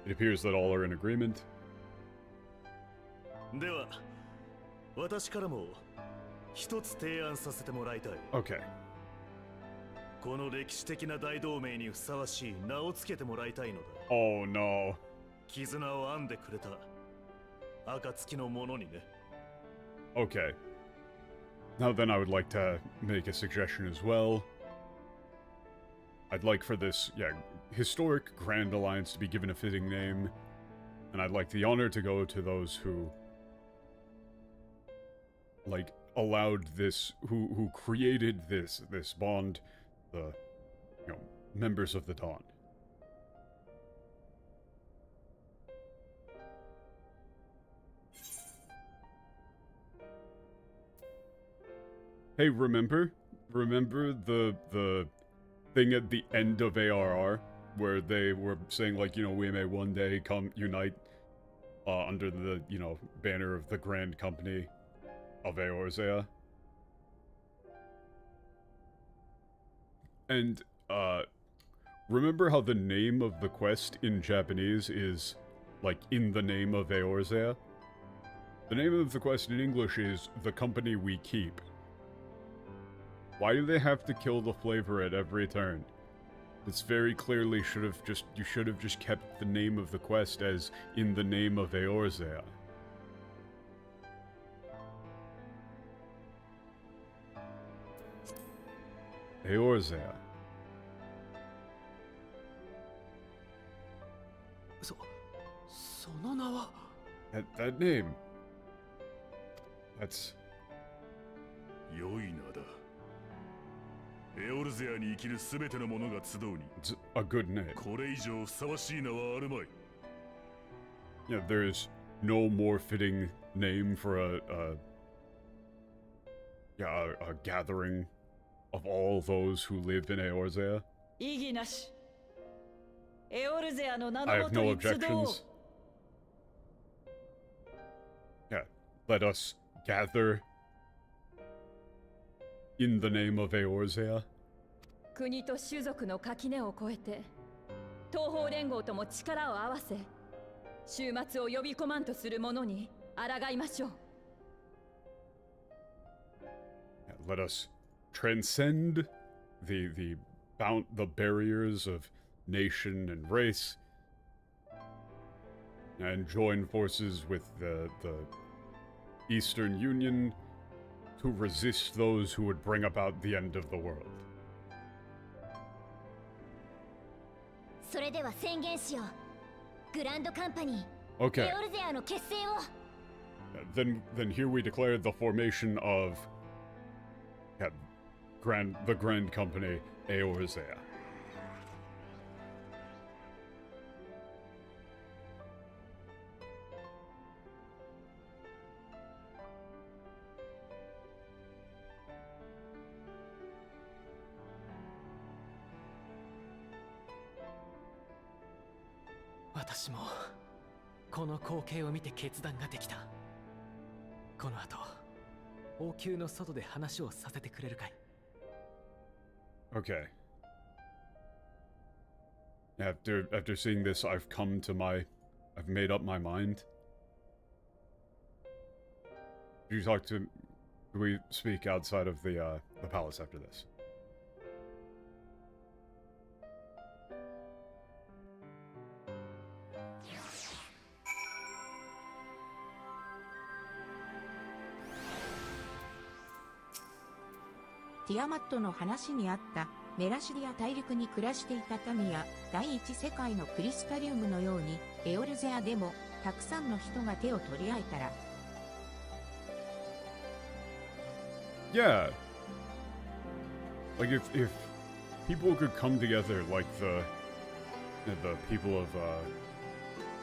It appears that all are in agreement. では、私からも一つ提案させてもらいたい。Okay. この歴史的な大同盟にふさわしい名をつけてもらいたいのだ。Oh no. 絆を編んでくれた暁の者にね。Okay. Now then, I would like to make a suggestion as well. I'd like for this, historic Grand Alliance to be given a fitting name, and I'd like the honor to go to those who, like, allowed this, who created this bond, the, members of the Dawn. Hey, remember the thing at the end of ARR where they were saying like, we may one day come unite under the, banner of the Grand Company of Eorzea? And remember how the name of the quest in Japanese is like in the name of Eorzea? The name of the quest in English is The Company We Keep. Why do they have to kill the flavor at every turn? This very clearly you should have just kept the name of the quest as in the name of Eorzea. Eorzea. That name. That's 良い名だ。エオルゼアに生きるすべての者が集うに。It's a good name. これ以上ふさわしい名はあるまい。Yeah, there's no more fitting name for a gathering of all those who live in Eorzea. 異議なし。エオルゼアの名の I も have と no に集おう。 objections. let us gather in the name of Eorzea. 国と種族の垣根を越えて東方連合とも力を合わせ終末を呼び込まんとする者に抗いましょう。Let us transcend the barriers of nation and race and join forces with the Eastern Union to resist those who would bring about the end of the world. それでは宣言しよう。グランドカンパニー、 Okay. エオルゼアの結成を。Then here we declare the formation of the Grand Company Eorzea. I 私もこの光景を見て決断ができた。この後王宮の外で話をさせてくれるかい？ Okay. After seeing this, I've made up my mind. Do we speak outside of the palace after this? Tiamat ティアマットの話にあったメラシリア大陸に暮らしていた民や第一世界のクリスタリウムのようにエオルゼアでもたくさんの人が手を取り合えたら。Yeah. Like if people could come together like the people of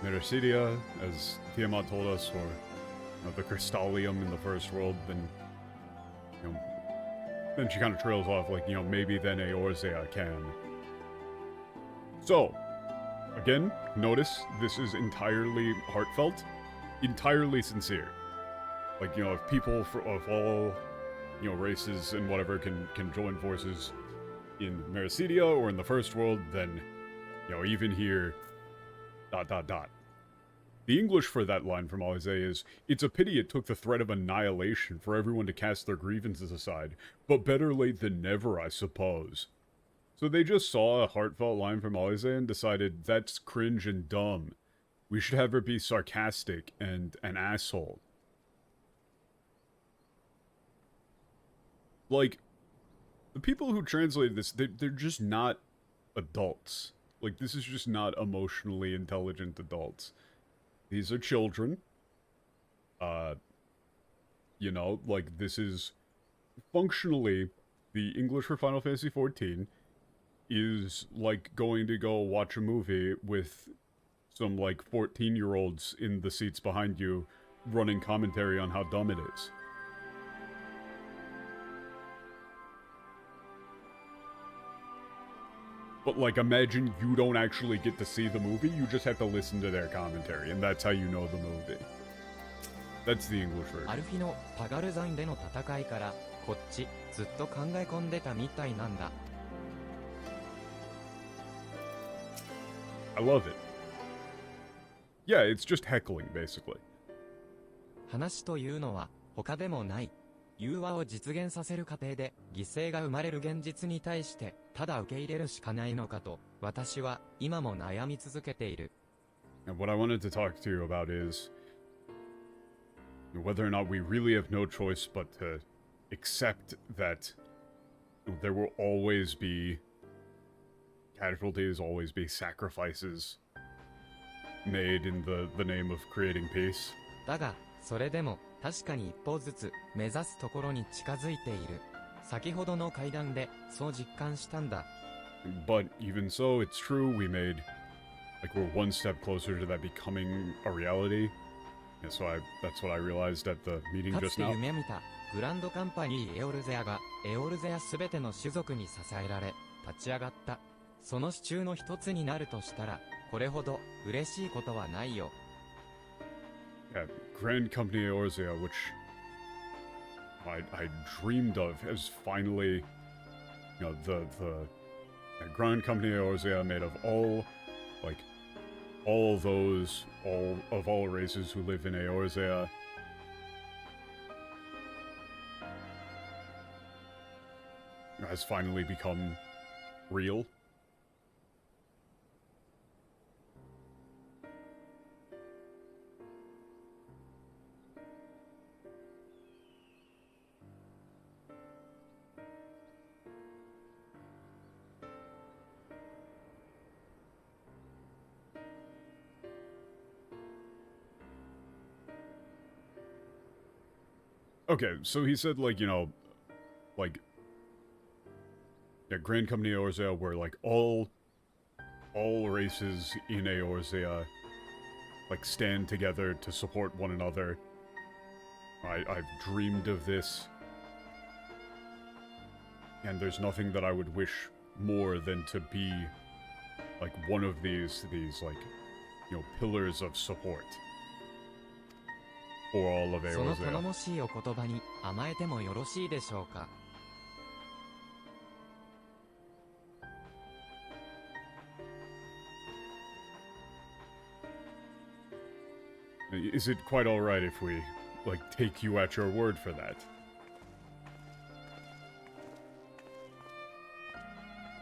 Mericidia, as Tiamat told us, or the Crystallium in the first world, then she kind of trails off like, maybe then Eorzea can. So, again, notice this is entirely heartfelt, entirely sincere. Like, if people of all, races and whatever can join forces in Mericidia or in the first world, then, even here, ... The English for that line from Alize is, "It's a pity it took the threat of annihilation for everyone to cast their grievances aside, but better late than never, I suppose." So they just saw a heartfelt line from Alize and decided, that's cringe and dumb. We should have her be sarcastic and an asshole. Like, the people who translated this, they're just not adults. Like, this is just not emotionally intelligent adults. These are children. Like, this is functionally the English for Final Fantasy XIV is like going to go watch a movie with some, like, 14-year-olds in the seats behind you running commentary on how dumb it is. But, like, imagine you don't actually get to see the movie, you just have to listen to their commentary, and that's how you know the movie. That's the English version. アルフィのパガルザンでの戦いからこっちずっと考え込んでたみたいなんだ。I love it. Yeah, it's just heckling, basically. 話というのは他でもない。融和を実現させる過程で犠牲が生まれる現実に対してただ受け入れるしかないのかと私は今も悩み続けている。And what I wanted to talk to you about is whether or not we really have no choice but to accept that there will always be casualties, always be sacrifices made in the name of creating peace. だがそれでも確かに一歩ずつ目指すところに近づいている。先ほどの会談でそう実感したんだ。But even so, it's true, we're one step closer to that becoming a reality. And so that's what I realized at the meeting か just つて now. 夢見たグランドカンパニーエオルゼアがエオルゼアすべての種族に支えられ立ち上がった。その支柱の一つになるとしたらこれほど嬉しいことはないよ。Yeah, Grand Company Eorzea, which I dreamed of, has finally, you know, the Grand Company Eorzea made of all races who live in Eorzea. Has finally become real. Okay, so he said, like, you know, like, yeah, Grand Company Eorzea, where, like, all races in Eorzea, like, stand together to support one another. I've dreamed of this. And there's nothing that I would wish more than to be, like, one of these, like, you know, pillars of support. For all of Eorzea. その頼もしいお言葉に甘えてもよろしいでしょうか。Is it quite alright if we, like, take you at your word for that?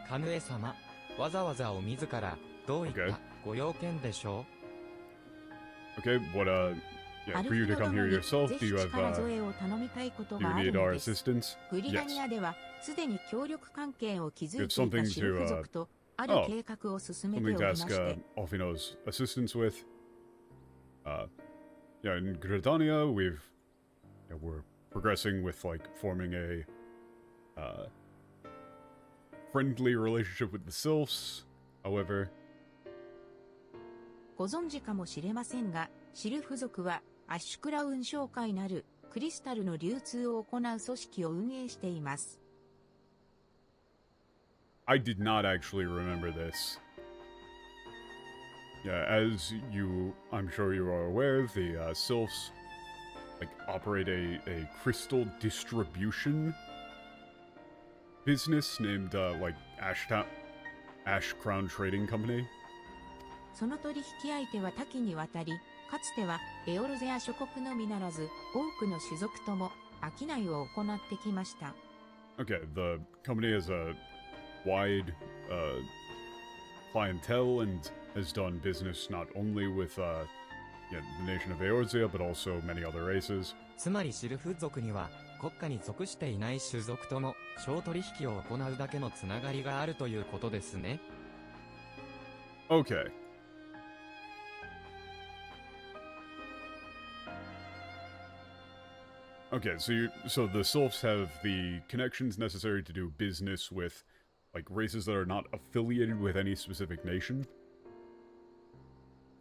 カヌエ様、わざわざお自らどういったご用件でしょう？ Okay, what, yeah, for you to come here yourself, do you have, do you need our assistance? グリガニアではすでに協力関係を築いていた something シルフ族とある計画を進めており something to ま ask, して、Alfino's assistance with. Yeah, in Gridania, we're progressing with, like, forming a, friendly relationship with the Sylphs. However, ご存知かもしれませんが、シルフ族はアッシュクラウン商会なるクリスタルの流通を行う組織を運営しています。I did not actually remember this. Yeah, as I'm sure you are aware, the Sylphs, like, operate a crystal distribution business named, like, Ash Crown Trading Company. その取引相手は多岐にわたり、かつてはエオルゼア諸国のみならず、多くの種族とも商いを行ってきました。Okay, the company has a wide clientele and has done business not only with the nation of Eorzea, but also many other races. つまりシルフ族には国家に属していない種族とも商取引を行うだけのつながりがあるということですね。Okay. Okay, so the Sylphs have the connections necessary to do business with, like, races that are not affiliated with any specific nation?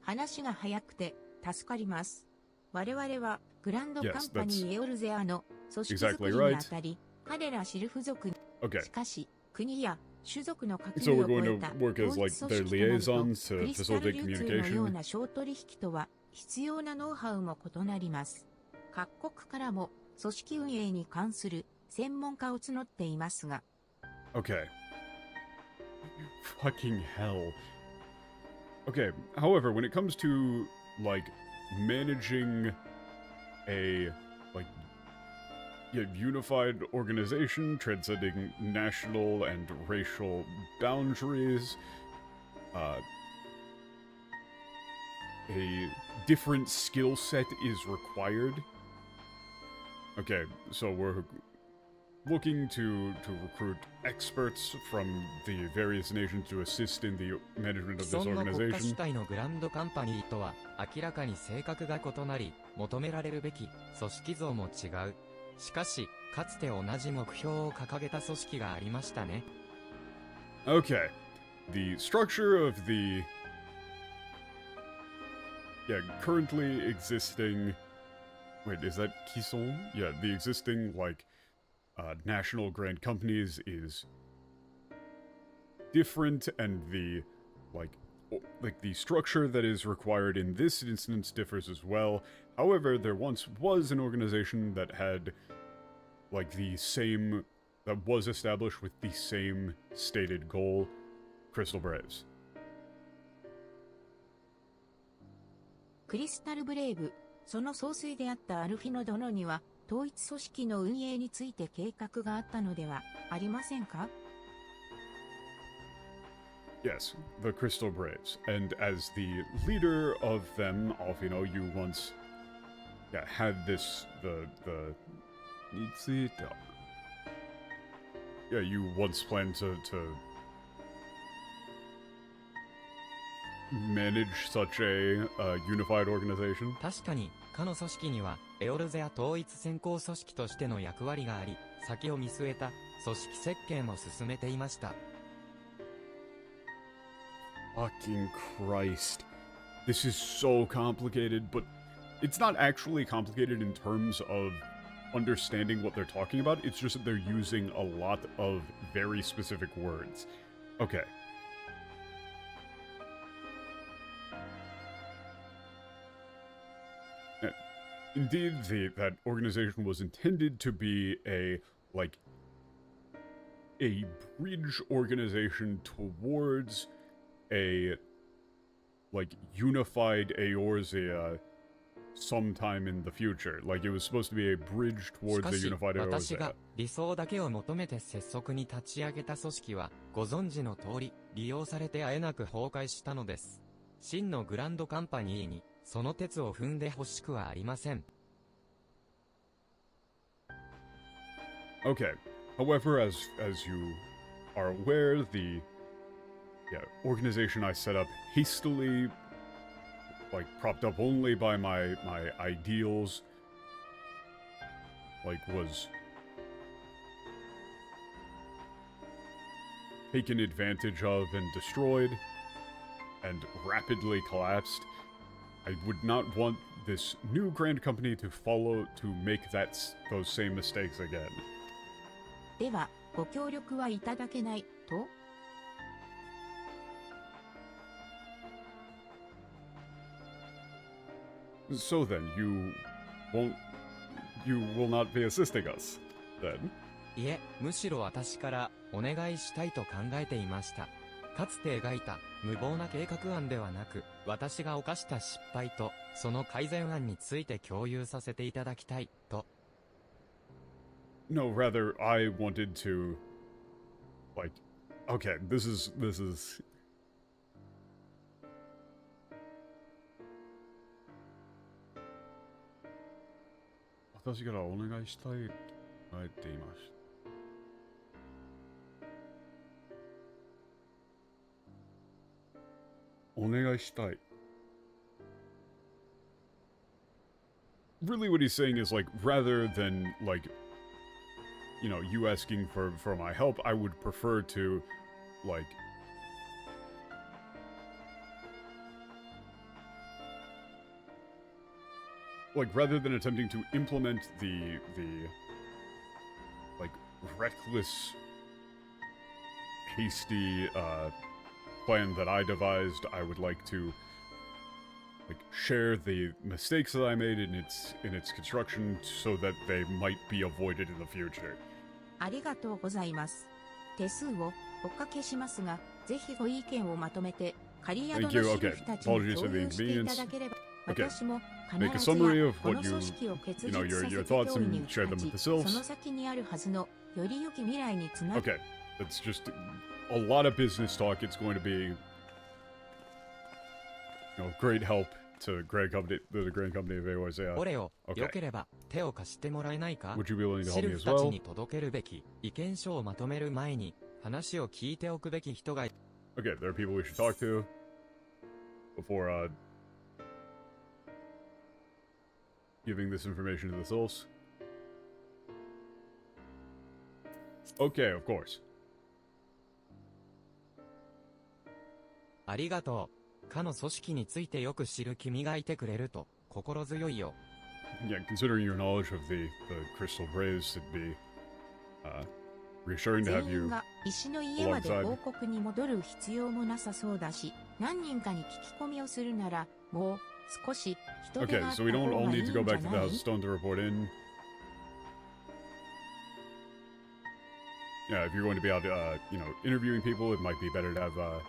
話が早くて助かります。我々はグランドカンパニーエオルゼアの組織作りにあたり、彼らシルフ族に、しかし国や種族の垣根を越えた統一組織となると、クリスタル流通のような商取引とは必要なノウハウも異なります。各国からも組織運営に関する専門家を募っていますが。Okay. Fucking hell. Okay, however, when it comes to, like, managing a, like, unified organization transcending national and racial boundaries, a different skill set is required. Okay, so we're looking to recruit experts from the various nations to assist in the management of this 既存の国家主 organization. 体のグランドカンパニーとは明らかに性格が異なり、求められるべき組織像も違う。しかし、かつて同じ目標を掲げた組織がありましたね。Okay, the structure of the currently existing. Wait, is that Kisson? Yeah, the existing, like, national grand companies is different, and the, like, like the structure that is required in this instance differs as well. However, there once was an organization that had like the same, that was established with the same stated goal, Crystal Braves. クリスタルブレイブ、その総帥であったアルフィノ殿には、統一組織の運営について計画があったのではありませんか? Yes, the Crystal Braves. And as the leader of them, Alfino, you once had this, yeah, you once planned to manage such a unified organization? 確かに、かの組織には、エオルゼア統一専攻組織としての役割があり、先を見据えた組織設計も進めていました。Fucking Christ. This is so complicated, but it's not actually complicated in terms of understanding what they're talking about. It's just that they're using a lot of very specific words. Okay. Indeed, that organization was intended to be a bridge organization towards a, unified Eorzea sometime in the future. Like, it was supposed to be a bridge towards a unified 私 Eorzea. が理想だけを求めて拙速に立ち上げた組織は、ご存知の通り、利用されてあえなく崩壊したのです。真のグランドカンパニーに、その鉄を踏んでほしくはありません。Okay. However, as you are aware, the organization I set up hastily, propped up only by my ideals, was taken advantage of and destroyed, and rapidly collapsed. I would not want this new grand company to make those same mistakes again. では、ご協力はいただけないと? So then, you will not be assisting us, then? いえ、むしろ私からお願いしたいと考えていました。かつて描いた無謀な計画案ではなく、私が犯した失敗とその改善案について共有させていただきたいと。No, rather, I wanted to, okay, this is... 私からお願いしたいと言っていました。お願いしたい。Really what he's saying is, rather than, you asking for my help, I would prefer to, rather than attempting to implement the reckless, hasty, plan that I devised, I would like to, share the mistakes that I made in its construction so that they might be avoided in the future. ありがとうございます。手数をおかけしますが、ぜひご意見をまとめて、仮宿のシルフたちに共有していただければ、私も必ずやこの組織を結実させて通りに打ち立ち、その先にあるはずのより良き未来につなぐ。Okay, that's just a lot of business talk. It's going to be, great help to the grand company of Eorzea. 俺を、よければ手を貸してもらえないか? Would you be willing to シ help ル me フ as たち well? に届けるべき意見書をまとめる前に話を聞いておくべき人が Okay, there are people we should talk to before giving this information to the souls. Okay, of course. ありがとう。かの組織についてよく知る君がいてくれると心強いよ。Yeah, considering your knowledge of the Crystal Braves, it'd be reassuring to have 全員 you が石の家まで王国に戻る必要もなさそうだし、何人かに聞き込みをするなら、もう少し人手 Okay, があった so we 方 don't all がいい need ん to じ go ゃ back to the ない？ House Stone to report in. Yeah, if you're going to be out, you know, interviewing people, it might be better to have a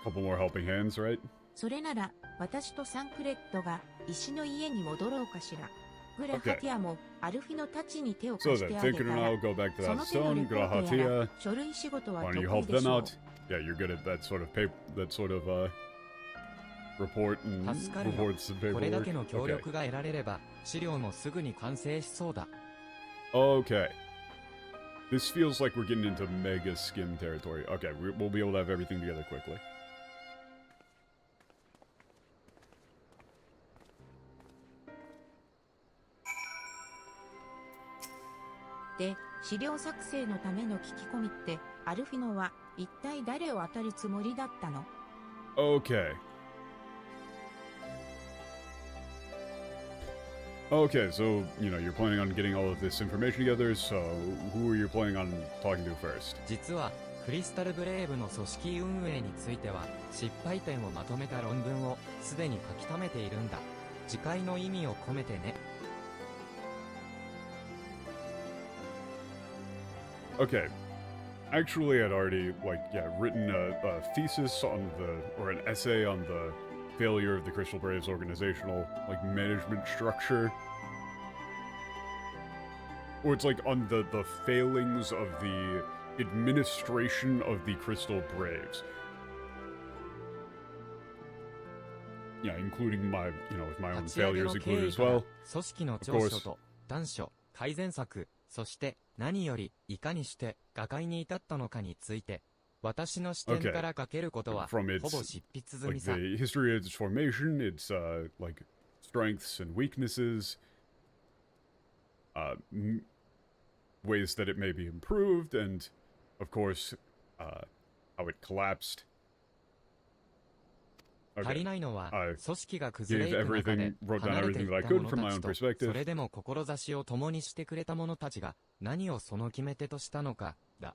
couple more helping hands, right? それなら、私とサンクレットが石の家に戻ろうかしら。グラハティアもアルフィの太刀に手を So 貸し then, てあげ Thinker た and ら I'll go back to そ that の手のレ stone, ポートやら Grahatia. 書類仕事は Why 得 don't you 意 help で them しょう。 out? Yeah, you're good at that sort of paper, that sort of report and 助かるよ。 reports and これだけ paperwork. の協 Okay. 力が得られれば、資料もすぐに完成しそうだ。Okay. This feels like we're getting into mega skim territory. Okay, we'll be able to have everything together quickly. で、資料作成のための聞き込みって、アルフィノは一体誰を当たるつもりだったの？ Okay. Okay, so, you know, you're planning on getting all of this information together, so who are you planning on talking to first? 実は、クリスタルブレイブの組織運営については、失敗点をまとめた論文をすでに書き溜めているんだ。次回の意味を込めてね。Okay. Actually, I'd already, like, yeah, written a thesis on the, or an essay on the failure of the Crystal Braves organizational, like, management structure. Or it's like on the failings of the administration of the Crystal Braves. Yeah, including my, you know, my own 立ち上げ failures の経 included 緯 as から well. 組織の Of 長所 course. と短所、改善策、そして何よりいかにして瓦解に至ったのかについて、私の視点 Okay. から書けることはほ From ぼ its, 執筆済 like, みさ。 the history of its formation, its, like, strengths and weaknesses, ways that it may be improved, and, of course, how it collapsed. 足りないのは、 I 組織が崩れ gave いく中で everything, wrote down 離れて everything い that I った could 者 from my た own ちと、 perspective. それでも志を共にしてくれた者たちが何をその決め手としたのか、だ。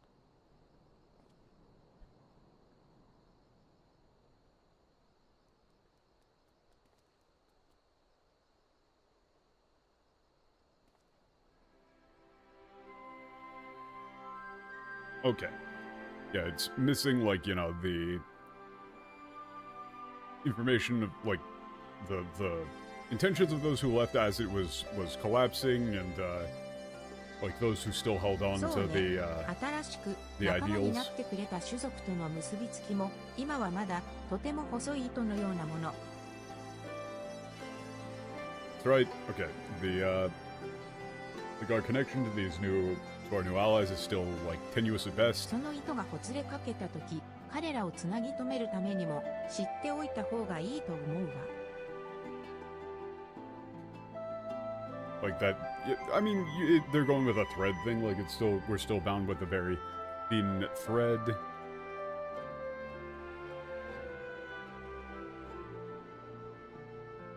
Okay. Yeah, it's missing, like, you know, the information of, like, the intentions of those who left as it was collapsing, and, like, those who still held on そ to うね。 the 新しく the 仲間に ideals. なってくれた種族との結びつきも、今はまだとても細い糸のようなもの。That's right. Okay. The, like, our connection to these new, to our new allies is still, like, tenuous at best. その糸がほつれかけたとき、彼らをつなぎ止めるためにも知っておいた方がいいと思うわ。Like that, I mean, they're going with a thread thing. Like it's still, we're still bound with a very thin thread.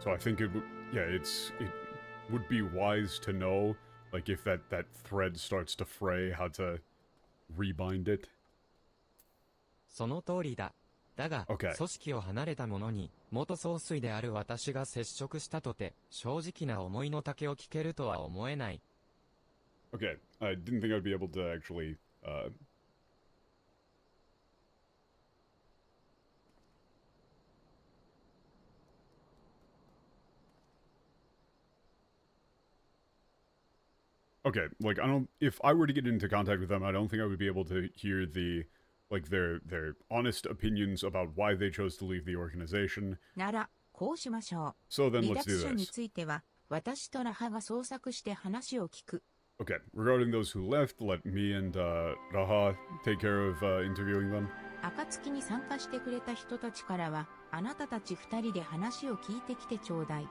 So I think it would, yeah, it would be wise to know, like, if that thread starts to fray, how to rebind it. その通りだ。だが、Okay. 組織を離れた者に、元総帥である私が接触したとて、正直な思いの丈を聞けるとは思えない。Okay, I didn't think I'd be able to actually, Okay, like, if I were to get into contact with them, I don't think I would be able to hear like, their honest opinions about why they chose to leave the organization. なら、こうしましょう。 So then 離 let's 脱 do 者に this. ついては、私とラハが捜索して話を聞く。Okay, regarding those who left, let me and, Raha take care of, interviewing them. 暁に参加してくれた人たちからは、あなたたち二人で話を聞いてきてちょうだい。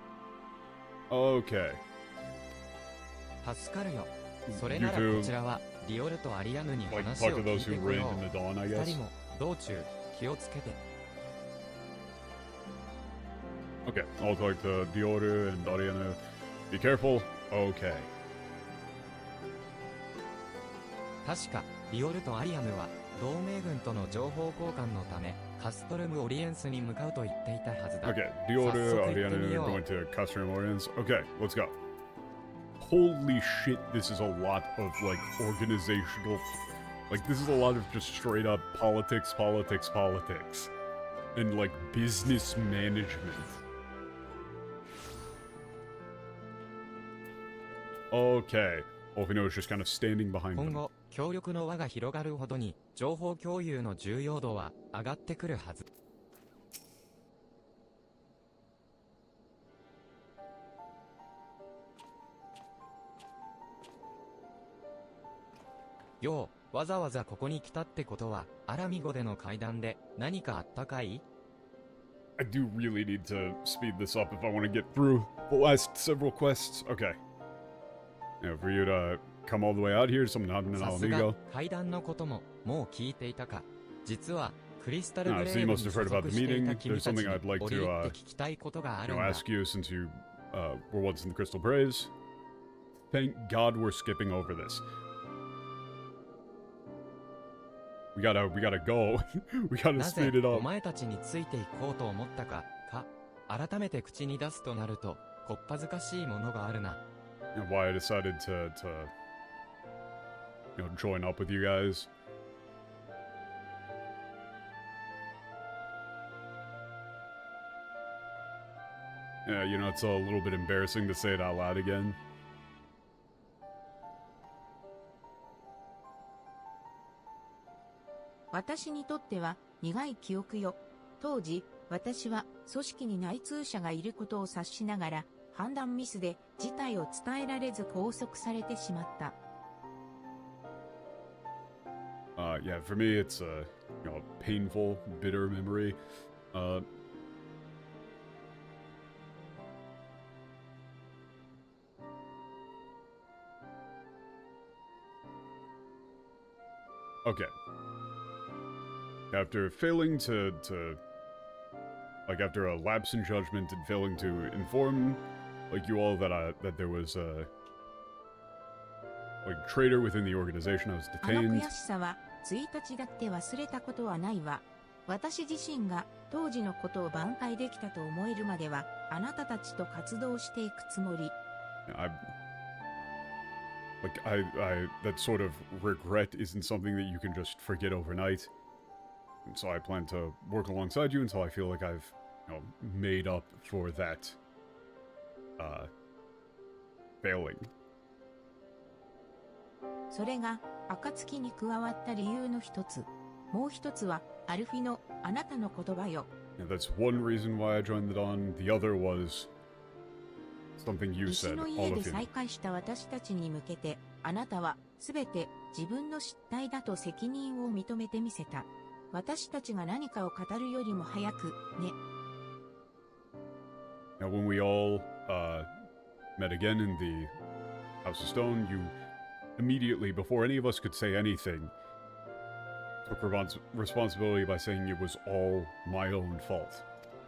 Okay. 助かるよ。それならこちらは、リオルとアリアヌに Like, 話 talk を to 聞 those いて who こよ reigned in the dawn, I う。二 guess. 人も、道中、気をつけて。Okay, I'll talk to Dioru and Ariana. Be careful. Okay. 確か、リオルとアリアムは、同盟軍との情報交換のため、カストルムオリエンスに向かうと言っていたはずだ。 Okay, the order 早速行ってみ Ariana よう。 going to Custom Orients. Okay, let's go. Holy shit, this is a lot of like organizational, like this is a lot of just straight up politics, and like business management. Okay, Olfino is just kind of standing behind 今 them. 後、協力の輪が広がるほどに、情報共有の重要度は上がってくるはず。よう、わざわざここに来たってことは、アラミゴでの会談で何かあったかい？ I do really need to speed this up if I want to get through the last several quests. Okay. Now, for you to come all the way out here, someone happened in さすが Alamigo. 会談のことももう聞いていたか。実はクリスタル Ah, グレ so ー you ブ must に have 所 heard about 属 the してい meeting. た君 There's たち something に I'd like 折り to, 入って聞きたいことがあるんだ。 ask you since you were once in the Crystal Braze. Thank God we're skipping over this. We gotta go. We gotta なぜ speed it お up. 前たちについていこうと思ったか、改めて口に出すとなると、こっぱずかしいものがあるな。And why I decided to join up with you guys. Yeah, it's a little bit embarrassing to say it out loud again. 私にとっては苦い記憶よ。当時、私は組織に内通者がいることを察しながら、判断ミスで事態を伝えられず拘束されてしまった。Yeah, for me it's a painful, bitter memory. Okay. After failing to after a lapse in judgment and failing to inform you all that there was a traitor within the organization, I was あの detained. 悔しさは1日だって忘れたことはないわ。私自身が当時のことを挽回できたと思えるまでは、あなたたちと活動していくつもり。That sort of regret isn't something that you can just forget overnight. And so I plan to work alongside you until I feel like I've, made up for that, failing. それが、暁に加わった理由の一つ。もう一つは、アルフィのあなたの言葉よ。And that's one reason why I joined the Dawn. The other was something you 石 said, の all 家で of you. 再会した私たちに向けて、あなたはすべて自分の失態だと責任を認めてみせた。私たちが何かを語るよりも早く、ね。Now, when we all met again in the House of Stone, you immediately, before any of us could say anything, took responsibility by saying it was all my own fault.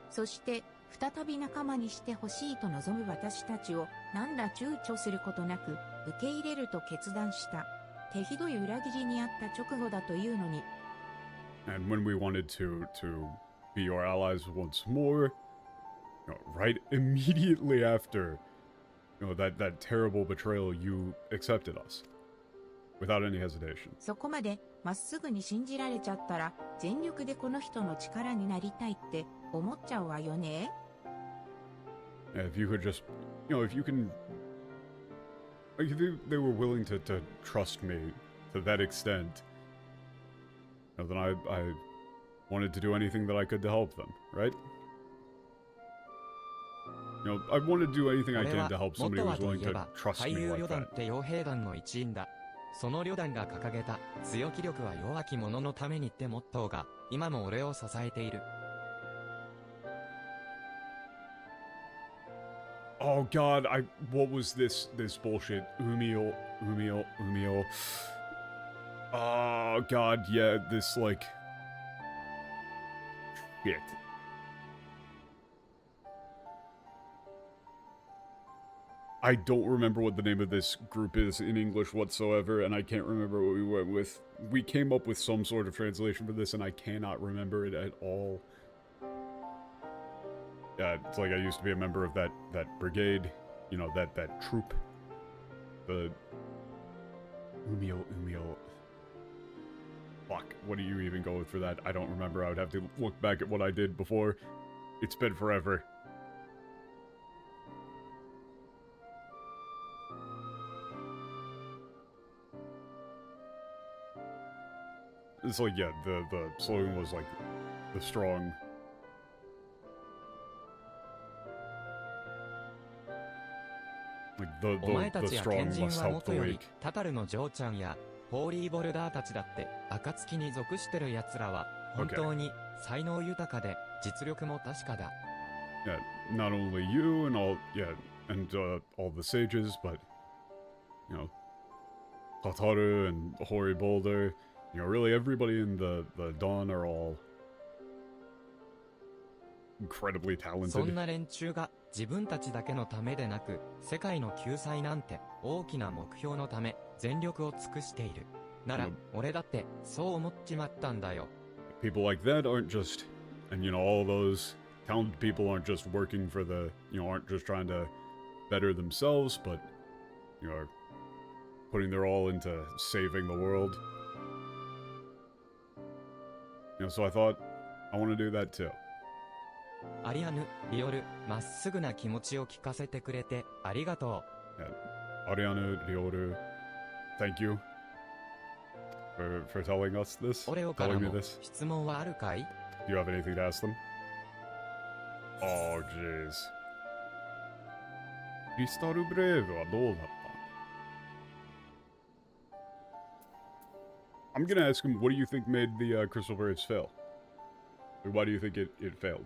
そして、再び仲間にしてほしいと望む私たちを、何ら躊躇することなく、受け入れると決断した。手ひどい裏切りにあった直後だというのに。And when we wanted to be your allies once more, right immediately after, that terrible betrayal, you accepted us without any hesitation. そこまでまっすぐに信じられちゃったら、全力でこの人の力になりたいって思っちゃうわよね。If you could just, if you can, if they were willing to trust me to that extent, then I wanted to do anything that I could to help them, right? I wanted to do anything I can to help somebody who was willing to trust 海 me 遊 like 旅団っ that. て傭兵団の一員だ。その旅団が掲げた強気力は弱き者のためにってモットーが今も俺を支えている。Oh God, what was this bullshit? Umio. Oh God, yeah, this shit. I don't remember what the name of this group is in English whatsoever, and I can't remember what we went with. We came up with some sort of translation for this, and I cannot remember it at all. It's like I used to be a member of that brigade, you know, that troop. The Umio. Fuck, what do you even go with for that? I don't remember. I would have to look back at what I did before. It's been forever. It's like, yeah, the slogan was like, the strong. Like, the strong must help the weak. タタルのジョーちゃんやホーリーボルダーたちだって暁に属してる奴らは本当に才能豊かで実力も確かだ。Yeah, not only you and all, yeah, and all the sages, but, you know, Tataru and Hori Boulder, you know, really everybody in the Dawn are all incredibly talented. そんな連中が自分たちだけのためでなく、世界の救済なんて大きな目標のため全力を尽くしている。なら、俺だってそう思っちまったんだよ。People like that aren't just, and you know, all those talented people aren't just working for the, you know, aren't just trying to better themselves, but, you know, are putting their all into saving the world. You know, so I thought, I want to do that too. アリアヌ、リオル、まっすぐな気持ちを聞かせてくれてありがとう。Ariana, Ryoru, thank you for telling us this. 俺をからも質問はあるかい? Do you have anything to ask them? Oh, jeez. クリスタルブレーブはどうだった? I'm gonna ask him, what do you think made the Crystal Braves fail? Or why do you think it failed?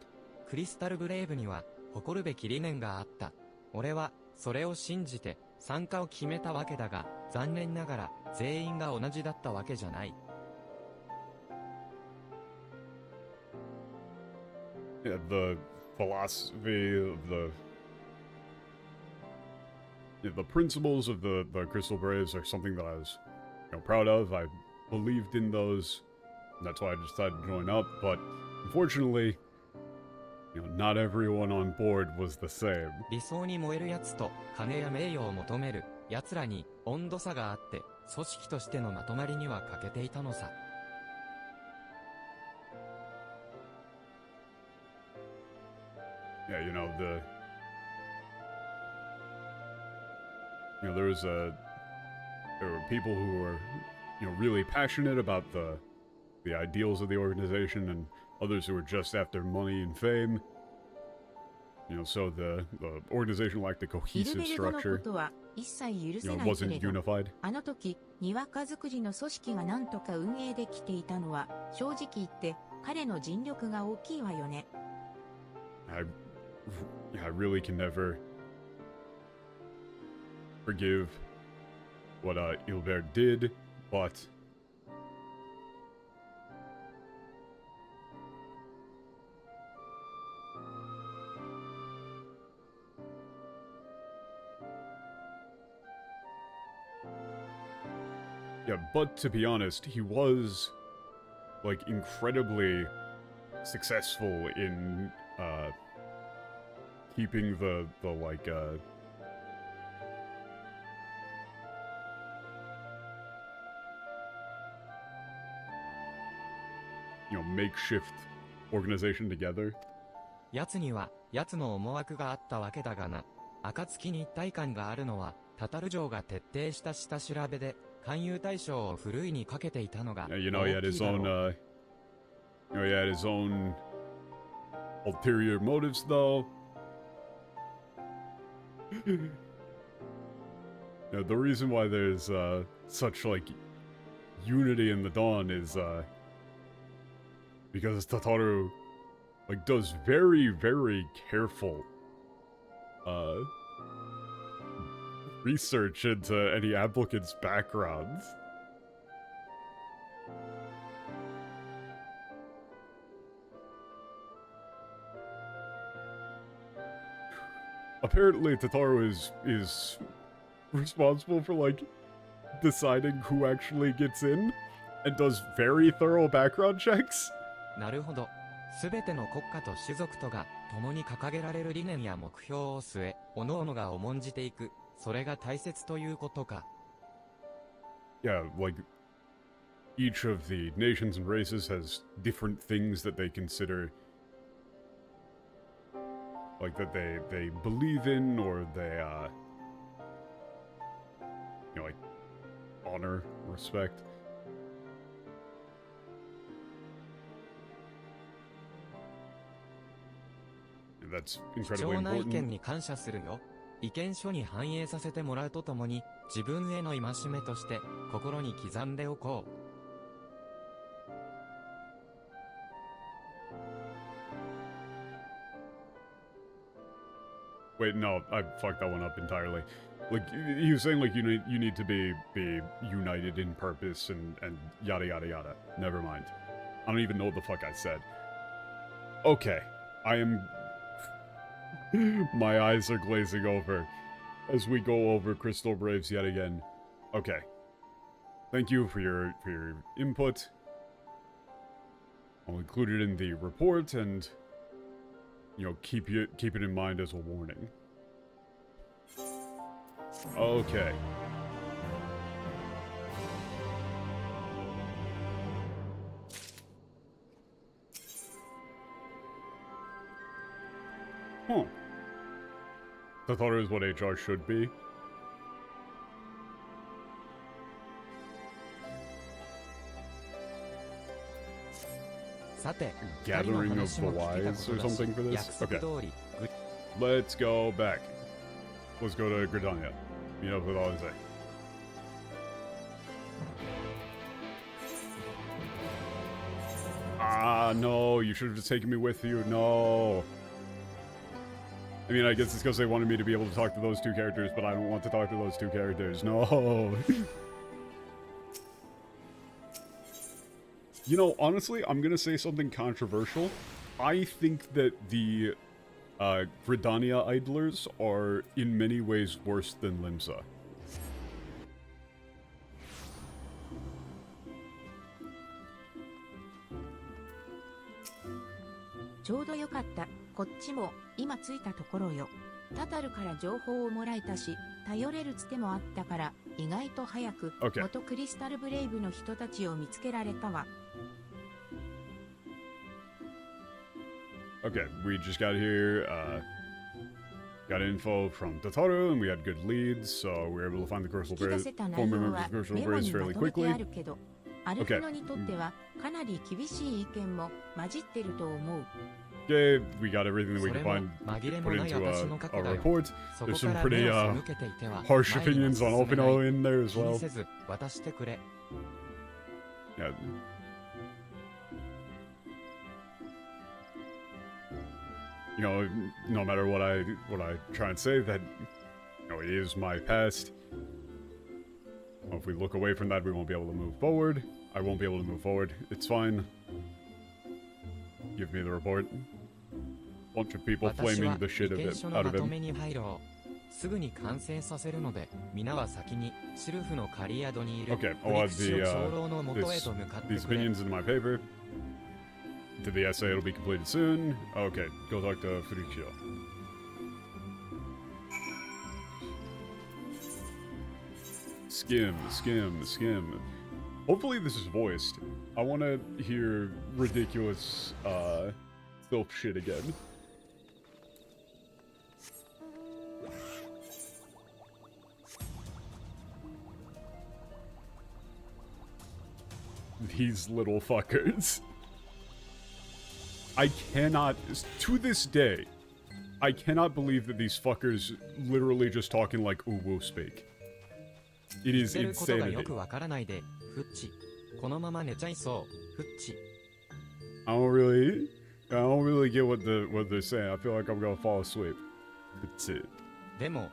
クリスタルブレイブには誇るべき理念があった。俺はそれを信じて参加を決めたわけだが、残念ながら全員が同じだったわけじゃない。Yeah, the philosophy of the principles of the Crystal Braves are something that I was, you know, proud of. I believed in those. That's why I decided to join up, but unfortunately, you know, not everyone on board was the same. 理想に燃えるやつと金や名誉を求める奴らに温度差があって、組織としてのまとまりには欠けていたのさ。Yeah, you know, there were people who were, you know, really passionate about the ideals of the organization, and others who were just after money and fame. You know, so the organization lacked a cohesive structure. You know, it wasn't unified. あの時、にわか作りの組織がなんとか運営できていたのは、正直言って彼の尽力が大きいわよね。I really can never forgive what Ilbert did, but yeah, but to be honest, he was like incredibly successful in keeping the like you know, makeshift organization together. 奴には奴の思惑があったわけだがな。暁に一体感があるのはタタル城が徹底した下調べで勧誘対象をふるいにかけていたのが大きいだろう。You know, he had his own you know, he had his own ulterior motives though. You know, the reason why there's such like unity in the Dawn is because Tataru like does very, very careful research into any applicants' backgrounds. apparently Totoro is responsible for, like, deciding who actually gets in and does very thorough background checks. なるほど。すべての国家と種族とが共に掲げられる理念や目標を据え、各々が重んじていく。それが大切ということか。Yeah, like, each of the nations and races has different things that they consider, like, that they believe in, or they, you know, like, honor, respect. And that's 貴 incredibly 重な意見 important. に感謝するよ。意見書に反映させてもらうとともに、自分への戒めとして心に刻んでおこう。Wait, no, I fucked that one up entirely. Like, he was saying, like, you need to be united in purpose and yada yada yada. Never mind. I don't even know what the fuck I said. Okay, I am... My eyes are glazing over as we go over Crystal Braves yet again. Okay. Thank you for your input. I'll include it in the report and, you know, keep it in mind as a warning. Okay. Huh. I thought it was what HR should be. Gathering of the wise or something for this? Okay. Let's go back. Let's go to Gridania. Meet up with Alize. Ah, no, you should have just taken me with you. No. I mean, I guess it's because they wanted me to be able to talk to those two characters, but I don't want to talk to those two characters. No. You know, honestly, I'm gonna say something controversial. I think that the Gridania idlers are in many ways worse than Limsa. ちょうどよかった。こっちも今着いたところよ。タタルから情報をもらえたし、頼れるつてもあったから、意外と早く、元クリスタルブレイブの人たちを見つけられたわ。Okay, we just got here, got info from Totoro, and we had good leads, so we were able to find the Crystal Braves, former members of the Crystal Braves fairly quickly. アルフィノにとってはかなり厳しい意見も混じってると思う。Okay, we got everything that we could find, put into a report. There's some pretty harsh opinions on Alpino in there as well. Yeah. You know, no matter what I try and say, that, you know, it is my past. Well, if we look away from that, we won't be able to move forward. I won't be able to move forward. It's fine. Give me the report. Bunch of people flaming the shit out of him. すぐに完成させるので、皆は先にシルフの狩宿にいる Okay, I'll add these opinions in my paper. To the essay, it'll be completed soon. Okay, go talk to Furikyo. Skim. Hopefully this is voiced. I want to hear ridiculous, filth shit again. These little fuckers. I cannot, to this day, I cannot believe that these fuckers literally just talking like uwu speak. It is insanity. I don't really get what they're saying. I feel like I'm gonna fall asleep. That's it. And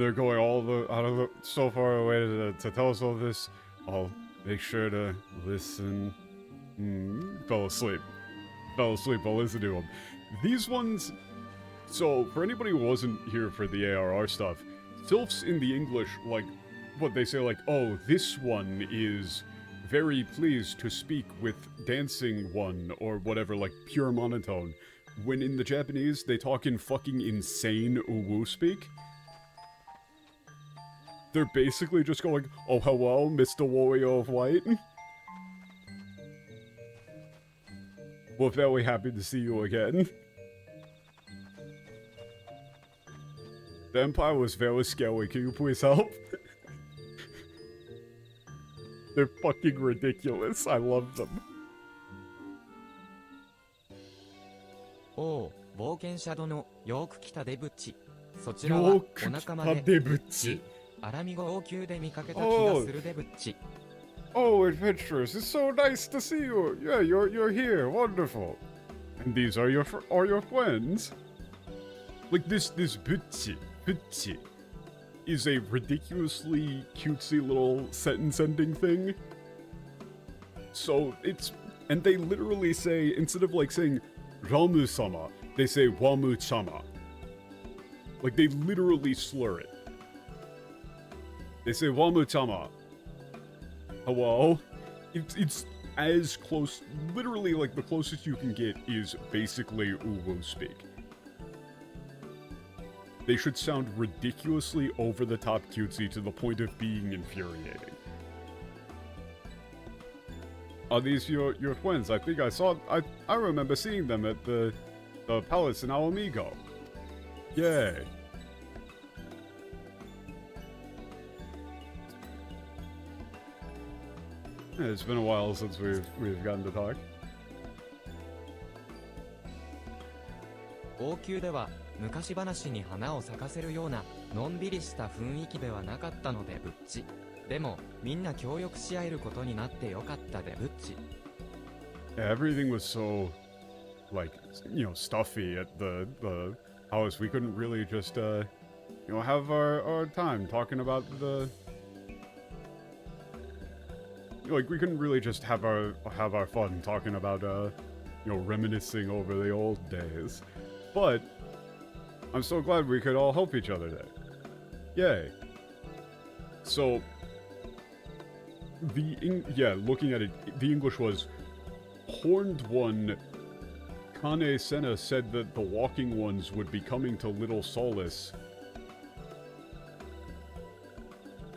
they're going out so far away to tell us all this. I'll make sure to listen. Fell asleep. I'll listen to him. these ones... So, for anybody who wasn't here for the ARR stuff, sylphs in the English, like, what they say, like, oh, this one is very pleased to speak with dancing one, or whatever, like, pure monotone. When in the Japanese, they talk in fucking insane uwu speak. They're basically just going, oh, hello, Mr. Warrior of White. We're very happy to see you again. The Empire was very scary, can you please help? They're fucking ridiculous, I love them. おう、冒険者殿、よく来たデブッチ。そちらはお仲間でデブッチ。アラミゴ王宮で見かけた気がするデブッチ。Oh, adventurers, it's so nice to see you. Yeah, you're here, wonderful. And these are your friends. Like this Butchi is a ridiculously cutesy little sentence ending thing. So it's, and they literally say, instead of like saying Ramu-sama, they say Wamu-chama. Like they literally slur it. They say Wamu-chama. Hello? It's as close, literally like the closest you can get is basically Uwu speak. They should sound ridiculously over-the-top cutesy to the point of being infuriating. Are these your twins? I think I remember seeing them at the palace in Alamigo. Yay. Yeah, it's been a while since we've gotten to talk. 王宮では昔話に花を咲かせるようなのんびりした雰囲気ではなかったのでブッチ。でもみんな協力し合えることになってよかったでブッチ。Yeah, everything was so, like, you know, stuffy at the house. We couldn't really just, you know, have our time talking about the... Like, we couldn't really just have our fun talking about, you know, reminiscing over the old days. But I'm so glad we could all help each other there. Yay. So, looking at it, the English was, Horned One, Kane Senna said that the Walking Ones would be coming to Little Solace.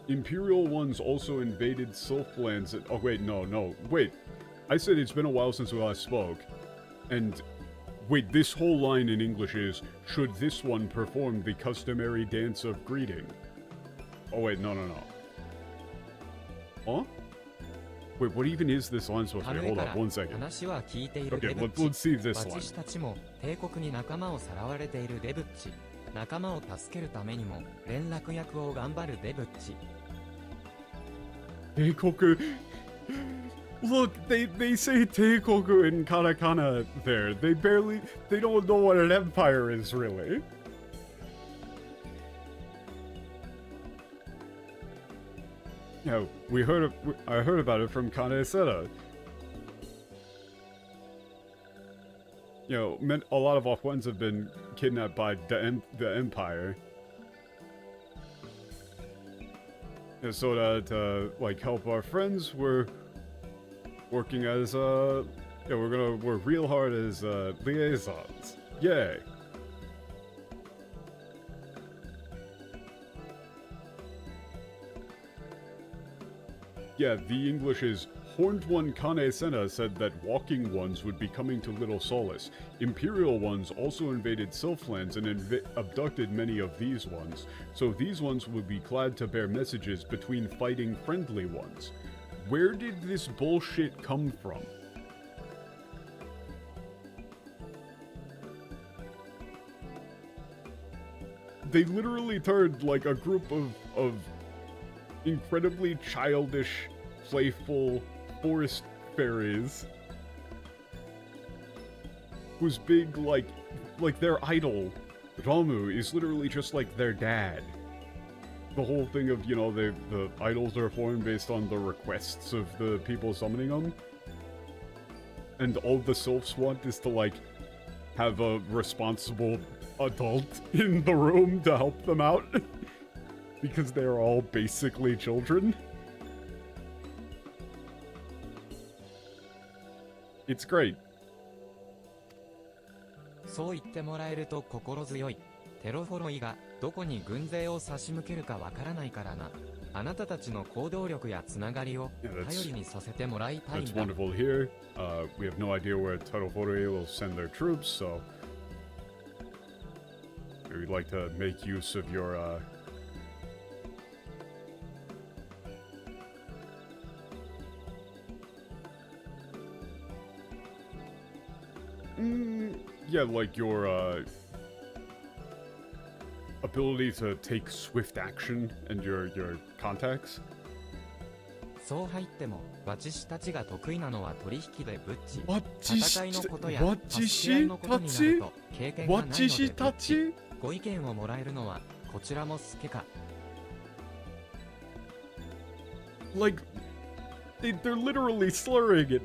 Imperial Ones also invaded Sylphlands. Oh, wait, no. Wait. I said it's been a while since we last spoke. And, wait, this whole line in English is, should this one perform the customary dance of greeting? Oh, wait, no. Huh? Wait, what even is this line supposed to be? Hold up, 1 second. Okay, let's see this line. 私たちも帝国に仲間をさらわれているデブッチ。仲間を助けるためにも連絡役を頑張るデブッチ。Teikoku. Look, they say Teikoku in katakana there. They don't know what an empire is, really. Yeah, I heard about it from Kane Seta. You know, a lot of our friends have been kidnapped by the Empire. And so to like help our friends, we're working as we're real hard as liaisons. Yay. Yeah, the English is, Horned One Kane Senna said that Walking Ones would be coming to Little Solace. Imperial Ones also invaded Sylphlands and abducted many of these ones, so these ones would be glad to bear messages between fighting friendly ones. Where did this bullshit come from? They literally turned like a group of incredibly childish, playful forest fairies whose big, like their idol, Ramu, is literally just like their dad. The whole thing of, you know, the idols are formed based on the requests of the people summoning them. And all the sylphs want is to, like, have a responsible adult in the room to help them out. Because they're all basically children. It's great. そう言ってもらえると心強い。テロフォロイがどこに軍勢を差し向けるかわからないからな。あなたたちの行動力やつながりを頼りにさせてもらいたいんだ。That's wonderful here. We have no idea where Teroforoi will send their troops, so we'd like to make use of your yeah, like your ability to take swift action and your contacts. そう入っても、私たちが得意なのは取引でブッチ。戦いのことや助け合いのことになると経験がないのでブッチ。ご意見をもらえるのはこちらもスケか。Like, they're literally slurring it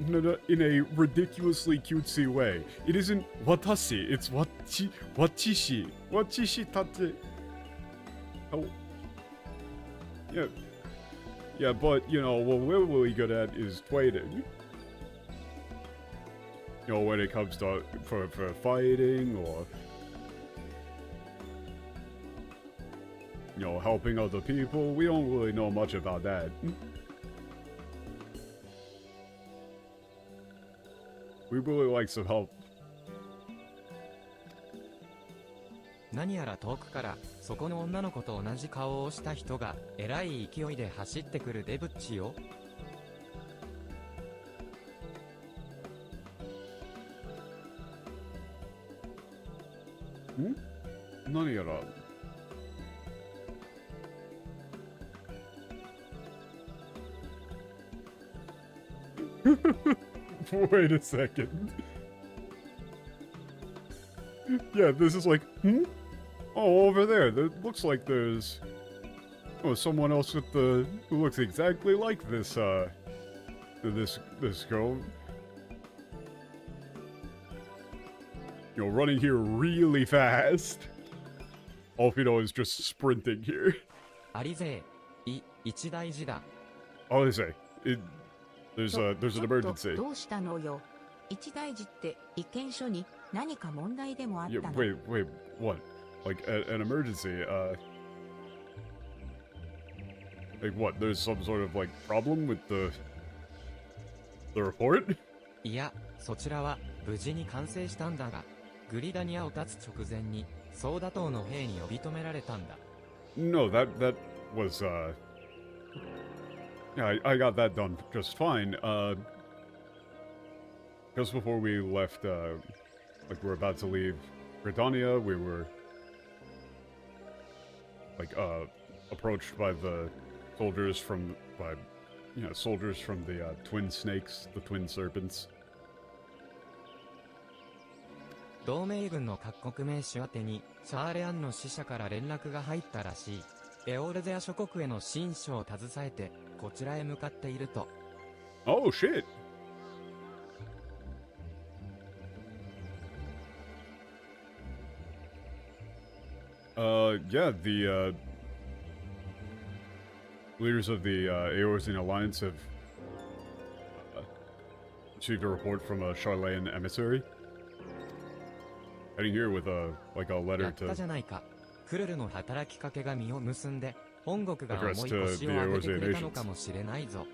in a ridiculously cutesy way. It isn't watashi, it's wachishi. Wachishi tachi. Oh. Yeah. Yeah, but, you know, what we're really good at is trading. You know, when it comes to, for fighting, or, you know, helping other people, we don't really know much about that. We really like some help. 何やら遠くからそこの女の子と同じ顔をした人がえらい勢いで走ってくるデブッチよ。何やらWait a second. Yeah, this is like, Oh, over there. It looks like there's someone else with who looks exactly like this this girl. You know, running here really fast. Alfino is just sprinting here. アリゼー、一大事だ。Oh, they say. There's an emergency. どうしたのよ。一大事って意見書に何か問題でもあった Yeah, の。wait, what? Like an emergency? Like what? There's some sort of like problem with the report? いや、そちらは無事に完成したんだが、グリダニアを立つ直前にソーダ島の兵に呼び止められたんだ。No, that was yeah, I got that done just fine. Just before we left, like we're about to leave Britannia, we were like approached by the soldiers from the twin snakes, the twin serpents. 同盟軍の各国名手宛てにシャーレアンの使者から連絡が入ったらしい。エオールゼア諸国への親書を携えてこちらへ向かっていると。Oh shit! Yeah, the leaders of the Eorzean Alliance have received a report from a Charlayan emissary. Heading here with a letter やったじゃないか。クルルの働きかけが実を結んで、本国が重い腰を上げてくれたのかもしれないぞ。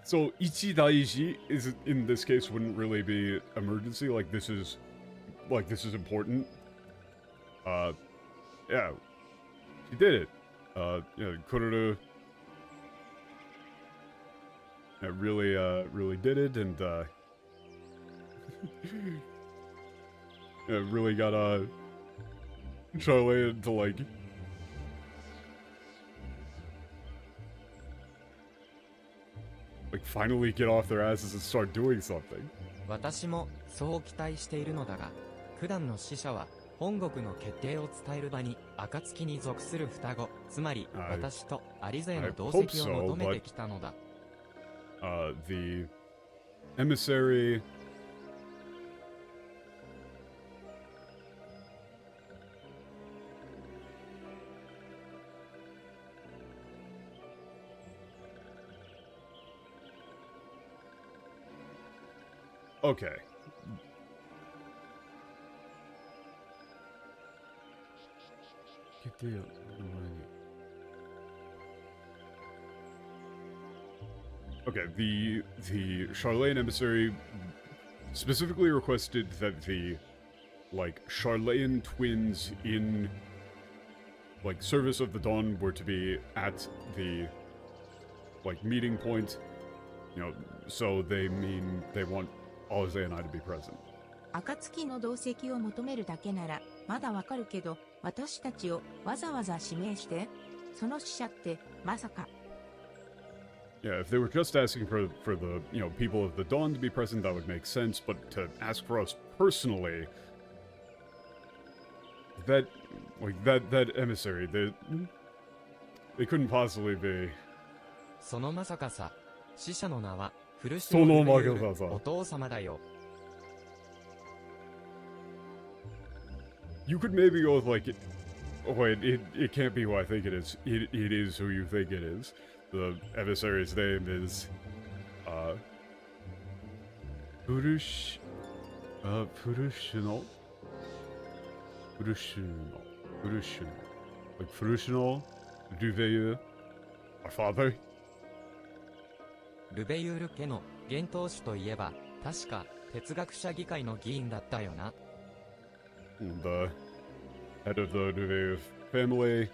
So Ichidaiji is in this case wouldn't really be emergency. Like this is important. Yeah, he did it. Yeah, Kururu really did it, and yeah, really got Charlayan to like finally get off their asses and start doing something. 私もそう期待しているのだが、九段の使者は本国の決定を伝える場に暁に属する双子、つまり私とアリゼの同席を求めてきたのだ。The emissary Okay. Get the Okay, the Charlayan emissary specifically requested that the like Charlayan twins in like service of the Dawn were to be at the like meeting point, you know, so they want Alize and I to be present. 暁の同席を求めるだけならまだわかるけど、私たちをわざわざ指名して、その使者ってまさか。Yeah, if they were just asking for the, you know, people of the Dawn to be present, that would make sense, but to ask for us personally, that emissary, they couldn't possibly be. そのまさかさ、死者の名はフルシノ・ルベユールお父様だよ。You could maybe go with like, oh wait, it can't be who I think it is. It is who you think it is. The emissary's name is, Furushino? Like Furushino Ruveyu, our father? ルベユール家の現当主といえば、確か哲学者議会の議員だったよな。The head of the Ruveyu family,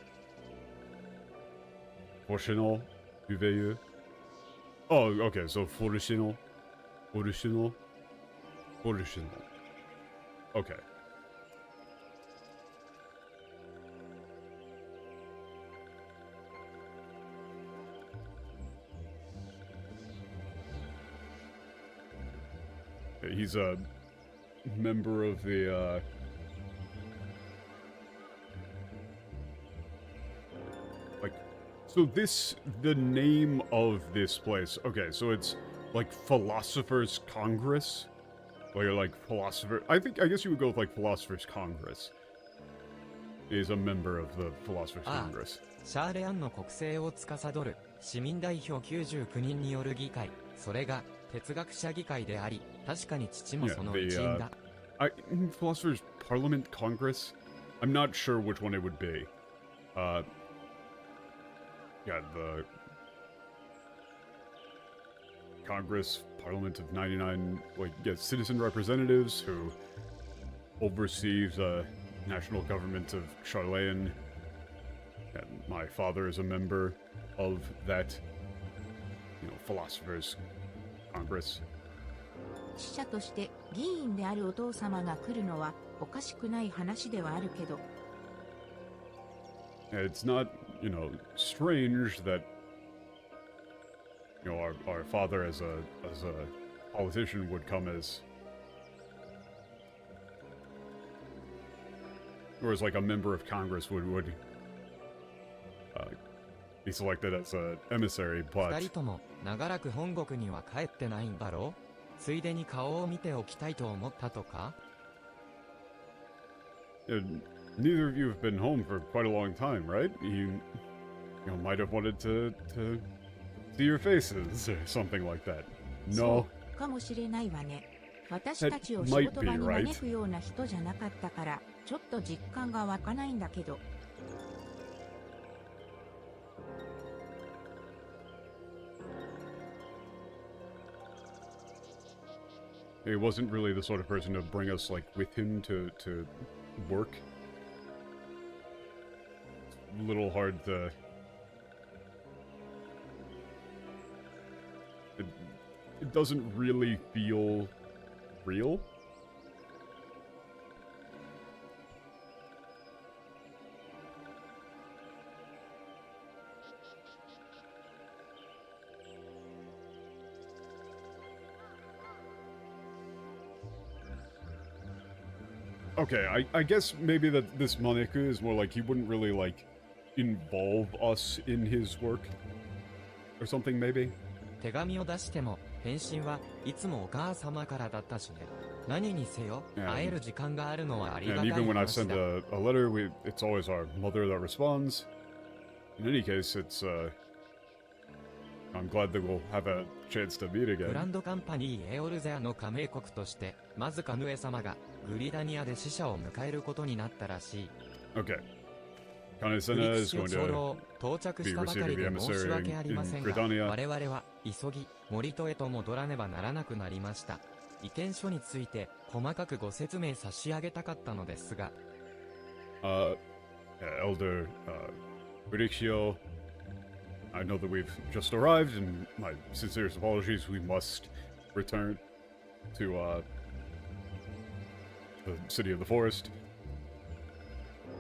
Furushino Ruveyu. Oh, okay, so Furushino. Okay. He's a member of the, like, so the name of this place, okay, so it's, like, Philosophers Congress? Like Philosopher, I guess you would go with, like, Philosophers Congress. Is a member of the Philosophers Congress. シャーレアンの国政を司る市民代表99人による議会、それが哲学者議会であり、確かに父もその一員だ。Philosophers Parliament Congress? I'm not sure which one it would be. Yeah, the Congress, Parliament of 99, like, yeah, citizen representatives who oversee the national government of Charlayan. And my father is a member of that, you know, Philosophers Congress. 使者として議員であるお父様が来るのはおかしくない話ではあるけど。It's not, you know, strange that, you know, our father as a politician would come as, or as like a member of Congress would be selected as an emissary, but 二人とも長らく本国には帰ってないんだろう？ついでに顔を見ておきたいと思ったとか？ Neither of you have been home for quite a long time, right? You might have wanted to see your faces or something like that. No. かもしれないわね。私たちを仕事場に招くような人じゃなかったから、ちょっと実感が湧かないんだけど。He wasn't really the sort of person to bring us, like, with him to work. It's a little hard to... It doesn't really feel real. Okay, I guess maybe that this Maneku is more like he wouldn't really, like, involve us in his work. Or something, maybe? 手紙を出しても、返信はいつもお母様からだったしね。何にせよ、会える時間があるのはありがたい話だ。And even when I send a letter, it's always our mother that responds. In any case, it's, I'm glad that we'll have a chance to meet グラ again. ンドカンパニーエオルゼアの加盟国として、まずカヌエ様がグリダニアで死者を迎えることになったらしい。Okay. グ Kanesena リ is キシオ going 長 to 老、到着 be したばか receiving り the で申し emissary 訳ありませ in んが、 Gridania. 我々は急ぎ森戸へと戻らねばならなくなりました。意見書について細かくご説明差し上げたかったのですが。Elder Riccio, I know that we've just arrived, and my sincerest apologies. We must return to the city of the forest.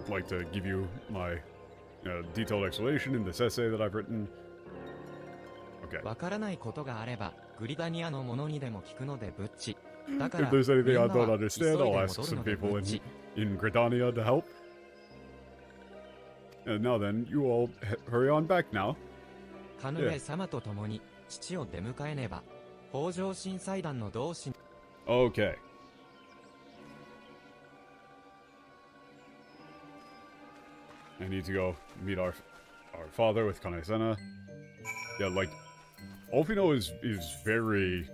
I'd like to give you my detailed explanation in this essay that I've written. Okay. わからないことがあれば、グリダニアの者にでも聞くのでブッチ。だか If ら、 there's anything みん I な don't は急い understand, で I'll 戻 ask る some のでブ people ッチ。 in Gridania to help. And now then, you all hurry on back now. カヌエ様と共に父を出迎えねば、北条震災団の同志。 Okay. I need to go meet our father with Kanesena. Yeah, like, Olfino is very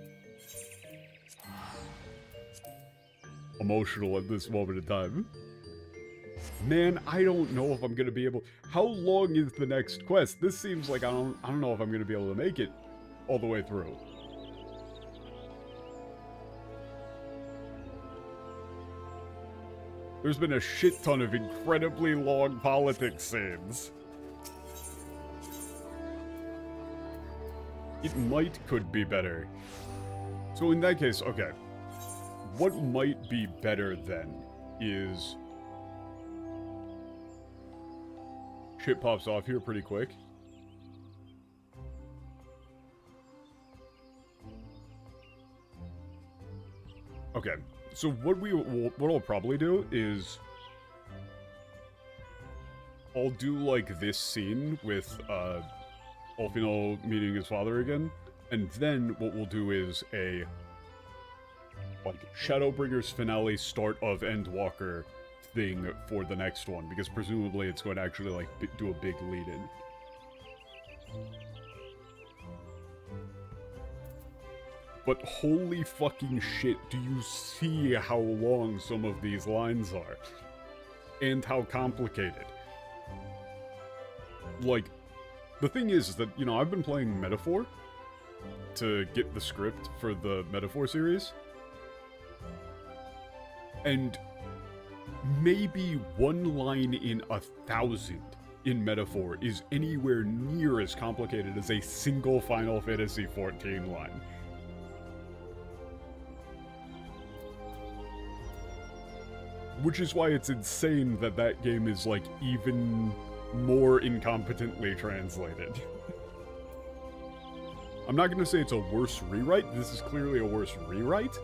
emotional at this moment in time. Man, I don't know if I'm gonna be able. How long is the next quest? This seems like I don't know if I'm gonna be able to make it all the way through. There's been a shit ton of incredibly long politics scenes. It could be better. So in that case, okay. What might be better then is... Shit pops off here pretty quick. Okay, so what I'll probably do is... I'll do, like, this scene with, Olfino meeting his father again, and then what we'll do is a, like, Shadowbringer's finale start of Endwalker thing for the next one, because presumably it's going to actually, like, do a big lead-in. But holy fucking shit, do you see how long some of these lines are? And how complicated. Like, the thing is that, you know, I've been playing Metaphor to get the script for the Metaphor series. And maybe one line in 1,000 in Metaphor is anywhere near as complicated as a single Final Fantasy XIV line. Which is why it's insane that that game is, like, even more incompetently translated. I'm not gonna say it's a worse rewrite, this is clearly a worse rewrite,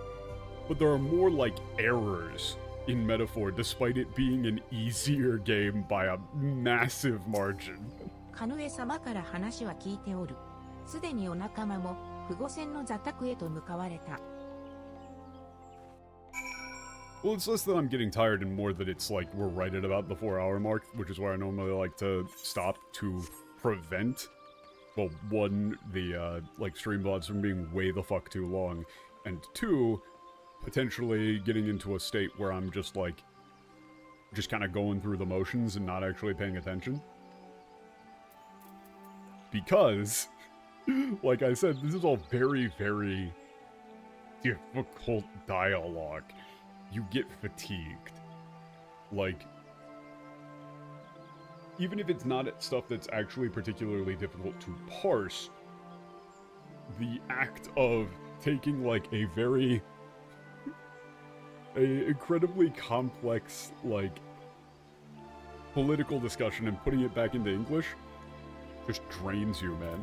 but there are more, like, errors in Metaphor, despite it being an easier game by a massive margin. カヌエ様から話は聞いておる。すでにお仲間も、不護船の座卓へと向かわれた。Well, it's less that I'm getting tired and more that it's like we're right at about the 4-hour mark, which is where I normally like to stop to prevent, well, one, the, like, stream VODs from being way the fuck too long, and two, potentially getting into a state where I'm just, like, just kind of going through the motions and not actually paying attention. Because, like I said, this is all very, very difficult dialogue. You get fatigued. Like, even if it's not stuff that's actually particularly difficult to parse, the act of taking, like, a incredibly complex, like, political discussion and putting it back into English just drains you, man.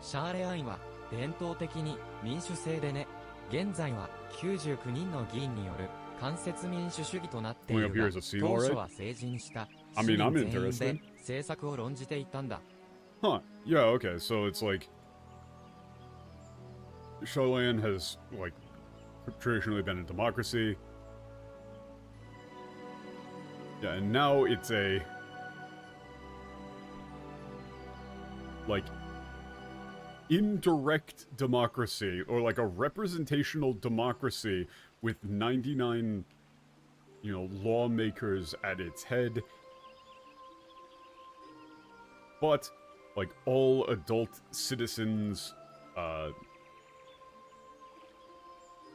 シャーレアインは伝統的に民主制でね。現在は99人の議員による間接民主主義となっているが、当初は成人した市民全員で政策を論じていたんだ。Huh. Yeah, okay, so it's like Sholan has, like, traditionally been a democracy. Yeah, and now it's a like, indirect democracy, or like a representational democracy with 99, you know, lawmakers at its head. But, like, all adult citizens,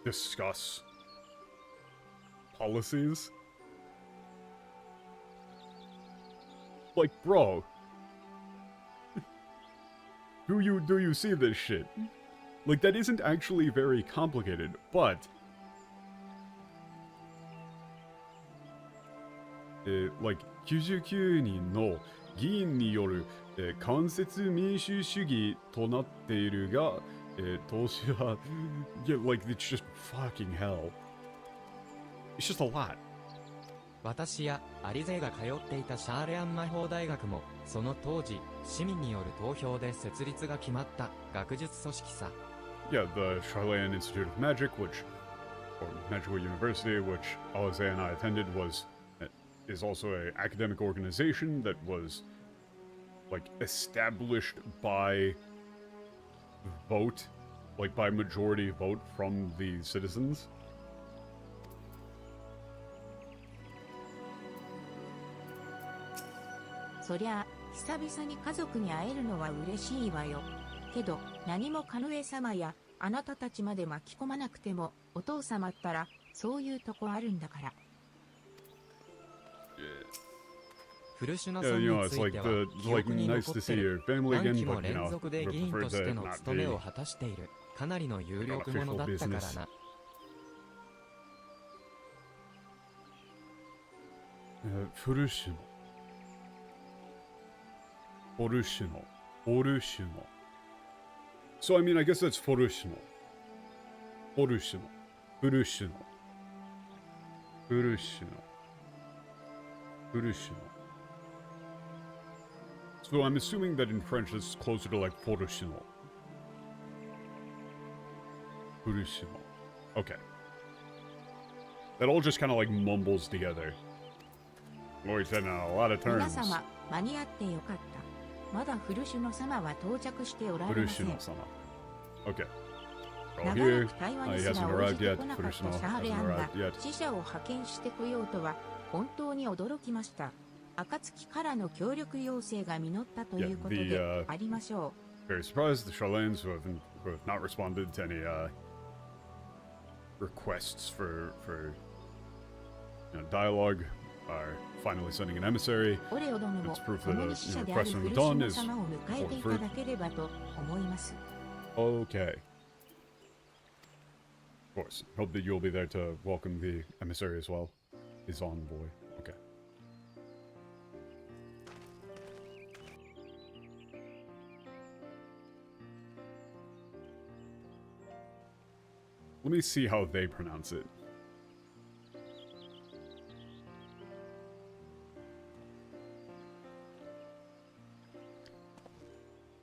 discuss policies. Like, bro, do you see this shit? Like, that isn't actually very complicated, but like 99人の議員による間接民主主義となっているが、投資は yeah, like it's just fucking hell. It's just a lot. 私やアリゼが通っていたシャーレアン魔法大学もその当時市民による投票で設立が決まった学術組織さ。Yeah, the Charlayan Institute of Magic, which, or Magical University, which Alize and I attended, is also an academic organization that was, like, established by vote, like, by majority vote from the citizens. そりゃあ、久々に家族に会えるのは嬉しいわよ。けど、何もカヌエ様や、あなたたちまで巻き込まなくても、お父様ったら、そういうとこあるんだから。フルシュノさんについては、記憶に残ってる。何期も連続で議員としての務めを果たしている、かなりの有力者だったからな。フルシュノ。オルシュノ。オルシュノ。So, I mean, I guess that's Forushino. Forushino. Furushino. Furushino. Furushino. So I'm assuming that in French it's closer to like Forushino. Furushino. Okay. That all just kind of like mumbles together. Lord said a lot of terms. 皆様、間に合ってよかった。まだフルシュノ様は到着しておられません。Okay. 長らく対話にすら応じてこなかったシャーレアンが使者を派遣してこようとは本当に驚きました。暁からの協力要請が実ったということでありましょう。Very surprised the Charlanes who have not responded to any requests for dialogue. Are finally sending an emissary. It's proof that a request from the Dawn is okay. Of course. Hope that you'll be there to welcome the emissary as well. His envoy. Okay. Let me see how they pronounce it.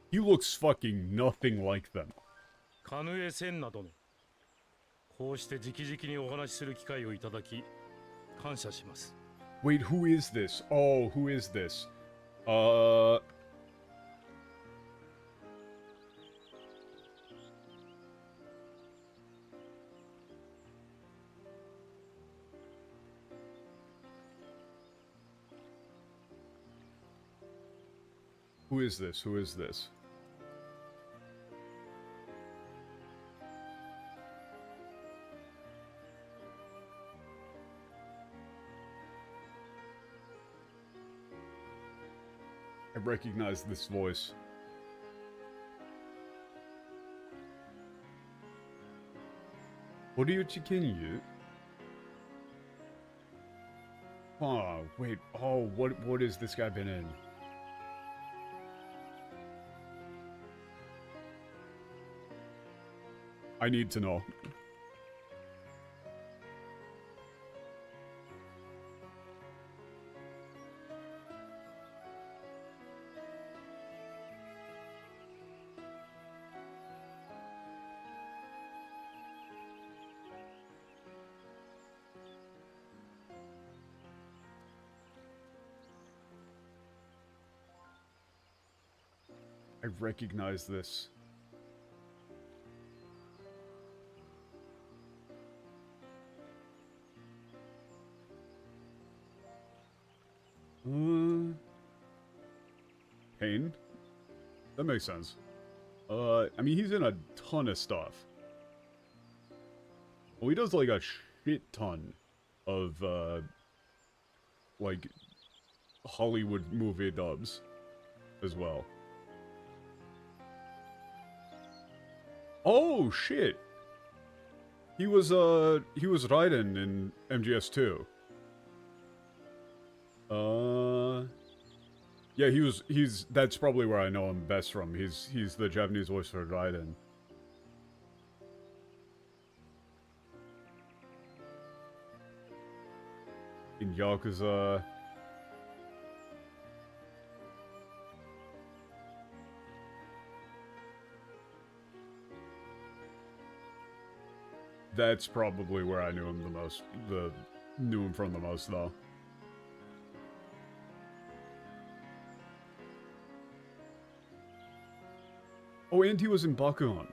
He looks fucking nothing like them. カヌエ・センナ殿、こうして直々にお話しする機会をいただき感謝します。Wait, who is this? Oh, who is this? Who is this? Who is this? I recognize this voice. What are you chicken? Oh, wait. Oh, what has this guy been in? I need to know. I recognize this. Pain? That makes sense. I mean, he's in a ton of stuff. Well, he does, like, a shit ton of, like, Hollywood movie dubs as well. Oh, shit! He was Raiden in MGS2. Yeah, that's probably where I know him best from. He's the Japanese voice for Raiden. In Yakuza. That's probably where I knew him the most. Knew him from the most, though. Oh, and he was in Bakugan.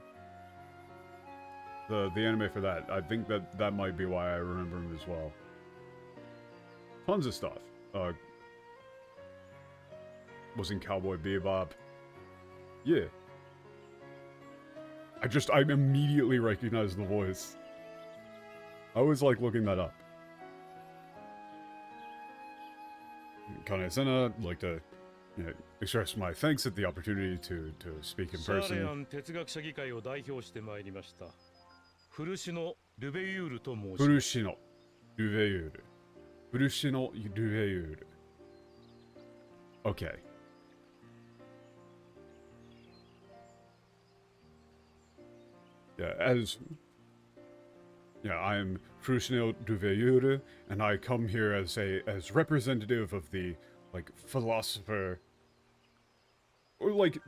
The anime for that. I think that might be why I remember him as well. Tons of stuff. Was in Cowboy Bebop. Yeah. I immediately recognized the voice. I always like looking that up. Kane-sena, I'd like to express my thanks at the opportunity to speak in person. 哲学者議会を代表してまいりました。古篠ルベユールと申します。古篠ルベユール。古篠ルベユール。Okay. I am Frushino Duveyure, and I come here as representative of the, like, philosopher, or, like,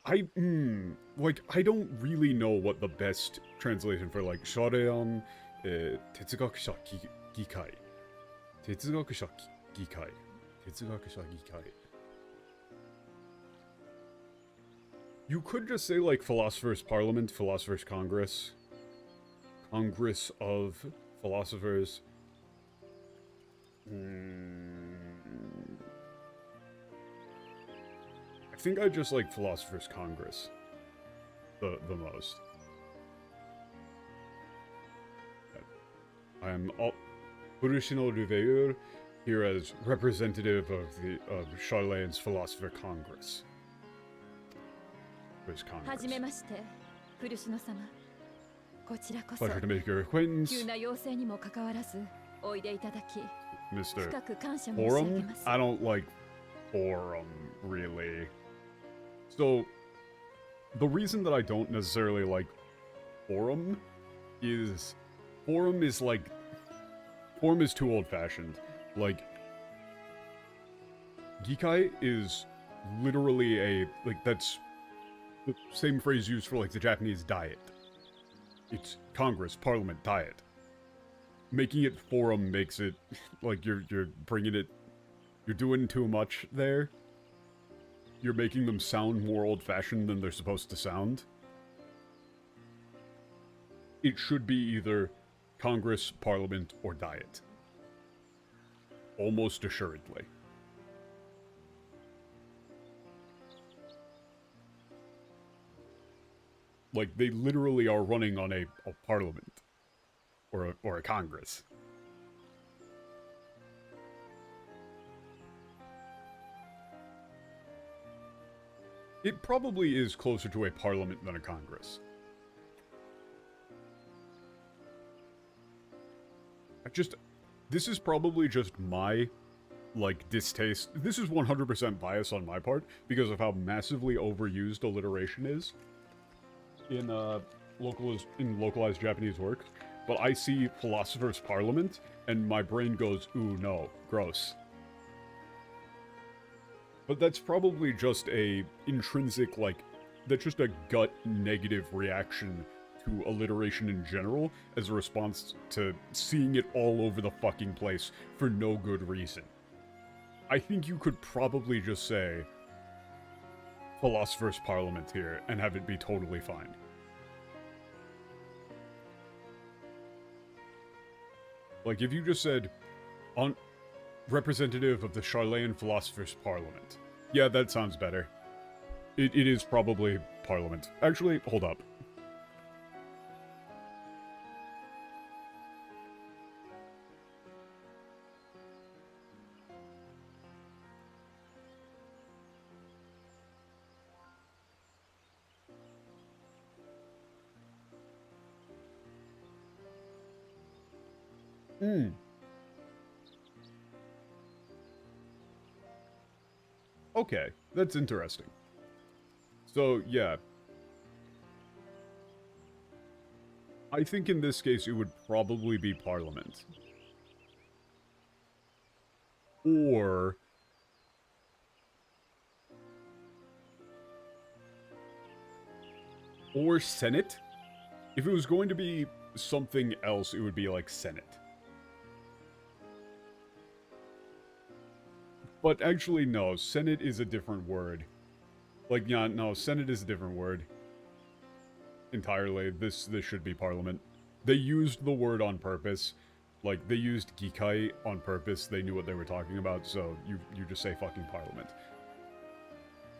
I don't really know what the best translation for, like, Shareon, Tetsugakusha Gikai. Tetsugakusha Gikai. Tetsugakusha Gikai. You could just say, like, Philosopher's Parliament, Philosopher's Congress. Congress of Philosophers. I think I just like Philosopher's Congress the most. I am Furushino Ruveur, here as representative of Charlane's Philosopher Congress. Pleasure to make your acquaintance. Mr. Forum? I don't like Forum, really. So, the reason that I don't necessarily like Forum is Forum is too old-fashioned. Like, Gikai is literally that's the same phrase used for, like, the Japanese diet. It's Congress, Parliament, diet. Making it Forum makes it, like, you're bringing it, you're doing too much there. You're making them sound more old-fashioned than they're supposed to sound. It should be either Congress, Parliament, or diet. Almost assuredly. Like, they literally are running on a parliament. Or a congress. It probably is closer to a parliament than a congress. This is probably just my, like, distaste. This is 100% bias on my part, because of how massively overused alliteration is in localized Japanese work. But I see Philosopher's Parliament, and my brain goes, ooh, no, gross. But that's probably just a intrinsic, like, that's just a gut negative reaction to alliteration in general, as a response to seeing it all over the fucking place for no good reason. I think you could probably just say Philosopher's Parliament here and have it be totally fine. Like, if you just said, on representative of the Charlayan Philosopher's Parliament. Yeah, that sounds better. It is probably Parliament. Actually, hold up. Okay, that's interesting. So, yeah. I think in this case it would probably be Parliament. Or... Senate? If it was going to be something else, it would be like Senate. But actually, no. Senate is a different word. Like, yeah, no. Senate is a different word. Entirely. This should be Parliament. They used the word on purpose. Like, they used Gikai on purpose. They knew what they were talking about, so you just say fucking Parliament.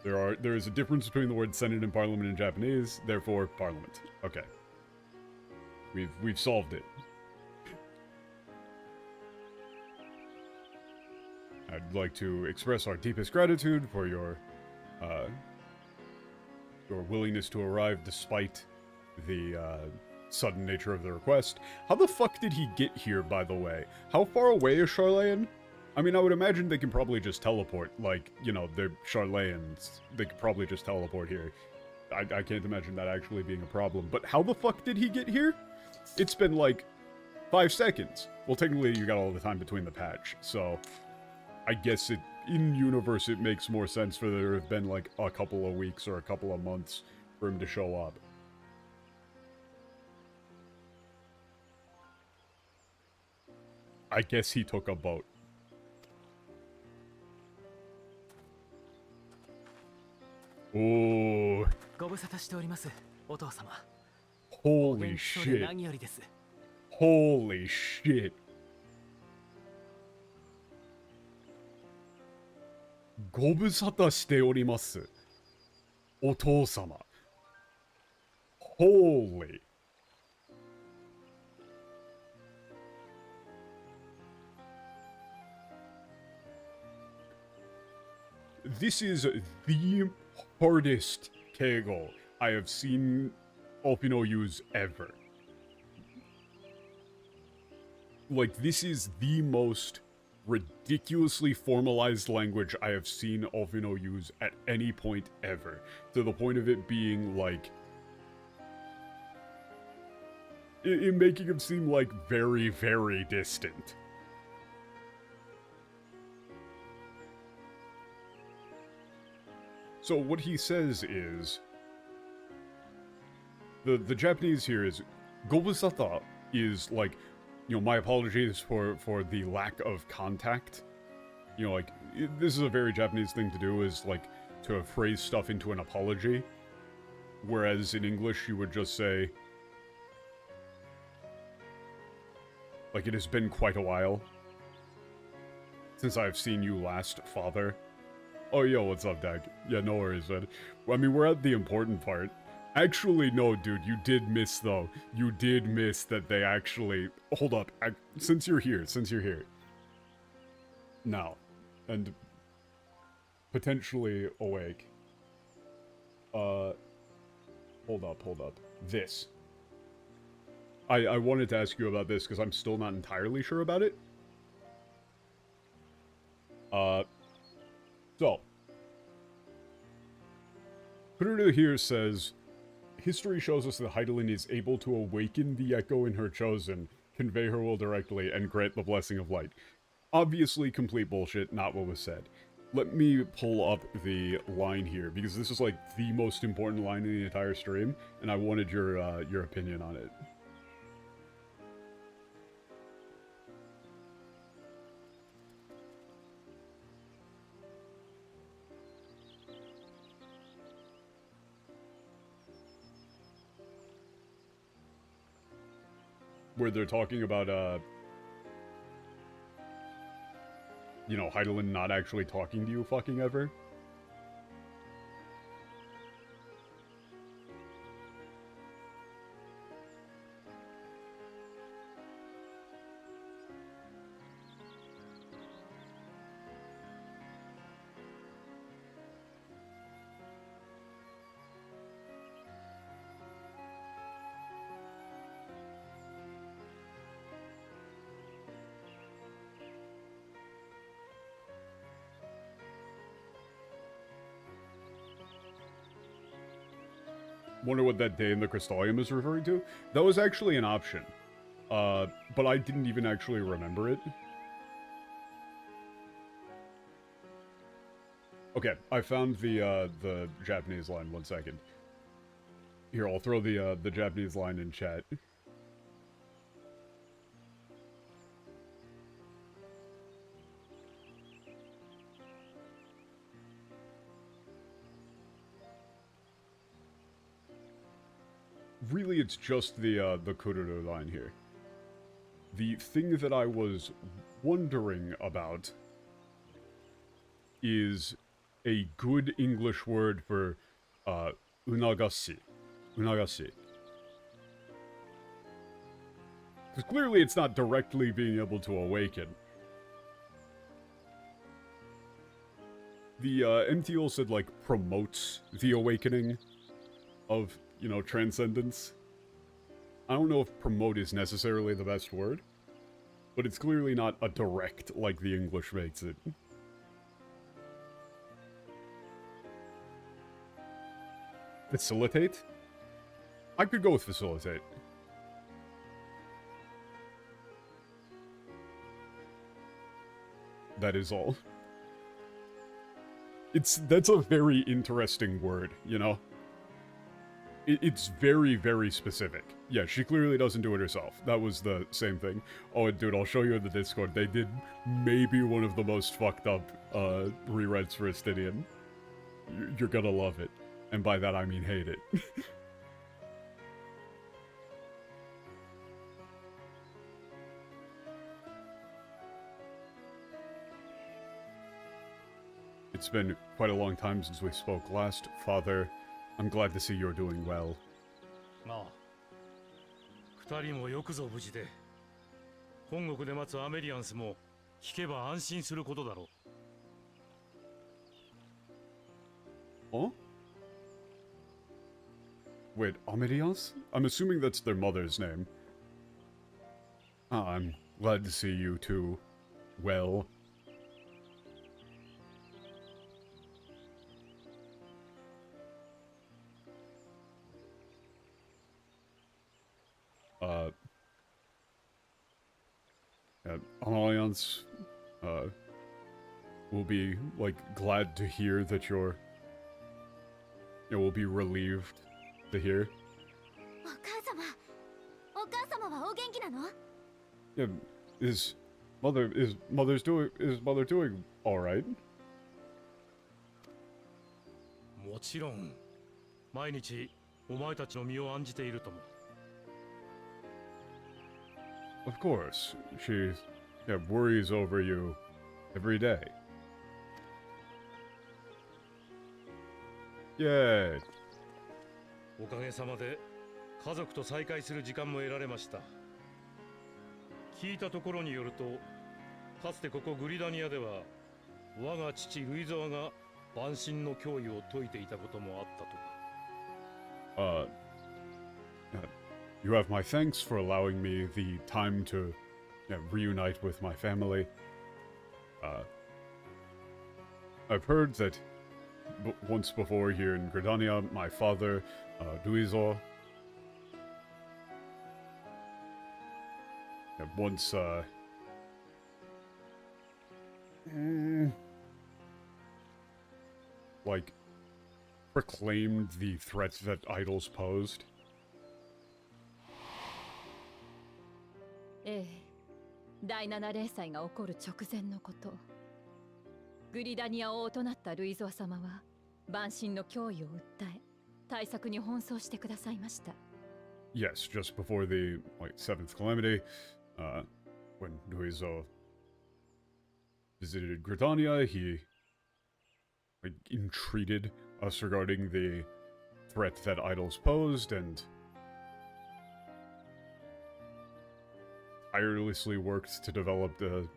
There is a difference between the word Senate and Parliament in Japanese, therefore, Parliament. Okay. We've solved it. I'd like to express our deepest gratitude for your willingness to arrive despite the sudden nature of the request. How the fuck did he get here, by the way? How far away is Charlayan? I mean, I would imagine they can probably just teleport. Like, you know, they're Charlayans. They could probably just teleport here. I can't imagine that actually being a problem. But how the fuck did he get here? It's been, like, 5 seconds. Well, technically, you got all the time between the patch, so... I guess in-universe it makes more sense for there to have been like a couple of weeks or a couple of months for him to show up. I guess he took a boat. Ooh. Holy shit. Holy shit. ご無沙汰しております。お父様。Holy. This is the hardest keigo I have seen Opino use ever. Like, this is the most ridiculously formalized language I have seen Opino use at any point ever. To the point of it being, like... in making him seem, like, very, very distant. So what he says is... The Japanese here is... Gobusata is, like... You know, my apologies for the lack of contact. You know, like, this is a very Japanese thing to do, is, like, to phrase stuff into an apology. Whereas in English, you would just say... Like, it has been quite a while since I've seen you last, father. Oh, yo, what's up, Dag? Yeah, no worries, man. I mean, we're at the important part. Actually, no, dude, you did miss, though. You did miss that they actually... Hold up. Since you're here. Now. And... potentially awake. Hold up. This. I wanted to ask you about this, because I'm still not entirely sure about it. So. Kururu here says... History shows us that Heidelin is able to awaken the echo in her chosen, convey her will directly, and grant the blessing of light. Obviously complete bullshit, not what was said. Let me pull up the line here, because this is like the most important line in the entire stream, and I wanted your opinion on it. where they're talking about, you know, Heidelin not actually talking to you fucking ever. Wonder what that day in the Crystallium is referring to? That was actually an option. But I didn't even actually remember it. Okay, I found the Japanese line, 1 second. Here, I'll throw the Japanese line in chat. Really, it's just the Kururu line here. The thing that I was wondering about is a good English word for unagashi. Unagashi. Because clearly it's not directly being able to awaken. The MTL said, like, promotes the awakening of, you know, transcendence. I don't know if promote is necessarily the best word, but it's clearly not a direct like the English makes it. Facilitate? I could go with facilitate. That is all. That's a very interesting word, you know? It's very, very specific. Yeah, she clearly doesn't do it herself. That was the same thing. Oh, dude, I'll show you in the Discord. They did maybe one of the most fucked up rewrites for Astidian. You're gonna love it. And by that I mean hate it. It's been quite a long time since we spoke last, Father. I'm glad to see you're doing well. ああ、二人もよくぞ無事で。本国で待つアメリアンスも聞けば安心することだろう。Huh? Wait, Amelias? I'm assuming that's their mother's name. Ah, I'm glad to see you too. Well. Alliance, will be, like, glad to hear that you're... It will be relieved to hear. Yeah, is mother doing alright? もちろん、毎日お前たちの身を案じているとも。Of course, she worries over you every day. Yay! おかげさまで家族と再会する時間も得られました。聞いたところによると、かつてここグリダニアでは我が父ルイザワが万神の脅威を解いていたこともあったとか。You have my thanks for allowing me the time to reunite with my family. I've heard that once before here in Gridania, my father, Duizor, once, like, proclaimed the threat that idols posed. ええ、第7連載が起こる直前のこと。グリダニア王となったルイゾア様は万神の脅威を訴え、対策に奔走してくださいました。yes, just before the, like, 7th Calamity, when Nuizo visited Gridania, he, like, entreated us regarding the threat that idols posed, and tirelessly worked to develop a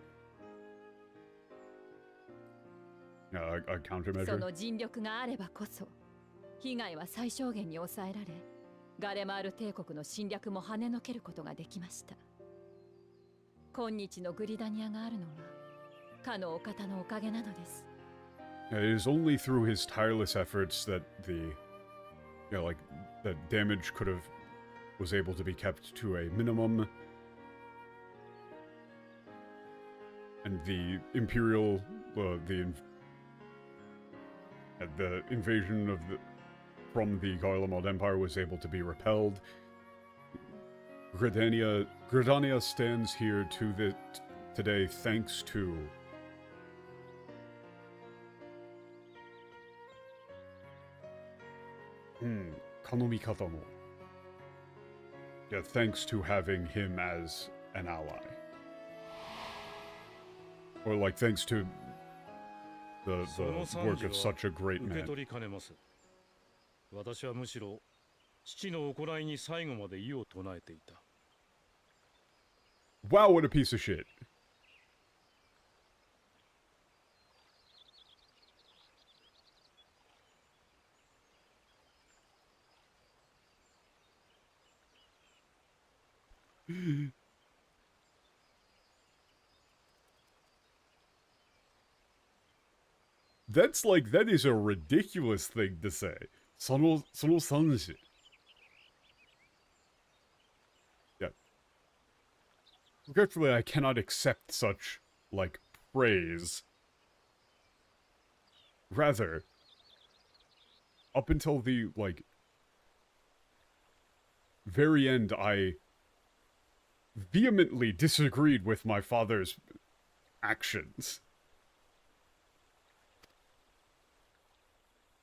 そ countermeasure. の尽力があればこそ被害は最小限に抑えられ、ガレマール帝国の侵略も跳ねのけることができました。今日のグリダニアがあるのはかのお方のおかげなのです。It is only through his tireless efforts that like, that damage was able to be kept to a minimum. And the Imperial, the invasion from the Garlemald Empire was able to be repelled. Gridania stands here today thanks to Kanomikata no. Yeah, thanks to having him as an ally. Or, like, thanks to the work of such a great man. 私はむしろ父の行いに最後まで異を唱えていた。Wow, what a piece of shit. That is a ridiculous thing to say. その三子. Yeah. Regretfully, I cannot accept such, like, praise. Rather, up until the, like, very end, I vehemently disagreed with my father's actions.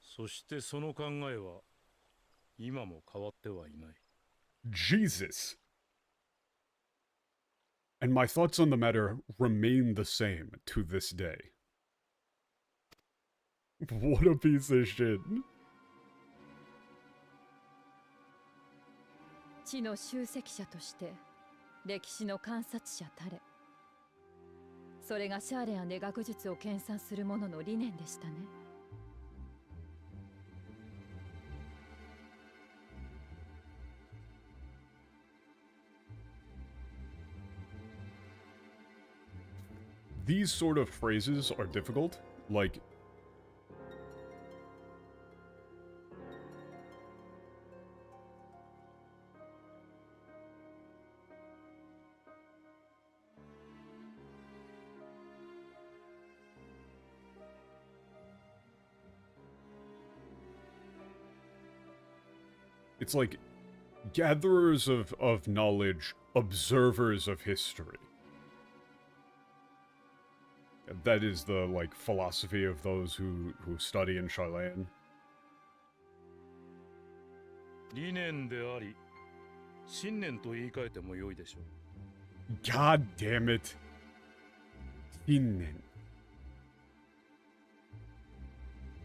そしてその考えは今も変わってはいない。Jesus. And my thoughts on the matter remain the same to this day. What a piece of shit. 地の集積者として歴史の観察者たれ。それがシャーレアンで学術を研鑽する者の理念でしたね。These sort of phrases are difficult, like... It's like gatherers of knowledge, observers of history. That is the, like, philosophy of those who study in Charlayan. 理念であり、信念と言い換えても良いでしょう。God damn it. 信念.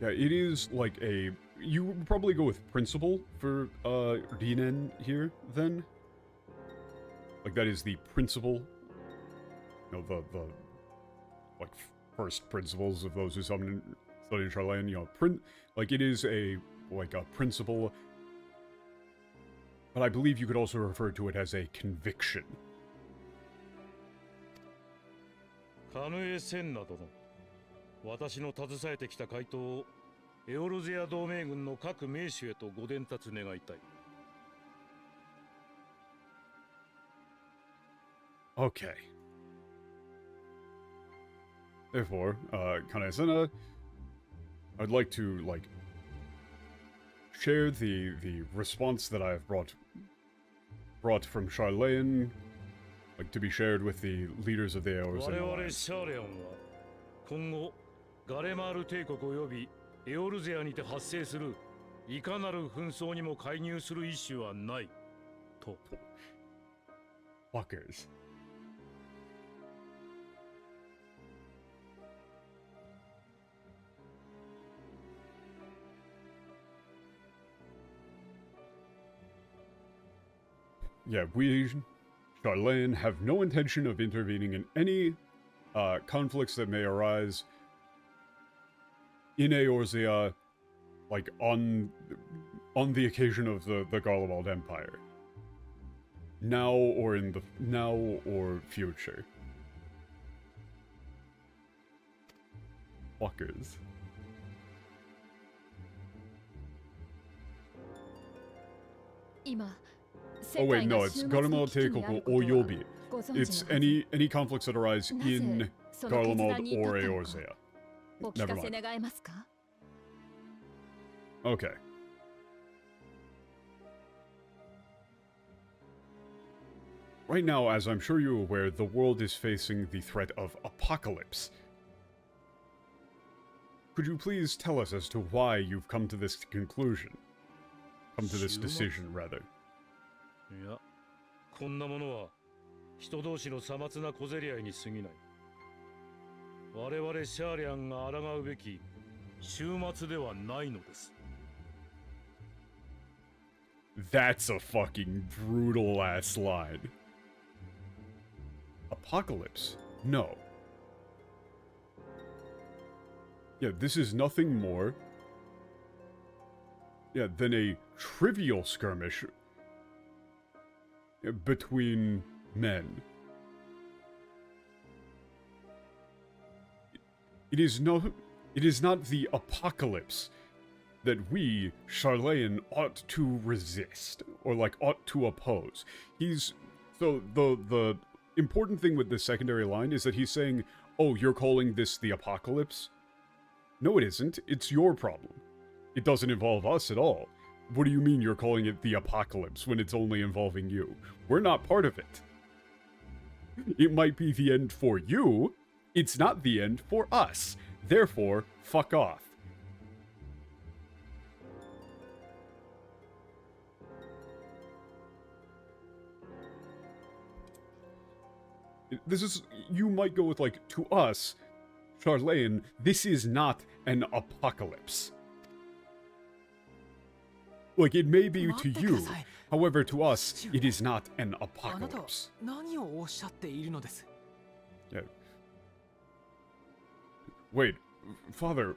Yeah, it is like a... You would probably go with principle for, Rinen here, then? Like, that is the principle. You know, the like, first principles of those who study in Charlayan, you know, like, it is a principle. But I believe you could also refer to it as a conviction. カヌエ・センナ殿、私の携えてきた回答をエオルゼア同盟軍の各名手へとご伝達願いたい。Okay. Therefore, Kanesena, I'd like to, like, share the response that I have brought from Charlayan, like, to be shared with the leaders of the Eorzea Alliance. 我々シャーレアンは今後ガレマール帝国及びエオルゼアにて発生するいかなる紛争にも介入する意思はないと。Fuckers. Yeah, we, Charlene, have no intention of intervening in any conflicts that may arise in Eorzea, like, on the occasion of the Garlemald Empire. Now or future. Fuckers. Oh wait, no, it's Garlemald Teikoku Oyobi. It's any conflicts that arise in Garlemald or Eorzea. Never mind. Okay. Right now, as I'm sure you're aware, the world is facing the threat of apocalypse. Could you please tell us as to why you've come to this conclusion? Come to this decision, rather. いや、こんなものは人同士のさまつな小競り合いに過ぎない。我々シャーリャンが抗うべき終末ではないのです。That's a fucking brutal ass line. Apocalypse? No. Yeah, this is nothing more, yeah, than a trivial skirmish between men. It is not the apocalypse that we, Charlene, ought to resist, or like ought to oppose. So the important thing with this secondary line is that he's saying, oh, you're calling this the apocalypse? No, it isn't. It's your problem. It doesn't involve us at all. What do you mean you're calling it the apocalypse when it's only involving you? We're not part of it. It might be the end for you. It's not the end for us. Therefore, fuck off. This is, you might go with like, to us, Charlene, this is not an apocalypse. Like, it may be to you, however, to us, it is not an apocalypse. Yeah. Wait, Father.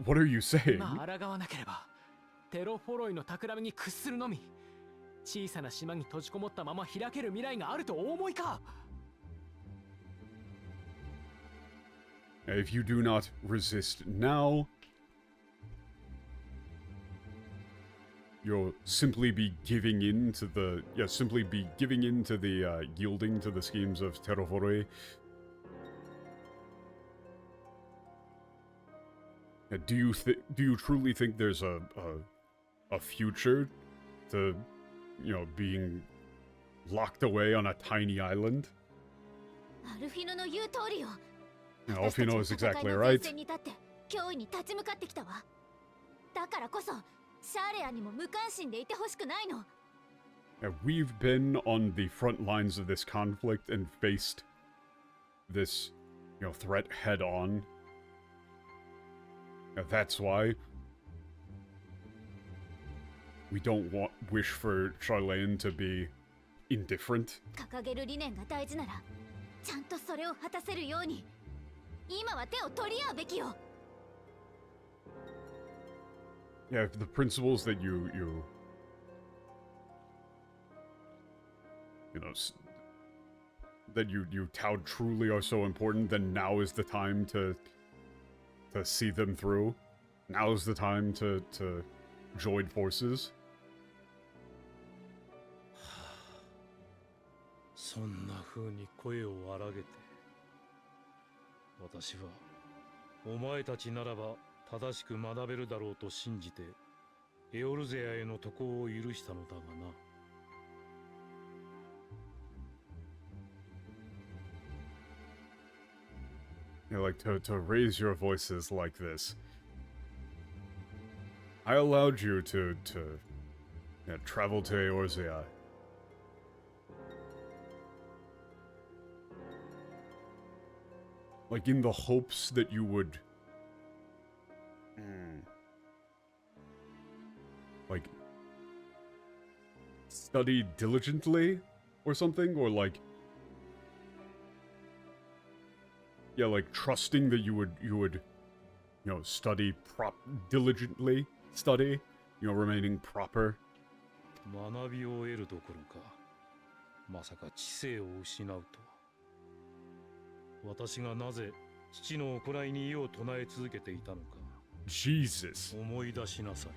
What are you saying? 小さな島に閉じこもったまま開ける未来があるとお思いか If you do not resist now, you'll simply be giving in to the yielding to the schemes of Terraforoi. Do you truly think there's a future to, you know, being locked away on a tiny island? Alfinoの言う通りよ。 Alfino is exactly right. 脅威に立ち向かってきたわ。だからこそ、シャーレアにも無関心でいてほしくないの。We've been on the front lines of this conflict and faced this, you know, threat head on. That's why we don't wish for Charlene to be indifferent. 掲げる理念が大事なら、ちゃんとそれを果たせるように、今は手を取り合うべきよ。Yeah, if the principles that you know, that you tout truly are so important, then now is the time to see them through. Now is the time to join forces. そんな風に声を荒げて、私はお前たちならば正しく学べるだろうと信じてエオルゼアへの渡航を許したのだがな。You know, like to raise your voices like this. I allowed you to yeah, travel to Eorzea. Like in the hopes that you would... like... study diligently? Or something? Or like... yeah, like trusting that you would, you know, study diligently study, you know, remaining proper. 学びを得るどころか、まさか知性を失うとは。私がなぜ父の行いに異を唱え続けていたのか。Jesus. 思い出しなさい。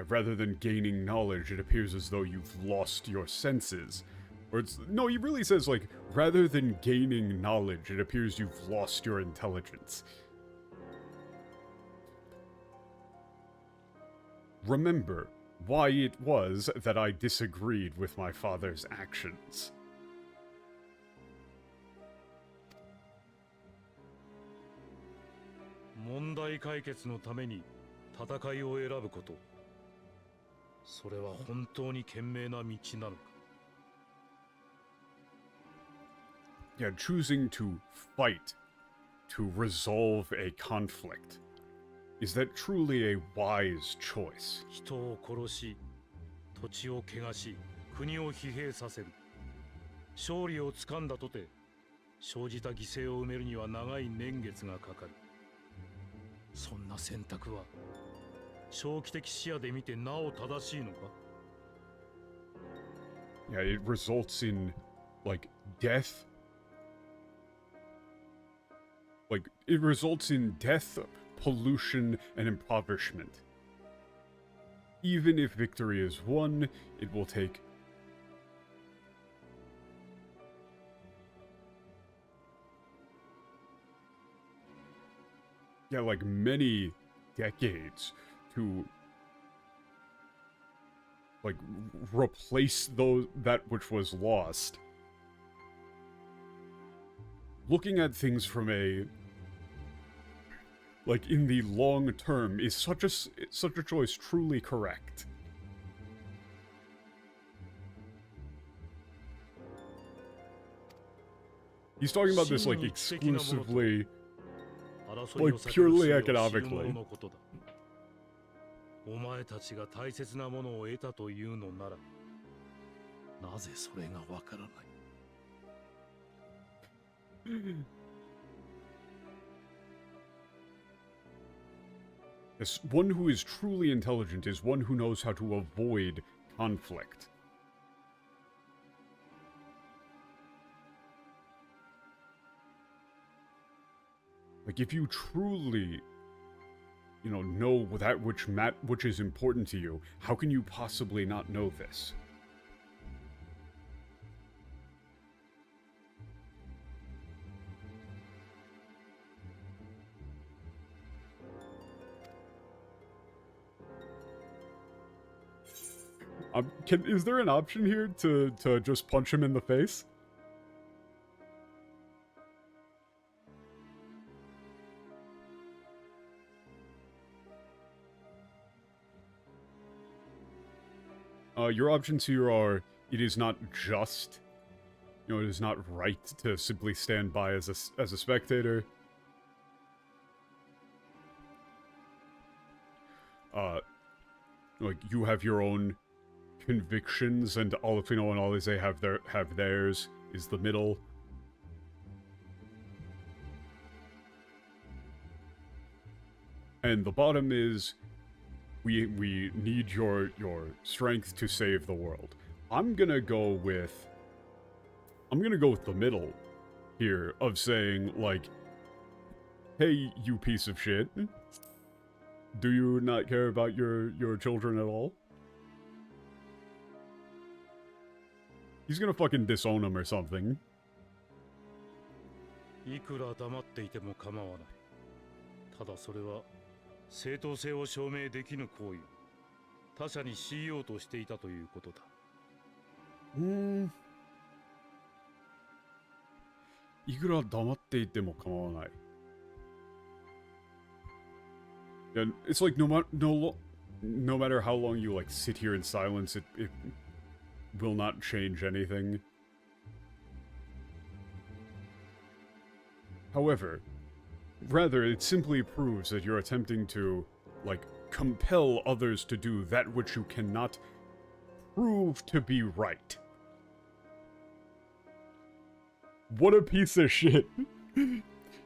Rather than gaining knowledge, it appears as though you've lost your senses. Or it's... no, he really says, like, rather than gaining knowledge, it appears you've lost your intelligence. Remember why it was that I disagreed with my father's actions. Yeah, choosing to fight to resolve a conflict. Is that truly a wise choice? 人を殺し、土地を汚し、国を疲弊させる。勝利をつかんだとて、生じた犠牲を埋めるには長い年月がかかる。そんな選択は、長期的視野で見てなお正しいのか? Yeah, it results in, like, death. Like, it results in death, pollution, and impoverishment. Even if victory is won, it will take... yeah, like many decades to... like, replace that which was lost. Looking at things from a... like, in the long term, is such a choice truly correct. He's talking about this, like, exclusively, like, purely economically. お前たちが大切なものを得たというのなら、なぜそれがわからない? Yes, one who is truly intelligent is one who knows how to avoid conflict. Like, if you truly, you know that which is important to you, how can you possibly not know this? Is there an option here to just punch him in the face? Your options here are, it is not just, you know, it is not right to simply stand by as a spectator. Like, you have your own convictions, and Olafino and Alize have theirs, is the middle. And the bottom is, we need your strength to save the world. I'm gonna go with the middle here of saying, like, hey, you piece of shit, do you not care about your children at all? He's gonna fucking disown him or something. いくら黙っていても構わない。ただそれは正当性を証明できぬ行為を他者に強いようとしていたということだ。いくら黙っていても構わない。And it's like no matter how long you like sit here in silence, it will not change anything. However, rather it simply proves that you're attempting to, like, compel others to do that which you cannot prove to be right. What a piece of shit.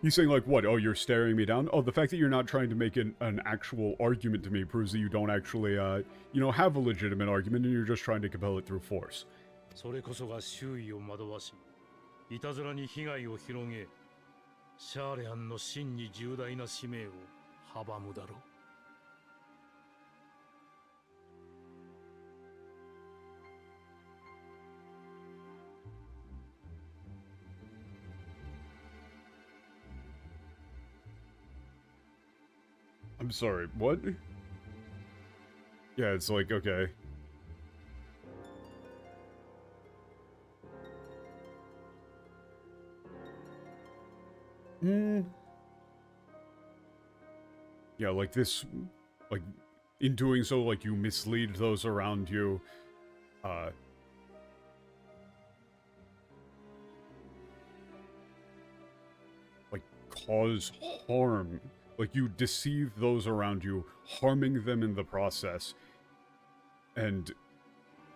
He's saying, like, what? Oh, you're staring me down? Oh, the fact that you're not trying to make an actual argument to me proves that you don't actually, you know, have a legitimate argument and you're just trying to compel it through force. それこそが周囲を惑わし、いたずらに被害を広げ、シャーレアンの真に重大な使命を阻むだろう。I'm sorry, what? Yeah, it's like, okay. Yeah, like this, like, in doing so, like, you mislead those around you, like, cause harm. Like, you deceive those around you, harming them in the process, and,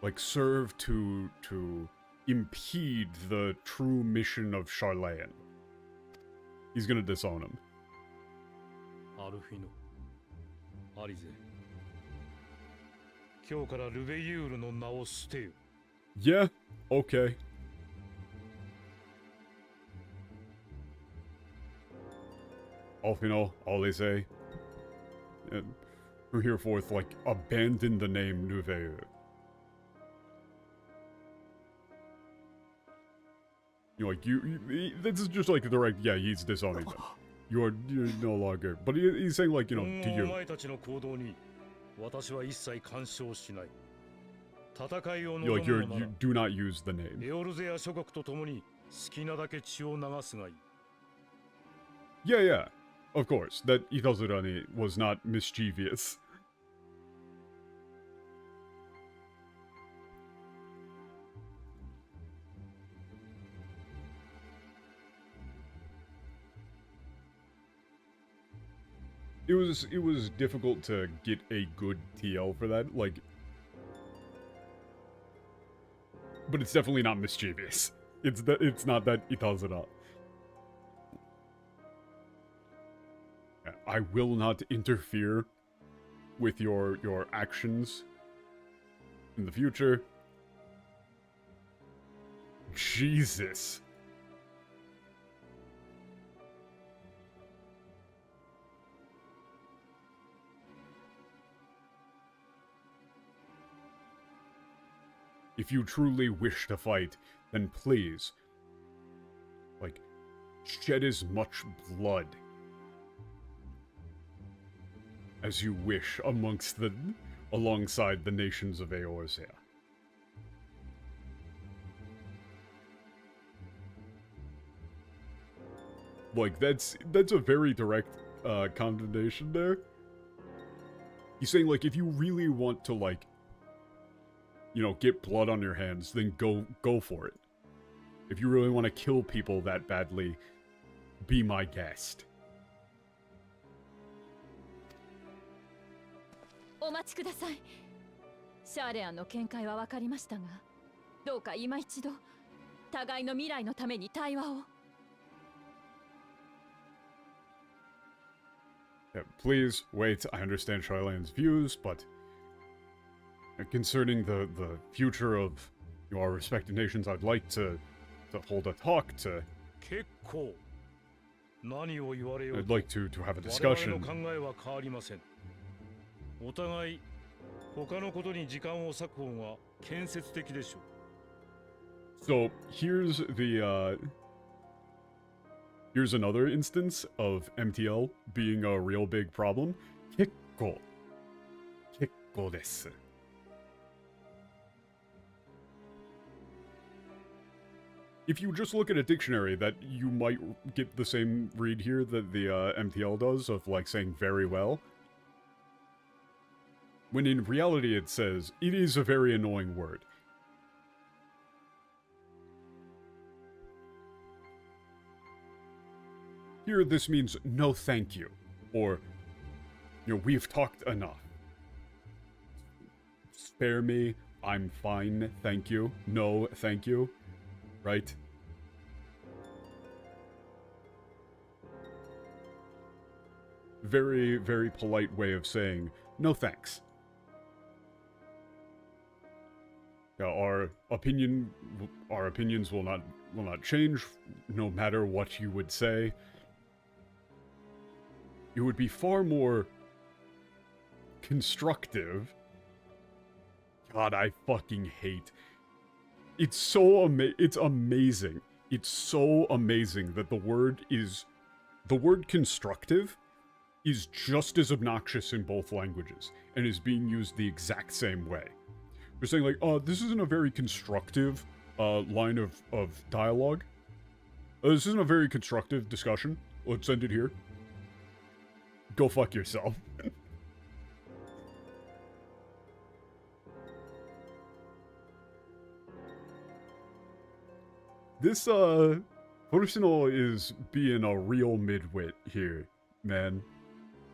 like, serve to impede the true mission of Charlayan. He's gonna disown him. アルフィノ、アリゼ、今日からルベユールの名を捨てよ。Yeah, okay. Alfino, Alize, from here forth, like, abandon the name Nuveu. You're like, this is just like the direct, yeah, he's disowning them. You're no longer, but he's saying, like, you know, to you. お前たちの行動に私は一切干渉しない。戦いを You're like, you do not use the name. エオルゼア諸国と共に好きなだけ血を流すがいい。Yeah, yeah. Of course, that Itazurani was not mischievous. It was difficult to get a good TL for that, like, but it's definitely not mischievous. It's not that Itazura. I will not interfere with your actions in the future. Jesus. If you truly wish to fight, then please, like, shed as much blood as you wish alongside the nations of Eorzea. Like, that's a very direct condemnation there. He's saying, like, if you really want to, like, you know, get blood on your hands, then go for it. If you really want to kill people that badly, be my guest. お待ちください。シャーレアンの見解は分かりましたが、どうか今一度互いの未来のために対話を。Yeah, please wait. I understand Charlane's views, but concerning the future of our respective nations, I'd like to hold a talk to. 結構。何を言われよう I'd like to have a discussion. 我々の考えは変わりません。お互い他のことに時間を割く方が建設的でしょう。So here's another instance of MTL being a real big problem. 結構です。If you just look at a dictionary, that you might get the same read here that the MTL does of, like, saying very well. when in reality it says it is a very annoying word. Here this means no thank you, or, you know, we've talked enough. Spare me, I'm fine, thank you. No, thank you. Right? Very, very polite way of saying no thanks. Yeah, our opinions will not change no matter what you would say. It would be far more constructive. God, I fucking hate. It's so it's amazing. It's so amazing that the word constructive is just as obnoxious in both languages and is being used the exact same way. We're saying like, oh, this isn't a very constructive line of dialogue. This isn't a very constructive discussion. Let's end it here. Go fuck yourself. This, Personal is being a real midwit here, man.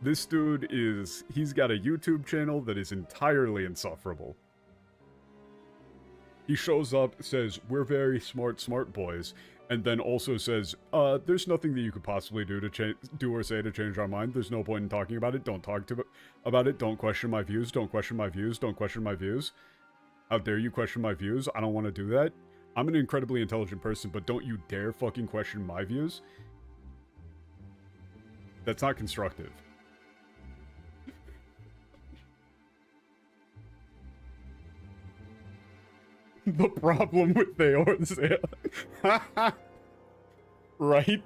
This dude he's got a YouTube channel that is entirely insufferable. He shows up, says, we're very smart boys, and then also says, there's nothing that you could possibly do or say to change our mind. There's no point in talking about it. Don't talk about it. Don't question my views. Don't question my views. Don't question my views. How dare you question my views? I don't want to do that. I'm an incredibly intelligent person, but don't you dare fucking question my views. That's not constructive. The problem with Eorzea. Right?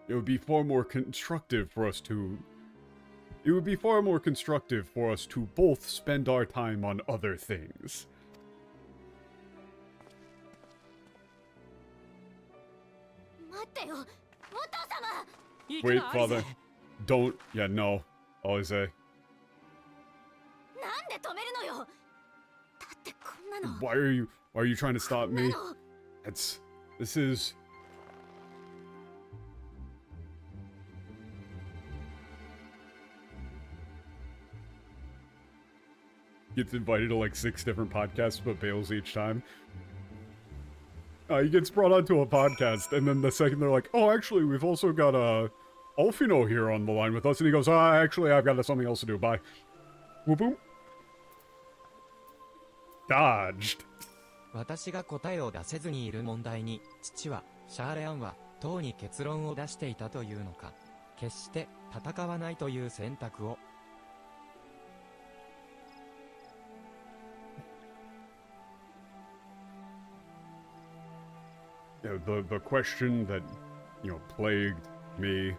It would be far more constructive for us to... It would be far more constructive for us to both spend our time on other things. Wait, father. Don't. Yeah, no. Always say. Why are you trying to stop me? This is... Gets invited to like 6 different podcasts but bails each time. He gets brought onto a podcast and then the second they're like, oh, actually, we've also got Alfino here on the line with us, and he goes, actually, I've got something else to do, bye. Whoop boom. Dodged. 私が答えを出せずにいる問題に、父は、シャーレアンは、とうに結論を出していたというのか。決して、戦わないという選択を。The question that, you know, plagued me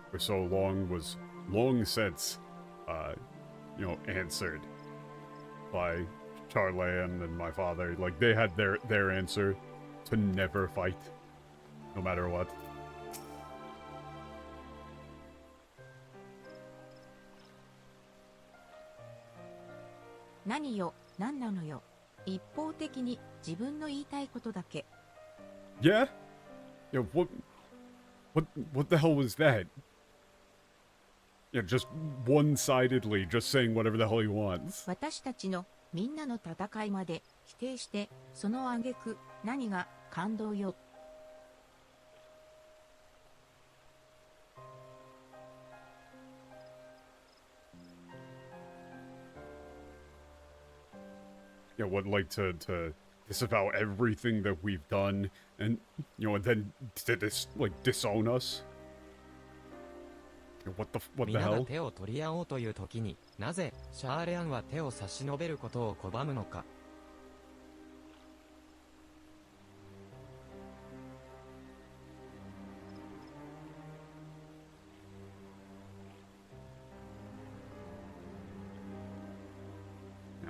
for so long was long since, you know, answered by Charlayan and my father. Like, they had their answer to never fight, no matter what. Nani yo, nan nano yo. 一方的に自分の言いたいことだけ。Yeah? Yeah, what the hell was that? Yeah, just one-sidedly, just saying whatever the hell he wants. 私たちのみんなの戦いまで否定して、その挙句何が感動よ。Yeah, what, like, to disavow everything that we've done, and, you know, and then to disown us? What the hell? 皆が手を取り合おうという時に、なぜシャーレアンは手を差し伸べることを拒むのか。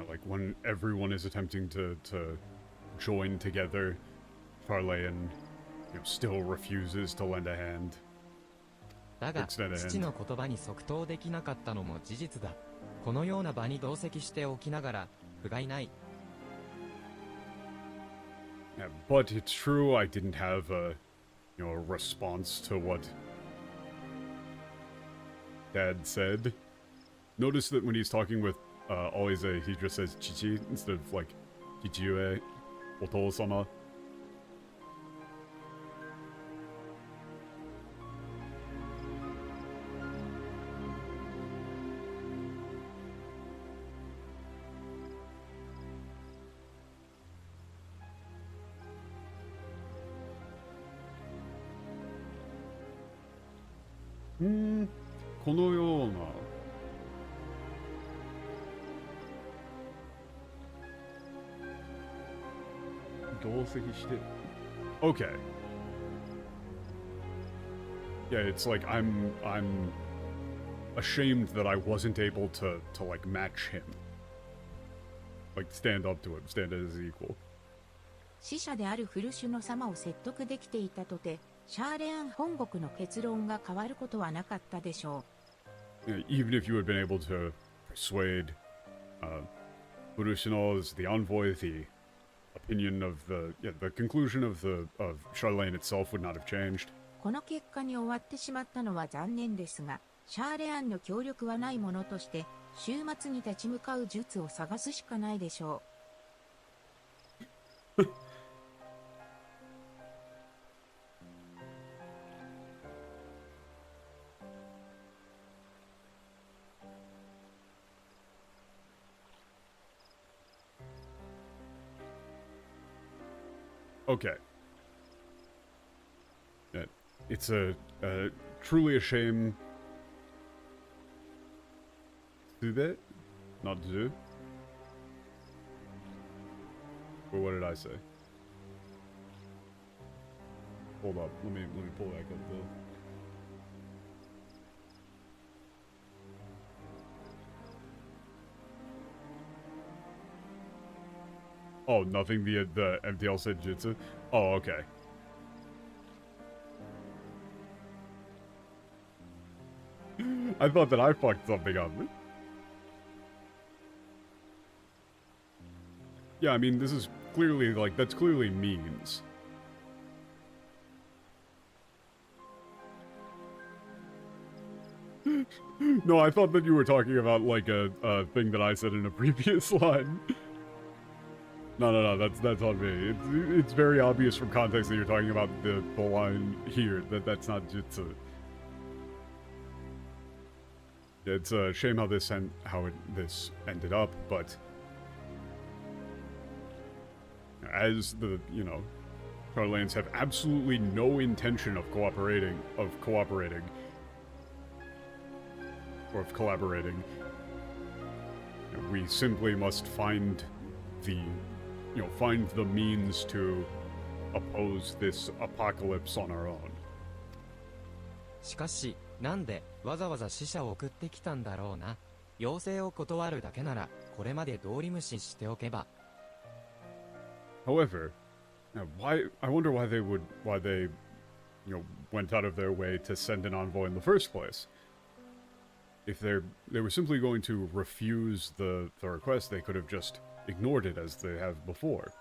Like when everyone is attempting to join together, Charlayan still refuses to lend a hand. だが、 Extend a 父 hand. の言葉に即答できなかったのも事実だ。このような場に同席しておきながら、不甲斐ない。Yeah, but it's true I didn't have a response to what Dad said. Notice that when he's talking with Alize, he just says Chichi instead of like Kichiue, Otou-sama. Hmm, このような同席して Okay. Yeah, it's like I'm ashamed that I wasn't able to like match him. Like stand up to him, stand as his equal. 死者であるフルシュの様を説得できていたとて、シャーレアン本国の結論が変わることはなかったでしょう。Even if you had been able to persuade Furushino, the envoy, the opinion of the conclusion of Charlene itself would not have changed. この結果に終わってしまったのは残念ですが、シャーレアンの協力はないものとして、終末に立ち向かう術を探すしかないでしょう。Okay. It's truly a shame. Do that? Not do? Or what did I say? Hold up. Let me pull back up though. Oh, nothing. The MTL said jutsu. Oh, okay. I thought that I fucked something up. Yeah, I mean, this is clearly, like, that's clearly means. No, I thought that you were talking about, like, a thing that I said in a previous line. No, that's on me. It's very obvious from context that you're talking about the line here, that's not jutsu. It's a shame how this ended up, but as the, Charlanes have absolutely no intention of collaborating, we simply must find the means to oppose this apocalypse on our own. しかし、なんでわざわざ死者を送ってきたんだろうな。要請を断るだけなら、これまで通り無視しておけば。However, I wonder why they went out of their way to send an envoy in the first place. If they were simply going to refuse the request, they could have just ignored it as they have before.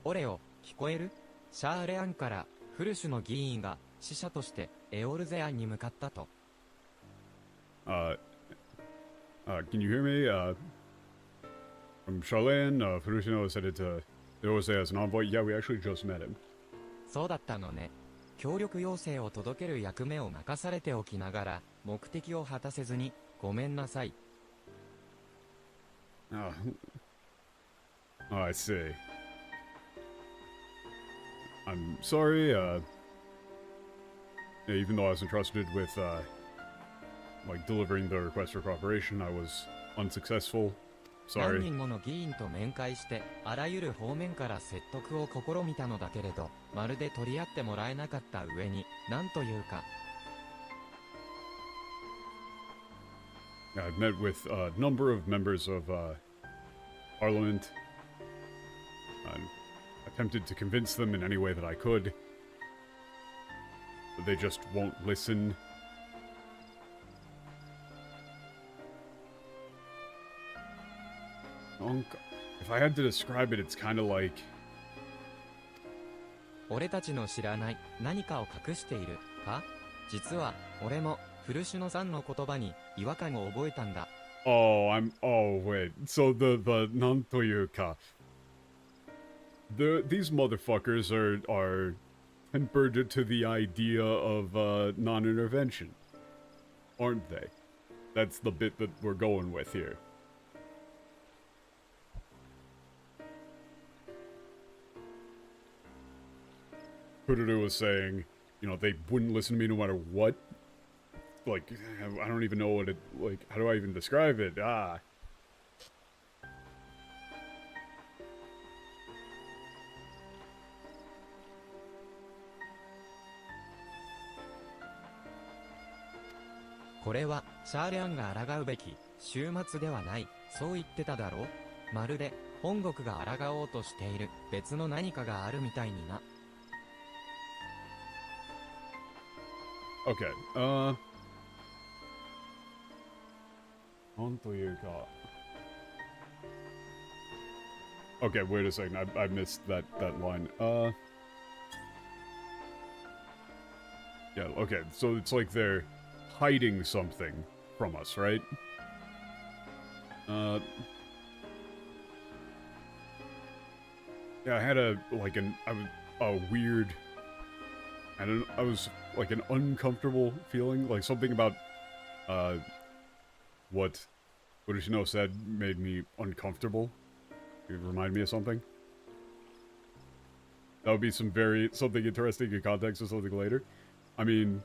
オレオ、聞こえる？シャーレアンからフルシュの議員が使者としてエオルゼアンに向かったと。Can you hear me? From Charlene, Furushino is headed to Eorze as an envoy. Yeah, we actually just met him. そうだったのね。協力要請を届ける役目を任されておきながら、目的を果たせずに、ごめんなさい。Oh, I see. I'm sorry, even though I was entrusted with, like, delivering the request for cooperation, I was unsuccessful. 何 Sorry. 人もの議員と面会して、あらゆる方面から説得を試みたのだけれど、まるで取り合ってもらえなかった上に、なんというか。I've met with a number of members of, Parliament. I attempted to convince them in any way that I could. But they just won't listen. If I had to describe it, it's kind of like... 俺たちの知らない何かを隠しているか？実は俺も古篠さんの言葉に違和感を覚えたんだ。Oh, wait. So the なんというか these motherfuckers are tempered to the idea of non-intervention, aren't they? That's the bit that we're going with here. Kururu was saying, you know, they wouldn't listen to me no matter what. Like, I don't even know what it, like, how do I even describe it? Ah.これはシャーレアンが抗うべき終末ではない、そう言ってただろ。まるで本国が抗おうとしている別の何かがあるみたいにな。Okay, なんというか Okay, wait a second. I missed that line. Yeah, okay. So it's like they're hiding something from us, right? Yeah, I had a weird, I was like an uncomfortable feeling, like something about what Urishino said made me uncomfortable. It remind me of something. That would be something interesting in context or something later. I mean,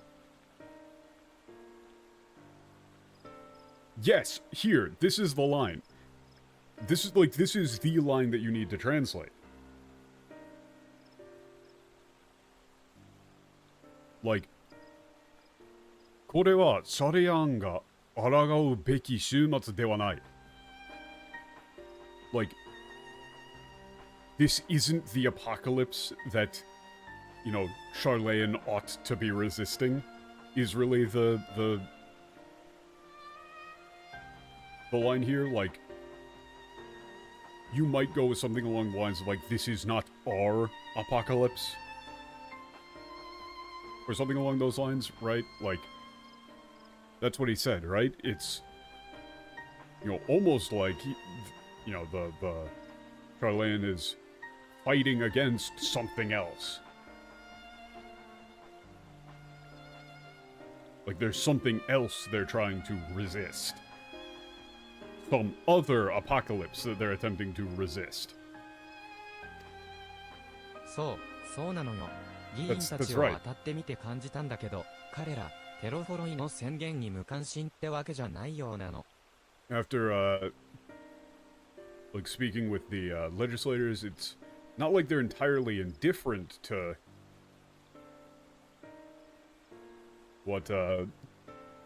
yes, here, this is the line. This is the line that you need to translate. Like, これはシャレアンが抗うべき終末ではない。Like, this isn't the apocalypse that, you know, Charlayan ought to be resisting, is really the line here. Like, you might go with something along the lines of, like, this is not our apocalypse. Or something along those lines, right? Like, that's what he said, right? It's, you know, almost like, you know, the Charlayan is fighting against something else. Like, there's something else they're trying to resist. Some other apocalypse that they're attempting to resist. そうなのよ。議員たちを当たってみて感じたんだけど、彼らテロフォロイの宣言に無関心ってわけじゃないようなの。After like speaking with the legislators, it's not like they're entirely indifferent to what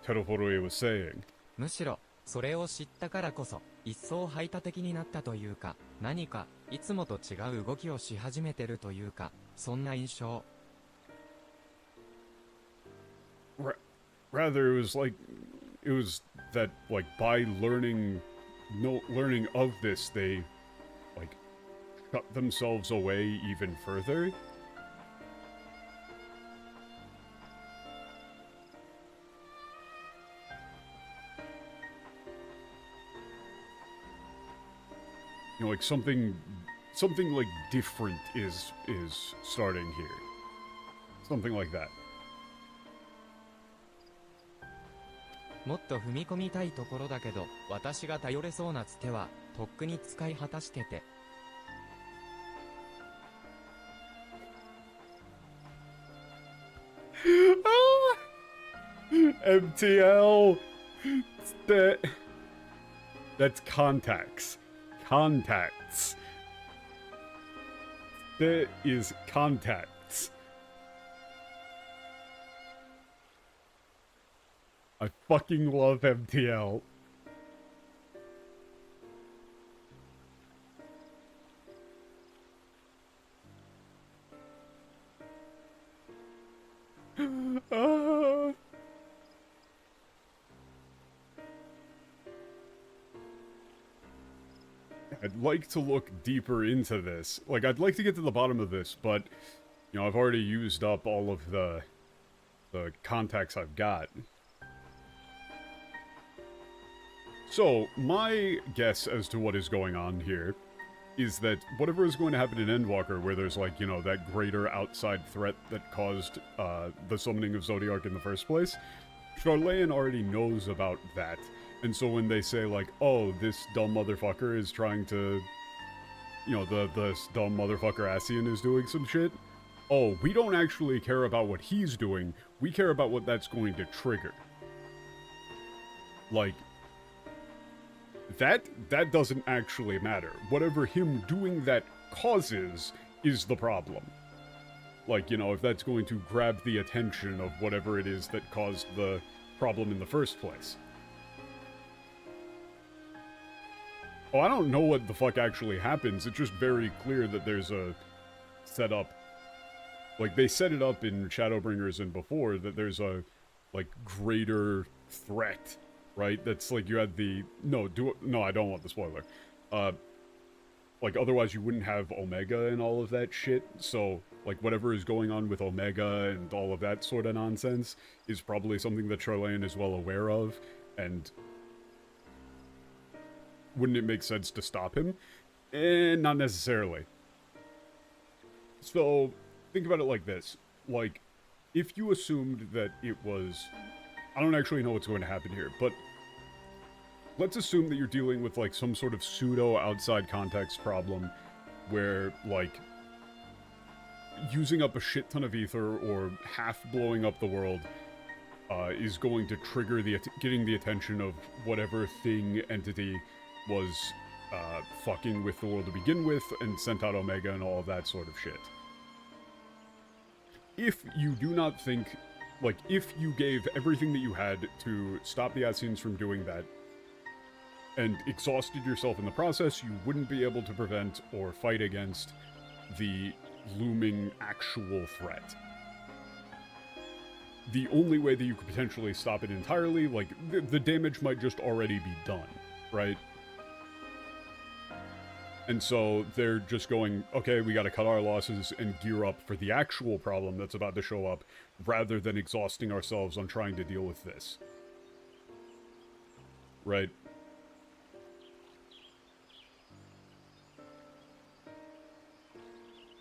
Teroforoi was saying. むしろそれを知ったからこそ一層排他的になったというか、何かいつもと違う動きをし始めてるというか、そんな印象。Rather, it was that, like, by learning of this, they, like, shut themselves away even further. You know, like, something like different is starting here. Something like that. もっと踏み込みたいところだけど、私が頼れそうなつてはとっくに使い果たしてて。MTL! That's contacts. Contacts. That is contacts. I fucking love MTL. I'd like to look deeper into this. Like, I'd like to get to the bottom of this, but, you know, I've already used up all of the contacts I've got. So, my guess as to what is going on here is that whatever is going to happen in Endwalker, where there's, like, you know, that greater outside threat that caused the summoning of Zodiark in the first place, Charlayan already knows about that. And so when they say, like, oh, this dumb motherfucker is trying to, you know, this dumb motherfucker Asian is doing some shit, oh, we don't actually care about what he's doing, we care about what that's going to trigger. Like, that doesn't actually matter. Whatever him doing that causes is the problem. Like, you know, if that's going to grab the attention of whatever it is that caused the problem in the first place. Oh, I don't know what the fuck actually happens. It's just very clear that there's a setup. Like, they set it up in Shadowbringers and before, that there's a, like, greater threat, right? That's like, you had the... No, I don't want the spoiler. Like, otherwise you wouldn't have Omega and all of that shit, so, like, whatever is going on with Omega and all of that sort of nonsense is probably something that Charlayan is well aware of, and... Wouldn't it make sense to stop him? Not necessarily. So, think about it like this. Like, if you assumed that it was... I don't actually know what's going to happen here, but... Let's assume that you're dealing with, like, some sort of pseudo-outside context problem where, like, using up a shit ton of ether or half blowing up the world is going to trigger getting the attention of whatever thing, entity was fucking with the world to begin with and sent out Omega and all of that sort of shit. If you do not think, like, if you gave everything that you had to stop the Asians from doing that, and exhausted yourself in the process, you wouldn't be able to prevent or fight against the looming actual threat. The only way that you could potentially stop it entirely, like, the damage might just already be done, right? And so they're just going, okay, we gotta cut our losses and gear up for the actual problem that's about to show up, rather than exhausting ourselves on trying to deal with this. Right?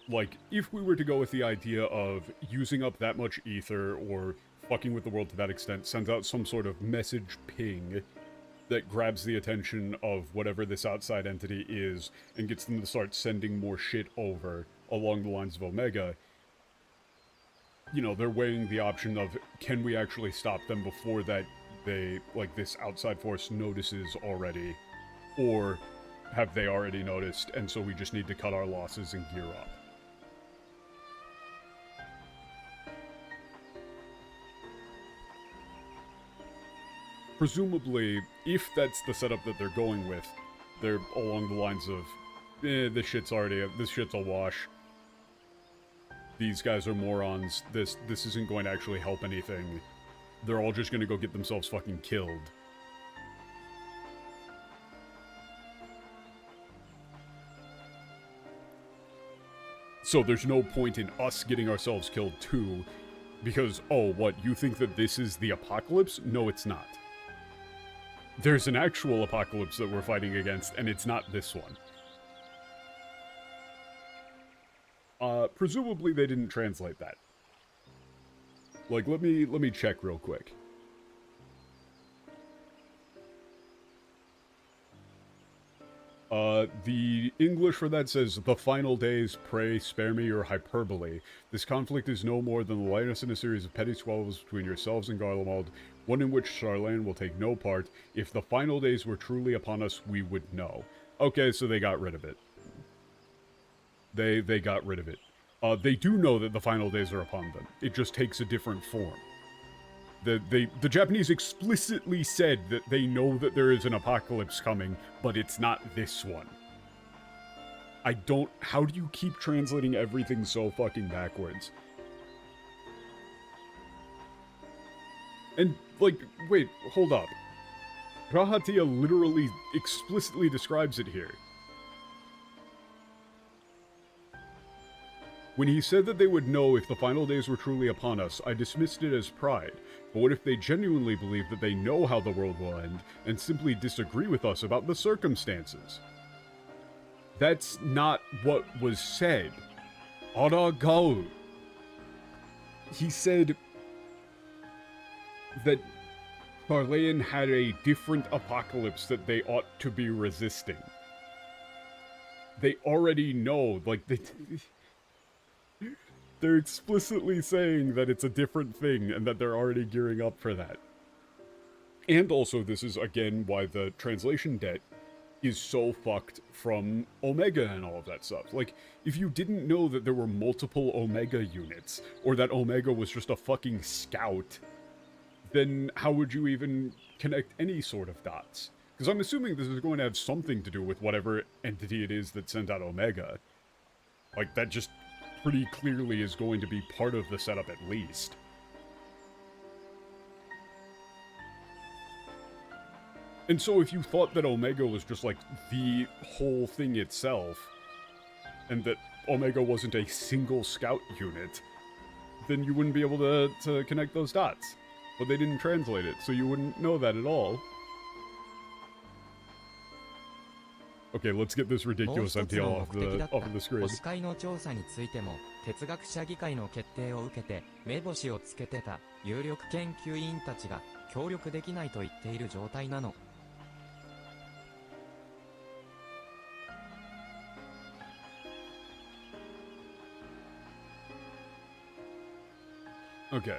Like, if we were to go with the idea of using up that much ether or fucking with the world to that extent sends out some sort of message ping that grabs the attention of whatever this outside entity is and gets them to start sending more shit over along the lines of Omega, you know, they're weighing the option of, can we actually stop them before that they, like, this outside force notices already, or have they already noticed, and so we just need to cut our losses and gear up. Presumably, if that's the setup that they're going with, they're along the lines of, this shit's a wash. These guys are morons. This isn't going to actually help anything. They're all just gonna go get themselves fucking killed. So there's no point in us getting ourselves killed too, because, oh, what, you think that this is the apocalypse? No, it's not. There's an actual apocalypse that we're fighting against, and it's not this one. Presumably they didn't translate that. Like, let me check real quick. The English for that says, "The final days, pray, spare me your hyperbole. This conflict is no more than the latest in a series of petty squabbles between yourselves and Garlemald, one in which Charlayan will take no part. If the final days were truly upon us, we would know." Okay, so they got rid of it. They got rid of it. They do know that the final days are upon them. It just takes a different form. The Japanese explicitly said that they know that there is an apocalypse coming, but it's not this one. How do you keep translating everything so fucking backwards? And, like, wait, hold up. Rahatia literally explicitly describes it here. When he said that they would know if the final days were truly upon us, I dismissed it as pride. But what if they genuinely believe that they know how the world will end, and simply disagree with us about the circumstances? That's not what was said. Aragao. He said that Parlean had a different apocalypse that they ought to be resisting. They already know, like, they're explicitly saying that it's a different thing and that they're already gearing up for that. And also, this is, again, why the translation debt is so fucked from Omega and all of that stuff. Like, if you didn't know that there were multiple Omega units, or that Omega was just a fucking scout, then how would you even connect any sort of dots? Because I'm assuming this is going to have something to do with whatever entity it is that sent out Omega. Like, that just pretty clearly is going to be part of the setup at least. And so if you thought that Omega was just like the whole thing itself, and that Omega wasn't a single scout unit, then you wouldn't be able to connect those dots. But they didn't translate it, so you wouldn't know that at all. Okay, let's get this ridiculous MTL off the screen. 星会の調査についても、哲学者議会の決定を受けて、目星をつけてた有力研究員たちが協力できないと言っている状態なの。Okay.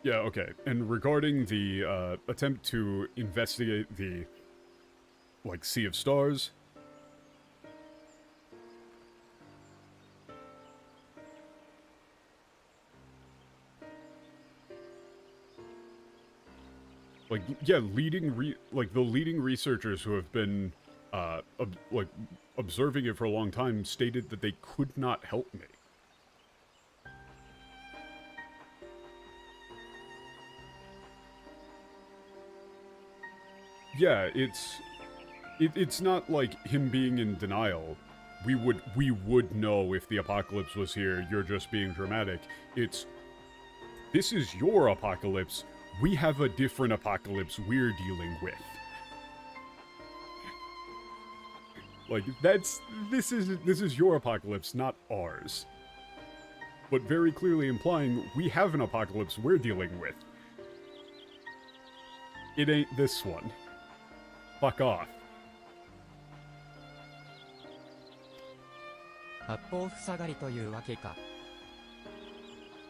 Yeah, okay. And regarding the attempt to investigate the, like, Sea of Stars, like, yeah, the leading researchers who have been, observing it for a long time stated that they could not help me. Yeah, it's not like him being in denial. We would know if the apocalypse was here, you're just being dramatic. It's, this is your apocalypse, we have a different apocalypse we're dealing with. Like, this is your apocalypse, not ours. But very clearly implying we have an apocalypse we're dealing with. It ain't this one. Fuck off. 八方塞がりというわけか。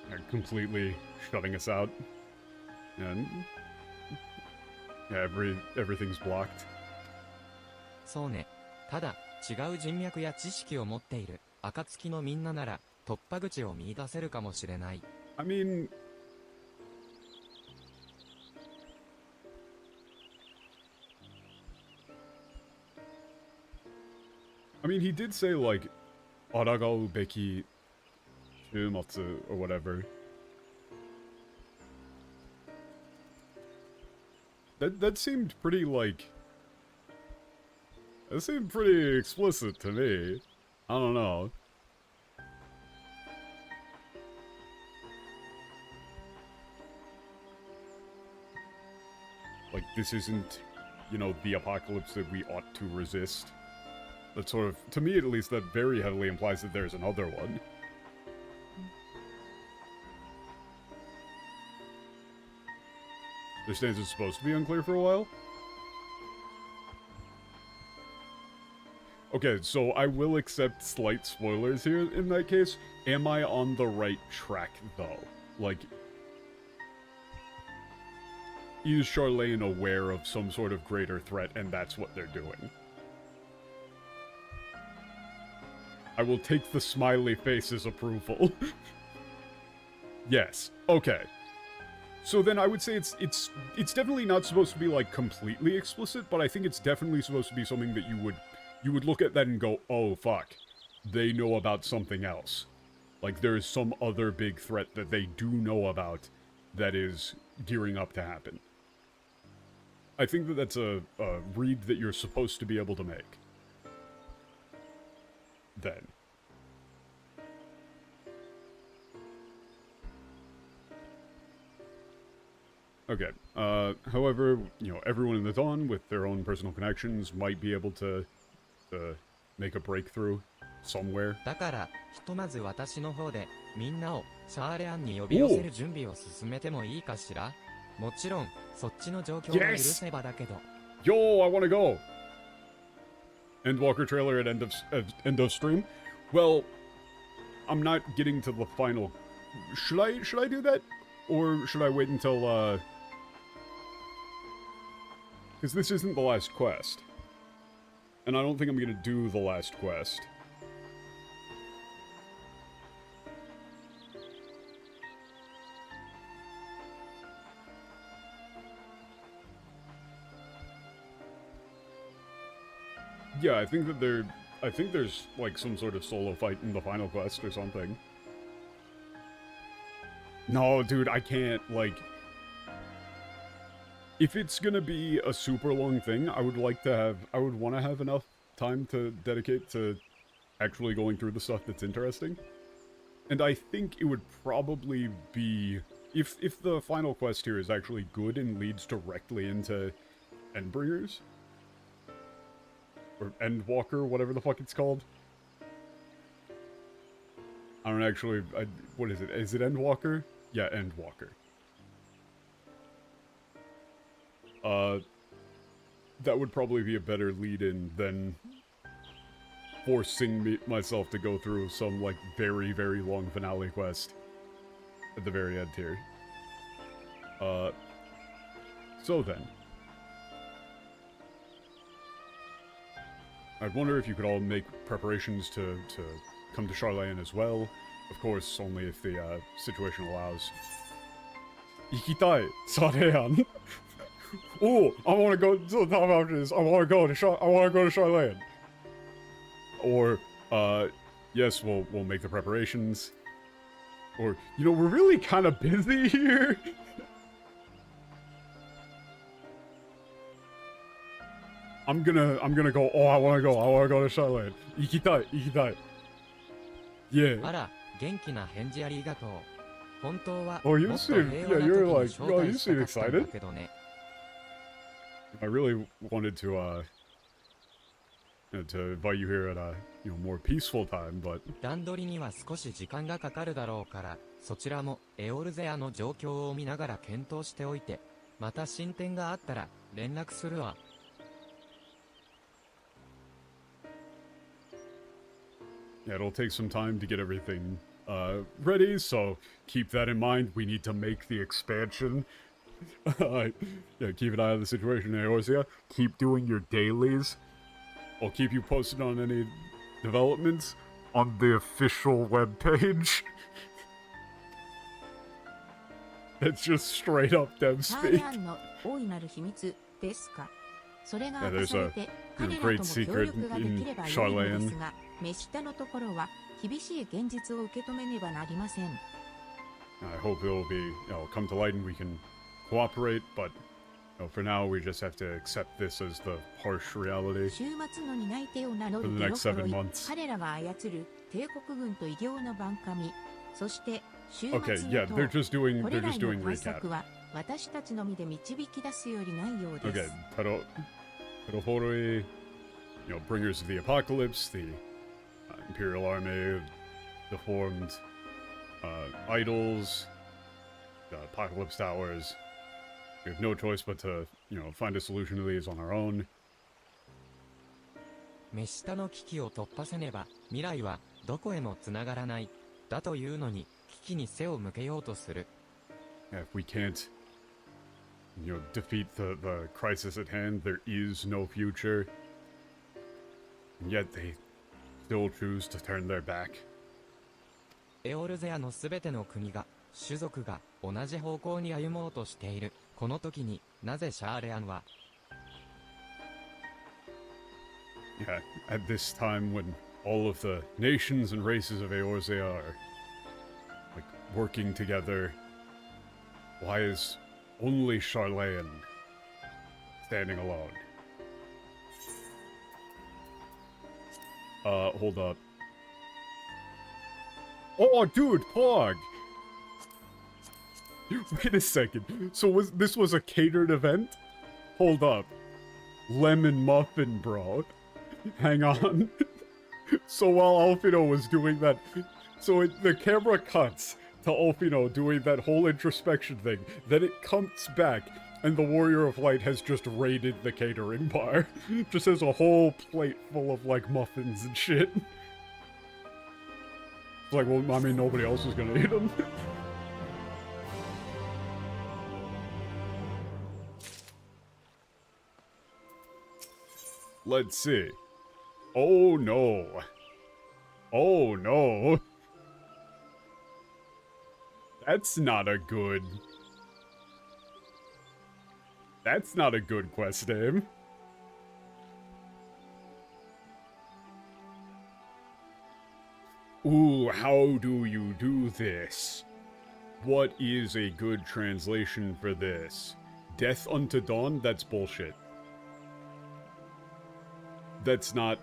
They're completely shutting us out. And everything's blocked. そうね。ただ、違う人脈や知識を持っている暁のみんななら突破口を見出せるかもしれない。I mean, he did say, like, Aragao beki shumatsu or whatever. That seemed pretty, like, that seemed pretty explicit to me. I don't know. Like, this isn't, you know, the apocalypse that we ought to resist. That sort of, to me at least, that very heavily implies that there's another one. Their stance is supposed to be unclear for a while? Okay, so I will accept slight spoilers here in that case. Am I on the right track, though? Like, is Charlene aware of some sort of greater threat, and that's what they're doing? I will take the smiley face as approval. Yes, okay. So then I would say it's definitely not supposed to be like completely explicit, but I think it's definitely supposed to be something that you would look at that and go, oh fuck, they know about something else. Like there's some other big threat that they do know about that is gearing up to happen. I think that that's a read that you're supposed to be able to make. Then. Okay, however, you know, everyone in the Dawn with their own personal connections might be able to make a breakthrough somewhere. だから、ひとまず私の方で、みんなをシャーレアンに呼び寄せる準備を進めてもいいかしら？もちろん、そっちの状況が許せばだけど。Yo, I wanna go! Endwalker trailer at end of stream? Well, I'm not getting to the final... Should I do that? Or should I wait until, because this isn't the last quest. And I don't think I'm gonna do the last quest. Yeah, I think there's like some sort of solo fight in the final quest or something. No, dude, I can't, like... If it's gonna be a super long thing, I would want to have enough time to dedicate to actually going through the stuff that's interesting. And I think it would probably be... If the final quest here is actually good and leads directly into Endbringers, or Endwalker, whatever the fuck it's called. I don't actually... what is it? Is it Endwalker? Yeah, Endwalker. That would probably be a better lead-in than forcing myself to go through some, like, very, very long finale quest at the very end here. So then. I wonder if you could all make preparations to come to Charlayan as well. Of course, only if the situation allows. Ikitai, Charlayan. Oh, I want to go to the top after this. I want to go to Charlayan. Or, yes, we'll make the preparations. Or, you know, we're really kind of busy here. I'm gonna go. Oh, I wanna go to Charlotte. Ikitai. Yeah. あら、元気な返事ありがとう。本当は Oh, you もっと seem, 平 yeah, 和な you're 時に like, 招 oh, 待 you した seem かったんだ excited. けどね。I really wanted to, to invite you here at a, more peaceful time, but 段取りには少し時間がかかるだろうから、そちらもエオルゼアの状況を見ながら検討しておいて、また進展があったら連絡するわ。yeah, it'll take some time to get everything ready, so keep that in mind. We need to make the expansion. Yeah, keep an eye on the situation in Eorzea. Keep doing your dailies. I'll keep you posted on any developments on the official webpage. It's just straight up dev speak. Yeah, there's a great secret in Charlayan. 目下のところは厳しい現実を受け止めねばなりません。I hope it will be, come to light and we can cooperate, but for now we just have to accept this as the harsh reality 週末の担い手を名乗 for る the テロ next フロ 7 イ、 months. 彼らが操る帝国軍と異形の番神、そして週末 Okay, の yeah, 塔、 they're just doing これらの recap. 対策は私たちのみで導き出すよりないようです。 Okay, Peroforoi, bringers of the apocalypse, the Imperial Army, deformed idols, the apocalypse towers. We have no choice but to, find a solution to these on our own. 目下の危機を突破せねば、未来はどこへもつながらない。だというのに、危機に背を向けようとする。If we can't, defeat the crisis at hand, there is no future. And yet they still choose to turn their back. エオルゼアのすべての国が種族が同じ方向に歩もうとしている。この時になぜシャーレアンは Yeah, at this time when all of the nations and races of Eorzea are, like, working together, why is only Charlayan standing alone? Hold up. Oh, dude, Pog! Wait a second. So this was a catered event? Hold up. Lemon muffin, bro. Hang on. So while Alfino was doing that... So the camera cuts to Alfino doing that whole introspection thing. Then it comes back, and the Warrior of Light has just raided the catering bar. Just has a whole plate full of, like, muffins and shit. It's like, well, I mean, nobody else is gonna eat them. Let's see. Oh no. Oh no. That's not a good... That's not a good quest name. Ooh, how do you do this? What is a good translation for this? Death unto dawn? That's bullshit. That's not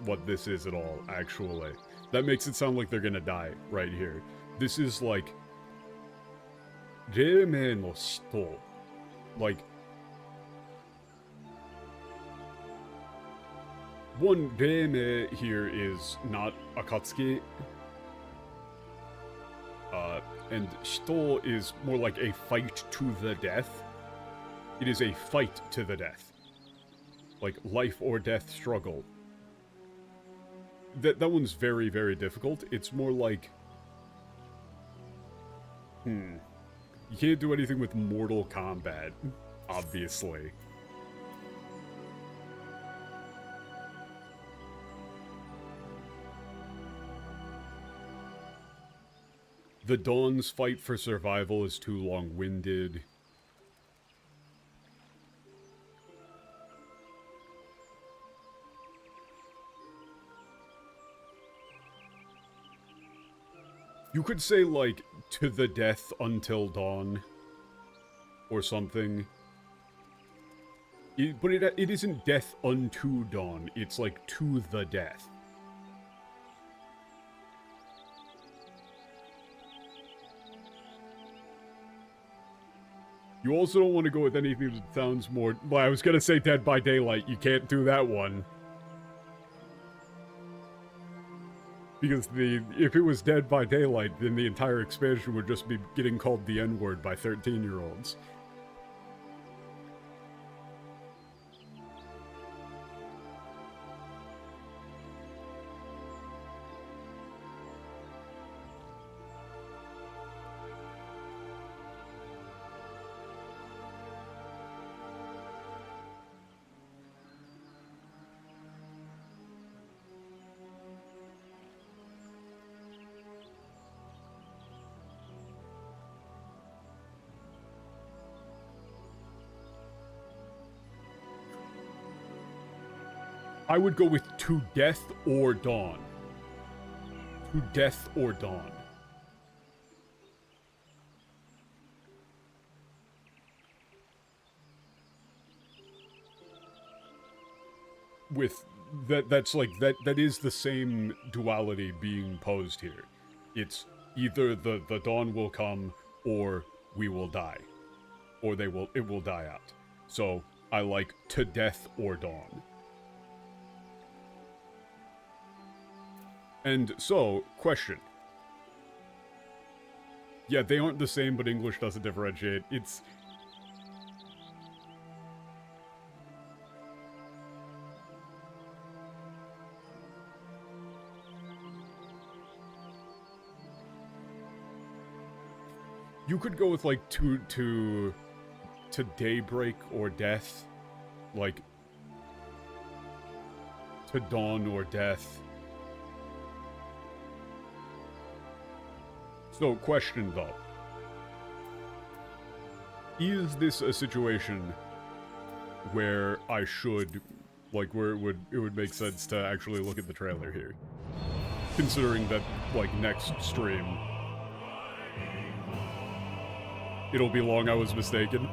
what this is at all, actually. That makes it sound like they're gonna die right here. This is like... Reime no shito. Like... One Reime here is not Akatsuki. And shito is more like a fight to the death. It is a fight to the death. Like, life or death struggle. That one's very, very difficult. It's more like... You can't do anything with Mortal Kombat, obviously. The Dawn's fight for survival is too long-winded. You could say, like, to the death until dawn. Or something. But it isn't death unto dawn. It's, like, to the death. You also don't want to go with anything that sounds more... Well, I was gonna say Dead by Daylight. You can't do that one. Because if it was Dead by Daylight, then the entire expansion would just be getting called the N-word by 13-year-olds. I would go with to death or dawn. To death or dawn. With that's like that is the same duality being posed here. It's either the dawn will come or we will die. Or it will die out. So I like to death or dawn. And so, question. Yeah, they aren't the same, but English doesn't differentiate. It's... You could go with, like, to daybreak or death. Like, to dawn or death. So, question though. is this a situation where I should, like, where it would make sense to actually look at the trailer here? Considering that, like, next stream, it'll be long I was mistaken.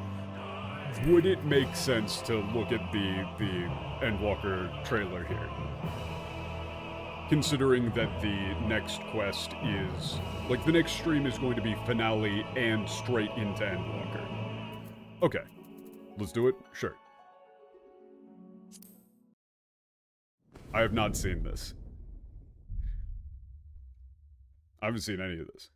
Would it make sense to look at the Endwalker trailer here? Considering that the next quest is, like, the next stream is going to be finale and straight into Endwalker. Okay. Let's do it? Sure. I have not seen this. I haven't seen any of this.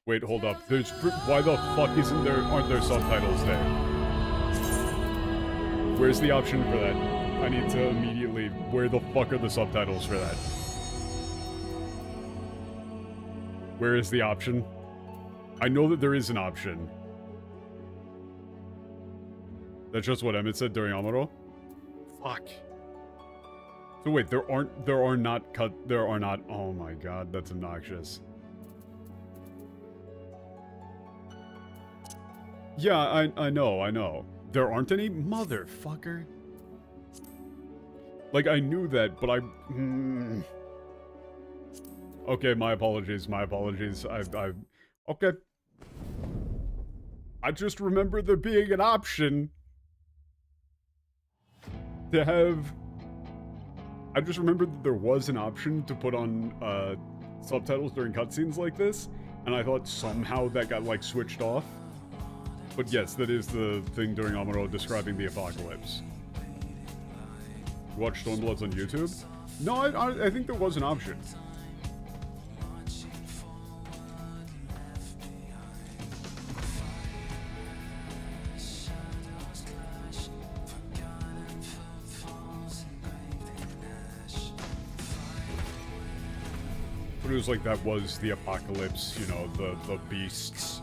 Wait, hold up. Why the fuck aren't there subtitles there? Where's the option for that? I need to immediately... Where the fuck are the subtitles for that? Where is the option? I know that there is an option. That's just what Emmett said during Amuro? Fuck. So wait, there are not, oh my god, that's obnoxious. Yeah, I know. There aren't any? Motherfucker. Like, I knew that, but Okay, my apologies. Okay. I just remember there being an option to have... I just remembered that there was an option to put on, subtitles during cutscenes like this, and I thought somehow that got, like, switched off. But yes, that is the thing during Amuro describing the apocalypse. Watch Stormbloods on YouTube? No, I think there was an option. But it was like that was the apocalypse, you know, the beasts,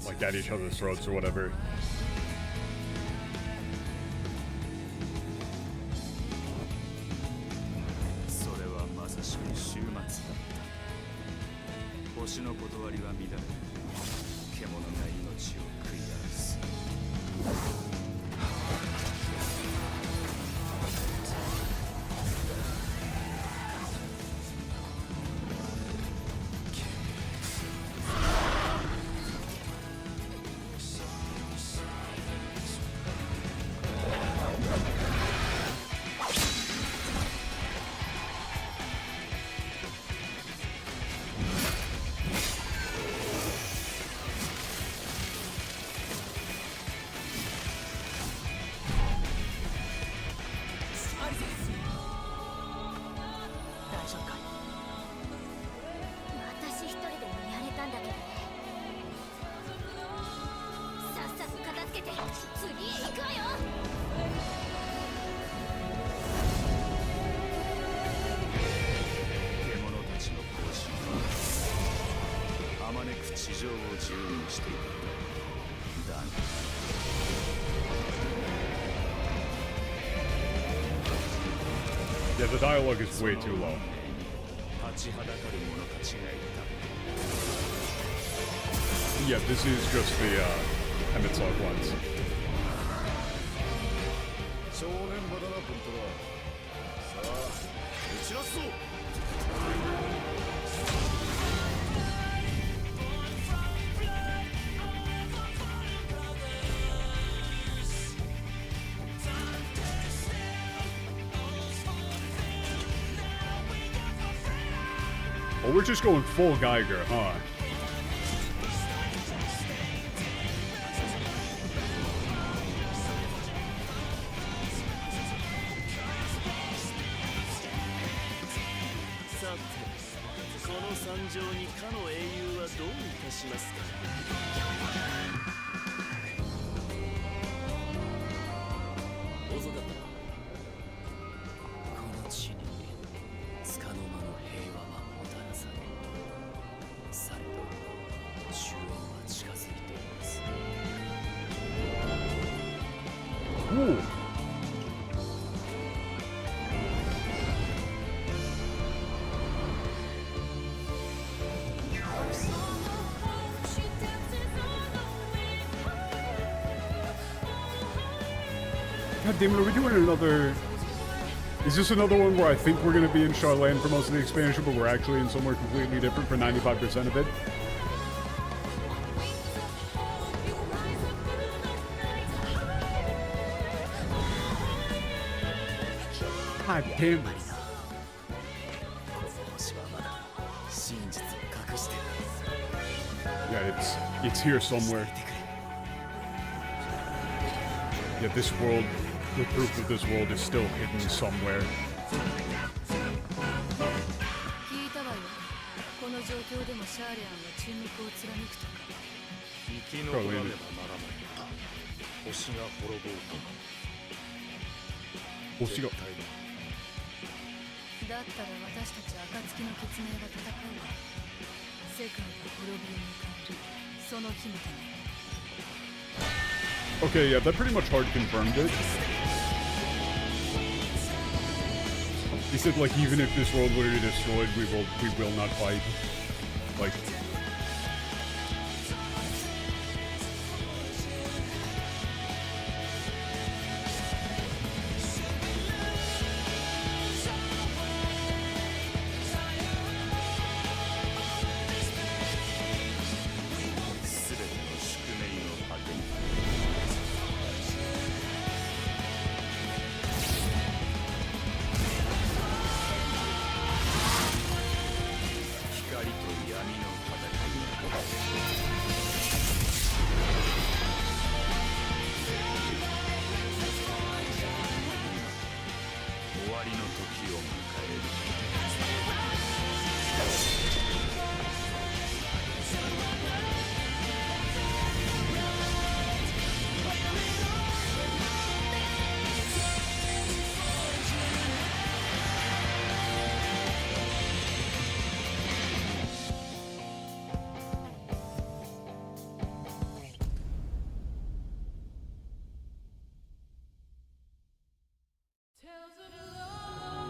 like, at each other's throats or whatever. Yeah, the dialogue is way too low. Yeah, this is just the Emmett Sock ones. Oh, we're just going full Geiger, huh? Ooh. God damn it, are we doing another... Is this another one where I think we're going to be in Charlene for most of the expansion, but we're actually in somewhere completely different for 95% of it? God damn it. Yeah, it's here somewhere. Yeah, this world, the proof of this world is still hidden somewhere. Okay, yeah, that pretty much hard confirmed it. He said, like, even if this world were to be destroyed, we will not fight. Like...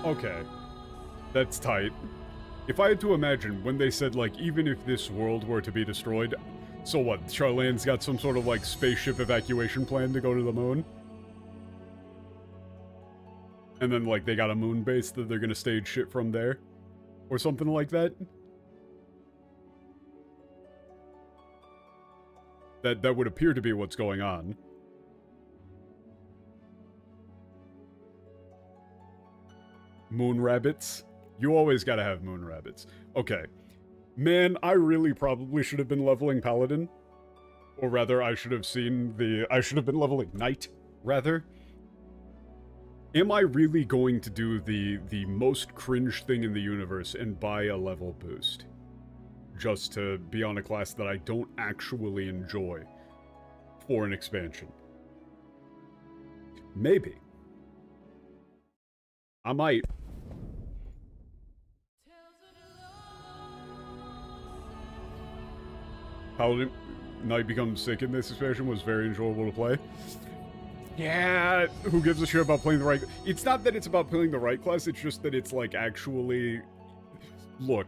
Okay. That's tight. If I had to imagine, when they said, like, even if this world were to be destroyed, so what, Charlane's got some sort of, like, spaceship evacuation plan to go to the moon? And then, like, they got a moon base that they're gonna stage shit from there? Or something like that? That would appear to be what's going on. Moon rabbits? You always gotta have moon rabbits. Okay. Man, I really probably should have been leveling Paladin. Or rather, I should have been leveling Knight, rather. Am I really going to do the most cringe thing in the universe and buy a level boost? Just to be on a class that I don't actually enjoy for an expansion? Maybe. I might. Paladin Knight becomes sick in this expansion was very enjoyable to play. Yeah, who gives a shit about playing the right... It's not that it's about playing the right class, it's just that it's, like, actually... Look.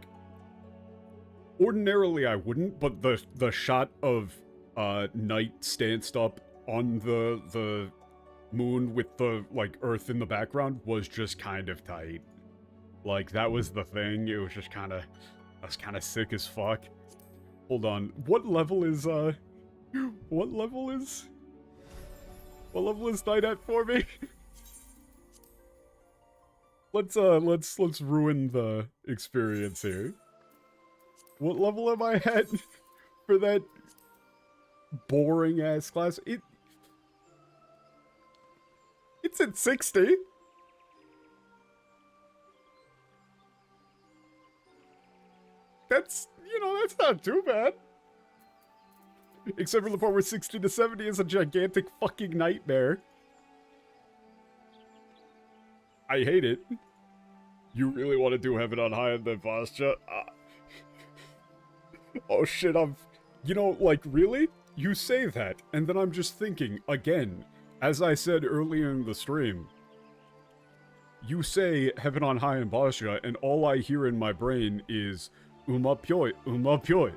Ordinarily I wouldn't, but the shot of Knight stanced up on the moon with the, like, Earth in the background was just kind of tight. Like, that was the thing. It was just kind of... I was kind of sick as fuck. Hold on. What level is Knight at for me? Let's ruin the experience here. What level am I at for that boring ass class? It's at 60. That's, that's not too bad. Except for the part where 60 to 70 is a gigantic fucking nightmare. I hate it. You really want to do Heaven on High and then Vastra? Oh shit, really? You say that, and then I'm just thinking, again, as I said earlier in the stream, you say Heaven on High and Vastra, and all I hear in my brain is Uma Pyoi, Uma Pyoi.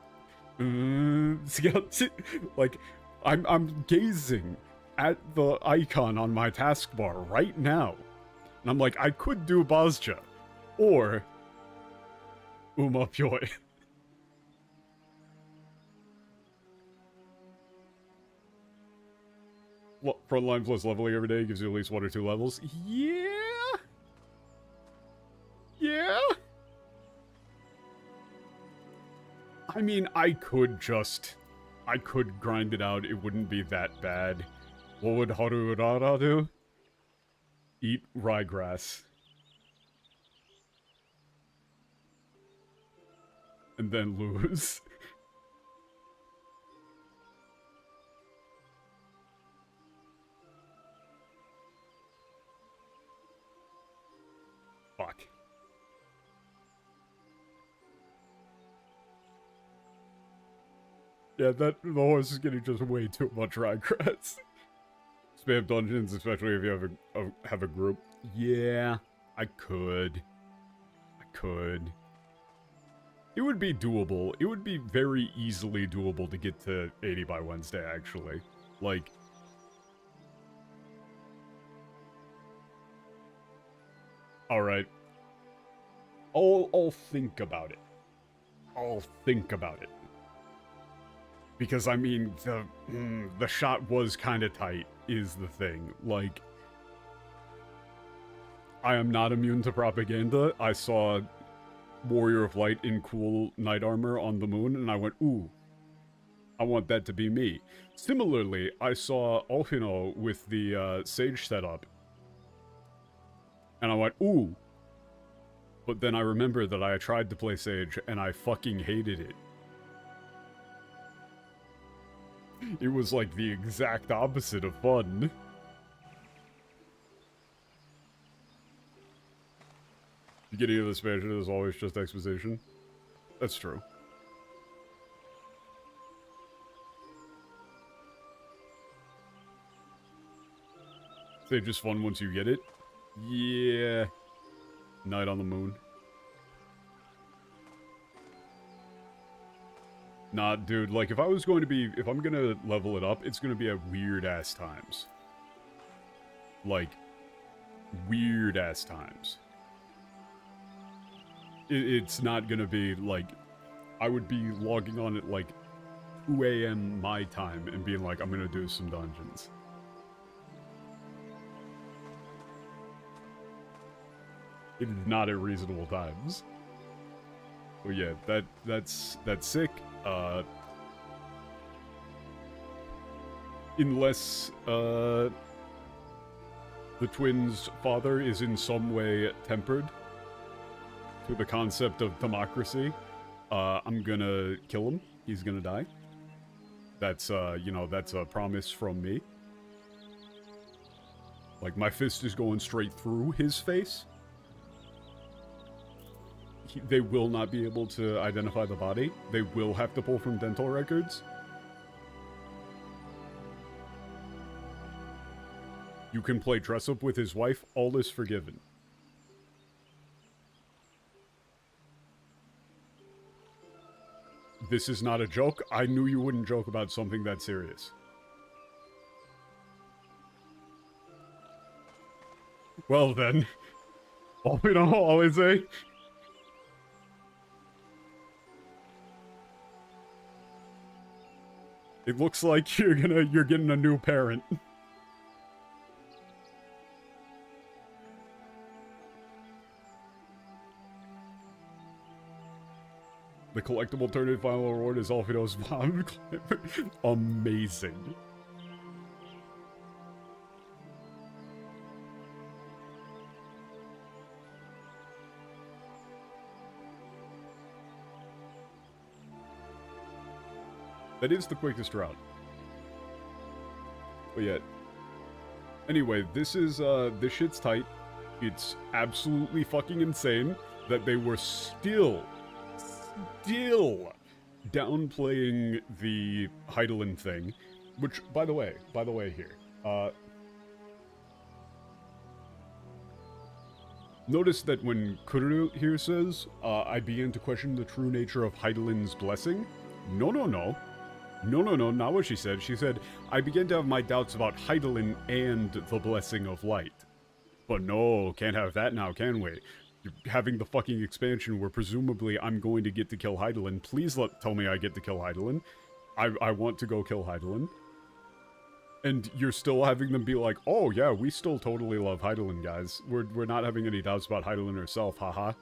Like, I'm gazing at the icon on my taskbar right now. And I'm like, I could do Basja. Or Uma Pyoi. Frontline plus leveling every day gives you at least 1 or 2 levels. Yeah? Yeah? I mean, I could grind it out. It wouldn't be that bad. What would Harurara do? Eat ryegrass. And then lose. Fuck. Yeah, the horse is getting just way too much ryegrass. Spam dungeons, especially if you have a group. Yeah, I could. It would be doable. It would be very easily doable to get to 80 by Wednesday, actually. Like... Alright. I'll think about it. I'll think about it. Because, I mean, the shot was kind of tight, is the thing. Like... I am not immune to propaganda. I saw Warrior of Light in cool knight armor on the moon, and I went, ooh, I want that to be me. Similarly, I saw Alfino with the Sage setup, and I went, ooh. But then I remembered that I tried to play Sage, and I fucking hated it. It was like the exact opposite of fun. The beginning of the expansion is always just exposition. That's true. Sage is fun once you get it. Yeah. Night on the moon. Nah, dude, like, if I'm gonna level it up, it's gonna be at weird-ass times. Like, weird-ass times. It's not gonna be, like, I would be logging on at, like, 2 a.m. my time and being like, I'm gonna do some dungeons. It is not at reasonable times. Well, yeah, that's sick. Unless, the twins' father is in some way tempered to the concept of democracy, I'm gonna kill him. He's gonna die. That's, that's a promise from me. Like, my fist is going straight through his face. They will not be able to identify the body. They will have to pull from dental records. You can play dress-up with his wife. All is forgiven. This is not a joke. I knew you wouldn't joke about something that serious. Well then. All we know, always say. It looks like you're getting a new parent. The collectible tournament final award is Alfredo's mom. Amazing. That is the quickest route. But yet. Anyway, this shit's tight. It's absolutely fucking insane that they were still downplaying the Heidelin thing. Which, by the way here. Notice that when Kuru here says, I began to question the true nature of Heidelin's blessing. No, not what she said. She said, I began to have my doubts about Heidelin and the Blessing of Light. But no, can't have that now, can we? You're having the fucking expansion where presumably I'm going to get to kill Heidelin. Please tell me I get to kill Heidelin. I want to go kill Heidelin. And you're still having them be like, oh yeah, we still totally love Heidelin, guys. We're not having any doubts about Heidelin herself, haha.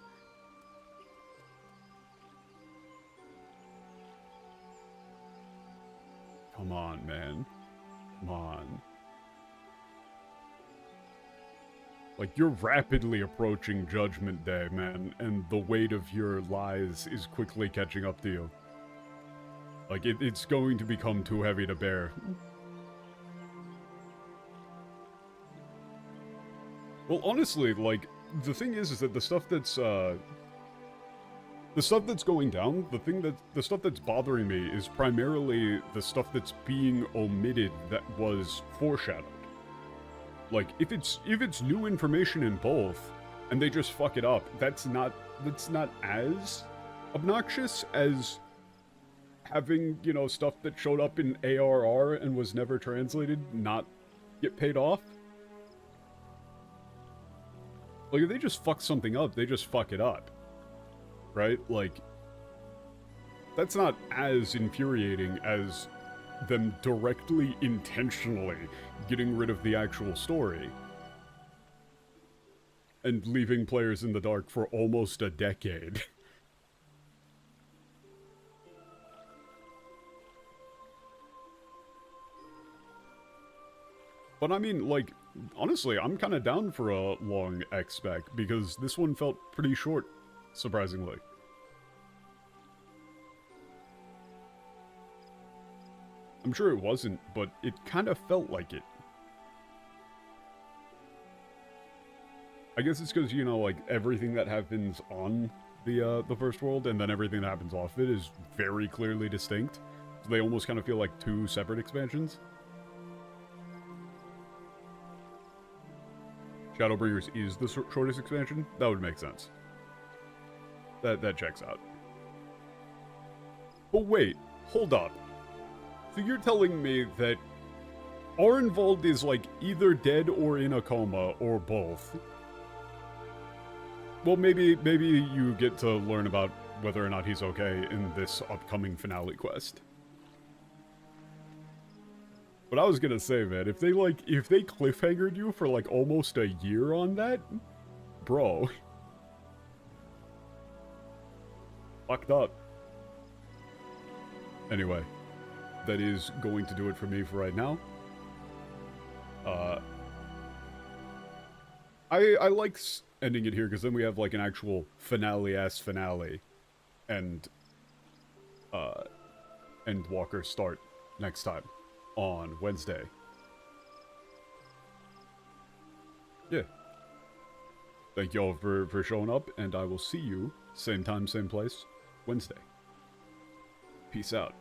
Come on, man. Come on. Like, you're rapidly approaching Judgment Day, man, and the weight of your lies is quickly catching up to you. Like, it's going to become too heavy to bear. Well, honestly, like, the thing is that the stuff that's going down, the stuff that's bothering me is primarily the stuff that's being omitted that was foreshadowed. Like, if it's new information in both, and they just fuck it up, that's not as obnoxious as having, you know, stuff that showed up in ARR and was never translated not get paid off. Like, if they just fuck something up, they just fuck it up. Right? Like, that's not as infuriating as them directly, intentionally getting rid of the actual story. And leaving players in the dark for almost a decade. But I mean, like, honestly, I'm kind of down for a long X-Spec, because this one felt pretty short, surprisingly. I'm sure it wasn't, but it kind of felt like it. I guess it's because, you know, like, everything that happens on the first world and then everything that happens off it is very clearly distinct. So they almost kind of feel like two separate expansions. Shadowbringers is the shortest expansion? That would make sense. That checks out. But wait, hold up. So you're telling me that Arenvald is, like, either dead or in a coma, or both. Well, maybe you get to learn about whether or not he's okay in this upcoming finale quest. But I was gonna say, man, if they cliffhangered you for, like, almost a year on that, bro. Fucked up. Anyway. That is going to do it for me for right now. I like ending it here because then we have like an actual finale-ass finale, and Walker start next time on Wednesday. Yeah. Thank y'all for showing up, and I will see you same time, same place, Wednesday. Peace out.